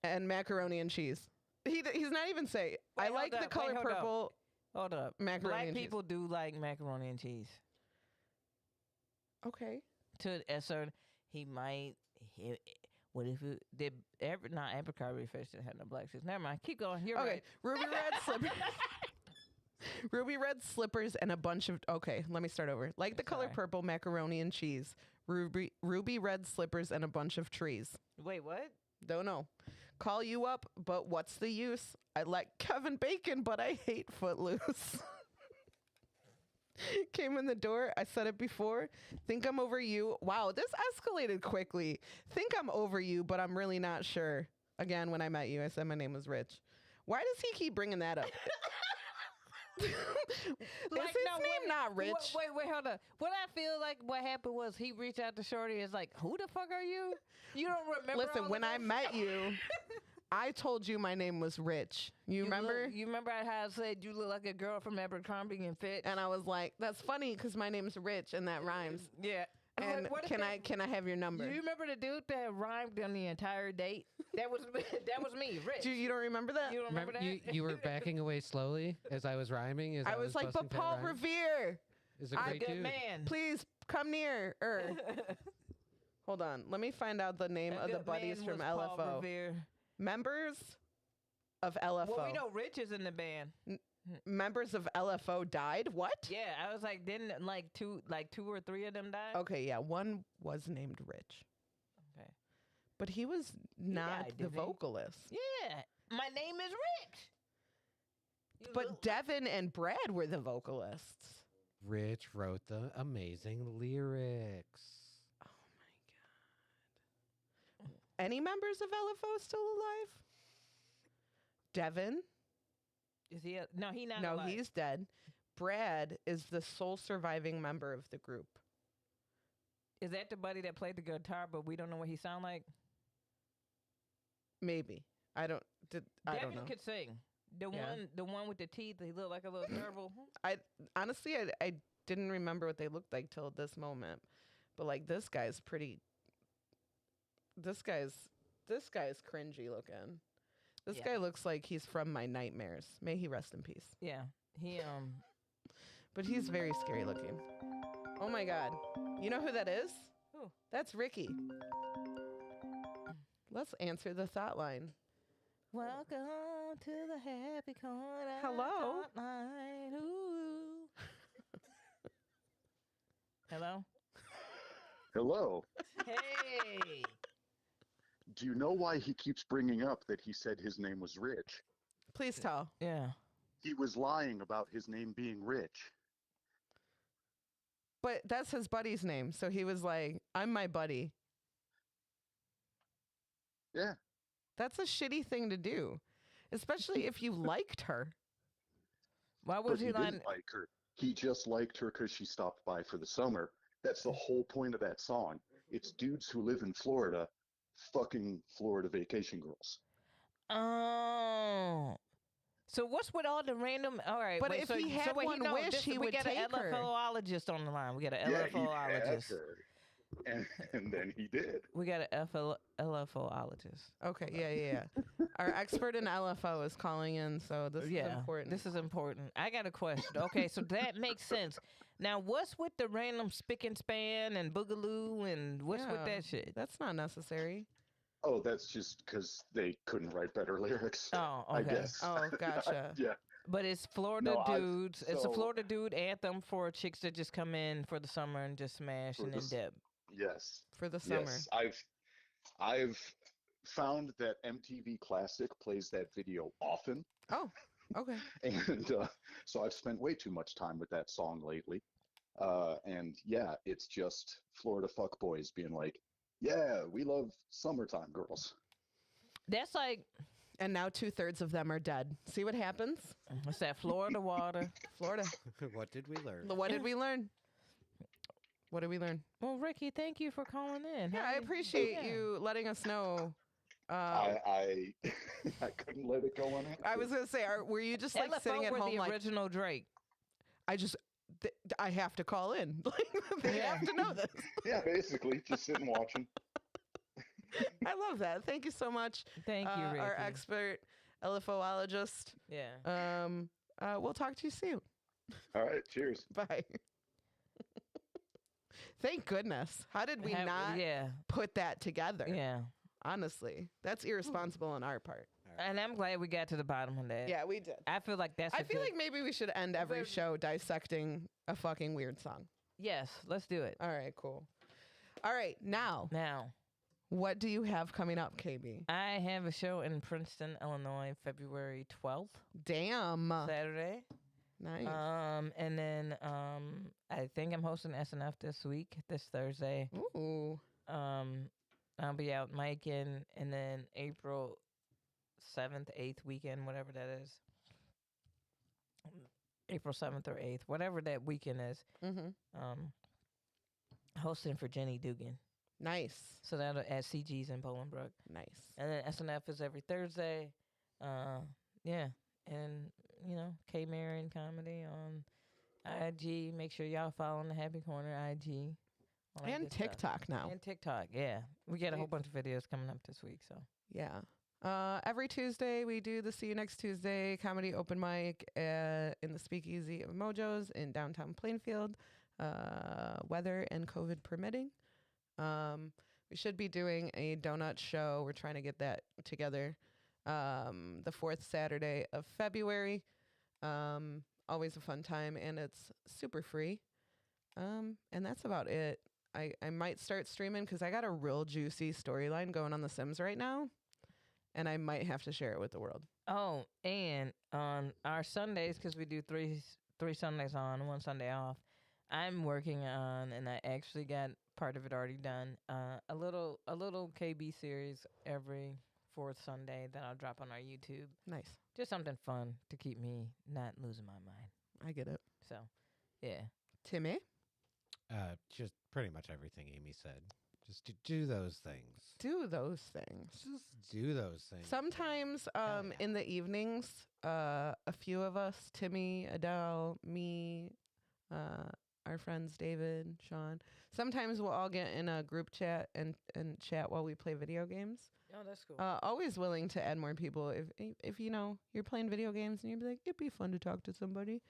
Speaker 3: and macaroni and cheese. He's not even saying. I
Speaker 1: Wait,
Speaker 3: like
Speaker 1: hold
Speaker 3: the
Speaker 1: up,
Speaker 3: color
Speaker 1: wait, hold up.
Speaker 3: purple.
Speaker 1: Hold up.
Speaker 3: Macaroni
Speaker 1: Black
Speaker 3: and cheese.
Speaker 1: people do like macaroni and cheese.
Speaker 3: Okay.
Speaker 1: To assert, he might. What if it did? Not Abercrombie Fitch didn't have no black shoes. Never mind. Keep going. You're
Speaker 3: Okay.
Speaker 1: right.
Speaker 3: Ruby red slippers. Ruby red slippers and a bunch of. Okay, let me start over. Like the color
Speaker 1: Sorry.
Speaker 3: purple, macaroni and cheese. Ruby red slippers and a bunch of trees.
Speaker 1: Wait, what?
Speaker 3: Don't know. Call you up, but what's the use? I like Kevin Bacon, but I hate Footloose. Came in the door. I said it before. Think I'm over you. Wow, this escalated quickly. Think I'm over you, but I'm really not sure. Again, when I met you, I said my name was Rich. Why does he keep bringing that up? Is his name not Rich?
Speaker 1: Wait, hold up. What I feel like what happened was he reached out to Shorty. It's like, who the fuck are you? You don't remember?
Speaker 3: Listen,
Speaker 1: all
Speaker 3: when
Speaker 1: of
Speaker 3: I
Speaker 1: this?
Speaker 3: met you, I told you my name was Rich. You remember?
Speaker 1: You remember how I said you look like a girl from Abercrombie and Fitch?
Speaker 3: And I was like, "That's funny because my name's Rich and that rhymes."
Speaker 1: Yeah. I'm
Speaker 3: And
Speaker 1: like, what if
Speaker 3: can
Speaker 1: that-
Speaker 3: I have your number?
Speaker 1: Do you remember the dude that rhymed on the entire date? That was that was me, Rich.
Speaker 3: You don't remember that?
Speaker 1: You don't remember
Speaker 2: Remember,
Speaker 1: that?
Speaker 2: you were backing away slowly as I was rhyming. As
Speaker 3: I was like,
Speaker 2: busting
Speaker 3: "But
Speaker 2: that
Speaker 3: Paul
Speaker 2: rhyme.
Speaker 3: Revere,
Speaker 2: is a
Speaker 1: I'm a
Speaker 2: great
Speaker 1: good
Speaker 2: dude.
Speaker 1: man.
Speaker 3: please come near." Hold on, let me find out the name
Speaker 1: A
Speaker 3: of the
Speaker 1: good
Speaker 3: buddies
Speaker 1: man
Speaker 3: from
Speaker 1: was Paul
Speaker 3: LFO.
Speaker 1: Revere.
Speaker 3: Members of LFO.
Speaker 1: Well, we know Rich is in the band.
Speaker 3: Members of LFO died. What?
Speaker 1: Yeah, I was like, didn't like two or three of them die?
Speaker 3: Okay, yeah, one was named Rich,
Speaker 1: Okay.
Speaker 3: but he was not
Speaker 1: died,
Speaker 3: the
Speaker 1: didn't he?
Speaker 3: vocalist.
Speaker 1: Yeah, my name is Rich. You
Speaker 3: But
Speaker 1: look-
Speaker 3: Devin and Brad were the vocalists.
Speaker 2: Rich wrote the amazing lyrics.
Speaker 3: Oh my god. Any members of LFO still alive? Devin?
Speaker 1: is he? No, he not.
Speaker 3: No,
Speaker 1: alive.
Speaker 3: he's dead. Brad is the sole surviving member of the group.
Speaker 1: Is that the buddy that played the guitar, but we don't know what he sound like?
Speaker 3: Maybe. I don't
Speaker 1: Devin
Speaker 3: know.
Speaker 1: could sing. The
Speaker 3: Yeah.
Speaker 1: one with the teeth. He looked like a little gerbil.
Speaker 3: Honestly, I didn't remember what they looked like till this moment. But like this guy's cringy looking. This
Speaker 1: Yeah.
Speaker 3: guy looks like he's from my nightmares. May he rest in peace.
Speaker 1: Yeah, he
Speaker 3: But he's very scary looking. Oh my god. You know who that is?
Speaker 1: Who?
Speaker 3: That's Ricky. Let's answer the thought line.
Speaker 1: Welcome to the happy corner.
Speaker 3: Hello?
Speaker 1: Hotline. Ooh. Hello?
Speaker 5: Hello.
Speaker 1: Hey.
Speaker 5: Do you know why he keeps bringing up that he said his name was Rich?
Speaker 3: Please tell.
Speaker 1: Yeah.
Speaker 5: He was lying about his name being Rich.
Speaker 3: But that's his buddy's name. So he was like, I'm my buddy.
Speaker 5: Yeah.
Speaker 3: That's a shitty thing to do, especially if you liked her.
Speaker 1: Why
Speaker 5: But
Speaker 1: was
Speaker 5: he
Speaker 1: he like?
Speaker 5: didn't like her. He just liked her because she stopped by for the summer. That's the whole point of that song. It's dudes who live in Florida fucking Florida vacation girls.
Speaker 1: Oh. So what's with all the random? All right,
Speaker 3: But
Speaker 1: wait,
Speaker 3: if
Speaker 1: so,
Speaker 3: he had
Speaker 1: so wait,
Speaker 3: one
Speaker 1: no,
Speaker 3: wish,
Speaker 1: this,
Speaker 3: he
Speaker 1: we
Speaker 3: would
Speaker 1: got
Speaker 3: take
Speaker 1: an
Speaker 3: her.
Speaker 1: LFOologist on the line. We got an
Speaker 5: Yeah, he had
Speaker 1: LFOologist.
Speaker 5: her. And then he did.
Speaker 1: We got an LFOologist.
Speaker 3: Okay, yeah. Our expert in LFO is calling in, so this is important.
Speaker 1: This is important. I got a question. Okay, so that makes sense. Now, what's with the random spick and span and boogaloo and what's with
Speaker 3: Yeah.
Speaker 1: that shit?
Speaker 3: That's not necessary.
Speaker 5: Oh, that's just because they couldn't write better lyrics.
Speaker 1: Oh,
Speaker 5: I
Speaker 1: okay.
Speaker 5: guess.
Speaker 3: Oh, gotcha.
Speaker 5: Yeah.
Speaker 1: But it's Florida
Speaker 5: No,
Speaker 1: dudes. It's a
Speaker 5: so-
Speaker 1: Florida dude anthem for chicks that just come in for the summer and just smash
Speaker 5: For
Speaker 1: and
Speaker 5: the
Speaker 1: then
Speaker 5: s-
Speaker 1: dip.
Speaker 5: Yes.
Speaker 3: For the summer.
Speaker 5: Yes. I've found that MTV Classic plays that video often.
Speaker 3: Oh, okay.
Speaker 5: And so I've spent way too much time with that song lately. And yeah, it's just Florida fuckboys being like, yeah, we love summertime girls.
Speaker 1: That's like,
Speaker 3: And now 2/3 of them are dead. See what happens?
Speaker 1: what's that, Florida water?
Speaker 3: Florida.
Speaker 2: What did we learn?
Speaker 3: What did we learn? What did we learn?
Speaker 1: Well, Ricky, thank you for calling in.
Speaker 3: Yeah,
Speaker 1: How
Speaker 3: I
Speaker 1: you-
Speaker 3: appreciate
Speaker 1: yeah.
Speaker 3: you letting us know.
Speaker 5: I I couldn't let it go on.
Speaker 3: I was gonna say, were you just like
Speaker 1: LFO
Speaker 3: sitting at
Speaker 1: were
Speaker 3: home
Speaker 1: the
Speaker 3: like
Speaker 1: original Drake.
Speaker 3: I have to call in. Like they
Speaker 1: Yeah.
Speaker 3: have to know this.
Speaker 5: Yeah, basically just sitting watching.
Speaker 3: I love that. Thank you so much,
Speaker 1: Thank you, Ricky.
Speaker 3: our expert LFOologist.
Speaker 1: Yeah.
Speaker 3: We'll talk to you soon.
Speaker 5: All right, cheers.
Speaker 3: Bye. Thank goodness. How did we not
Speaker 1: Yeah.
Speaker 3: put that together?
Speaker 1: Yeah.
Speaker 3: Honestly, that's irresponsible on our part.
Speaker 1: And I'm glad we got to the bottom of that.
Speaker 3: Yeah, we did.
Speaker 1: I feel like that's.
Speaker 3: I
Speaker 1: a
Speaker 3: feel
Speaker 1: good-
Speaker 3: like maybe we should end every
Speaker 1: Very-
Speaker 3: show dissecting a fucking weird song.
Speaker 1: Yes, let's do it.
Speaker 3: All right, cool. All right, now,
Speaker 1: Now,
Speaker 3: what do you have coming up, KB?
Speaker 1: I have a show in Princeton, Illinois, February 12th,
Speaker 3: Damn.
Speaker 1: Saturday.
Speaker 3: Nice.
Speaker 1: And then I think I'm hosting SNF this week, this Thursday.
Speaker 3: Ooh.
Speaker 1: I'll be out miking, and then April 7th, 8th weekend, whatever that is. April 7th or 8th, whatever that weekend is.
Speaker 3: Mm-hmm.
Speaker 1: Hosting for Jenny Dugan.
Speaker 3: Nice.
Speaker 1: So that'll at CG's in Bolingbrook.
Speaker 3: Nice.
Speaker 1: And then SNF is every Thursday. Yeah. And, K Marion Comedy on IG. Make sure y'all following the Happy Corner IG. all that
Speaker 3: And
Speaker 1: good stuff.
Speaker 3: TikTok now.
Speaker 1: And TikTok, yeah. We got a whole bunch of videos coming up this week, so.
Speaker 3: Yeah. Every Tuesday we do the See You Next Tuesday comedy open mic in the Speakeasy of Mojos in downtown Plainfield, weather and COVID permitting. We should be doing a donut show. We're trying to get that together. The 4th Saturday of February. Always a fun time, and it's super free. And that's about it. I might start streaming because I got a real juicy storyline going on The Sims right now. And I might have to share it with the world.
Speaker 1: Oh, and on our Sundays, because we do three Sundays on, 1 Sunday off, I'm working on, and I actually got part of it already done, a little KB series every 4th Sunday that I'll drop on our YouTube.
Speaker 3: Nice.
Speaker 1: Just something fun to keep me not losing my mind.
Speaker 3: I get it.
Speaker 1: So, yeah.
Speaker 3: Timmy?
Speaker 2: Just pretty much everything Amy said. Just to do those things.
Speaker 3: Do those things.
Speaker 2: Just do those things.
Speaker 3: Sometimes
Speaker 2: yeah.
Speaker 3: in the evenings, a few of us, Timmy, Adele, me, our friends David, Sean, sometimes we'll all get in a group chat and chat while we play video games.
Speaker 1: Oh, that's cool.
Speaker 3: Always willing to add more people. If you're playing video games and you'd be like, it'd be fun to talk to somebody,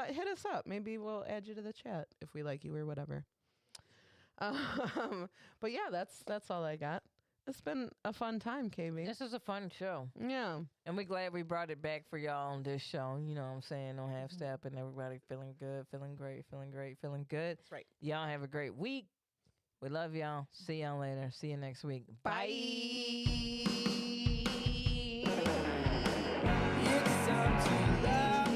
Speaker 3: hit us up. Maybe we'll add you to the chat if we like you or whatever. But yeah, that's all I got. It's been a fun time, KB.
Speaker 1: This is a fun show.
Speaker 3: Yeah.
Speaker 1: And we're glad we brought it back for y'all on this show. You know what I'm saying? On Half Step, and everybody feeling good, feeling great, feeling great, feeling good.
Speaker 3: That's right.
Speaker 1: Y'all have a great week. We love y'all. See y'all later. See you next week.
Speaker 3: Bye.
Speaker 4: It's time to laugh.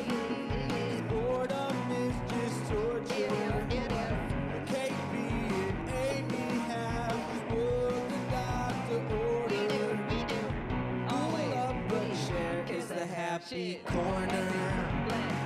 Speaker 4: Boredom is just torture. KB and Aimee have what the doctor ordered. Pull up, but share is the happy corner.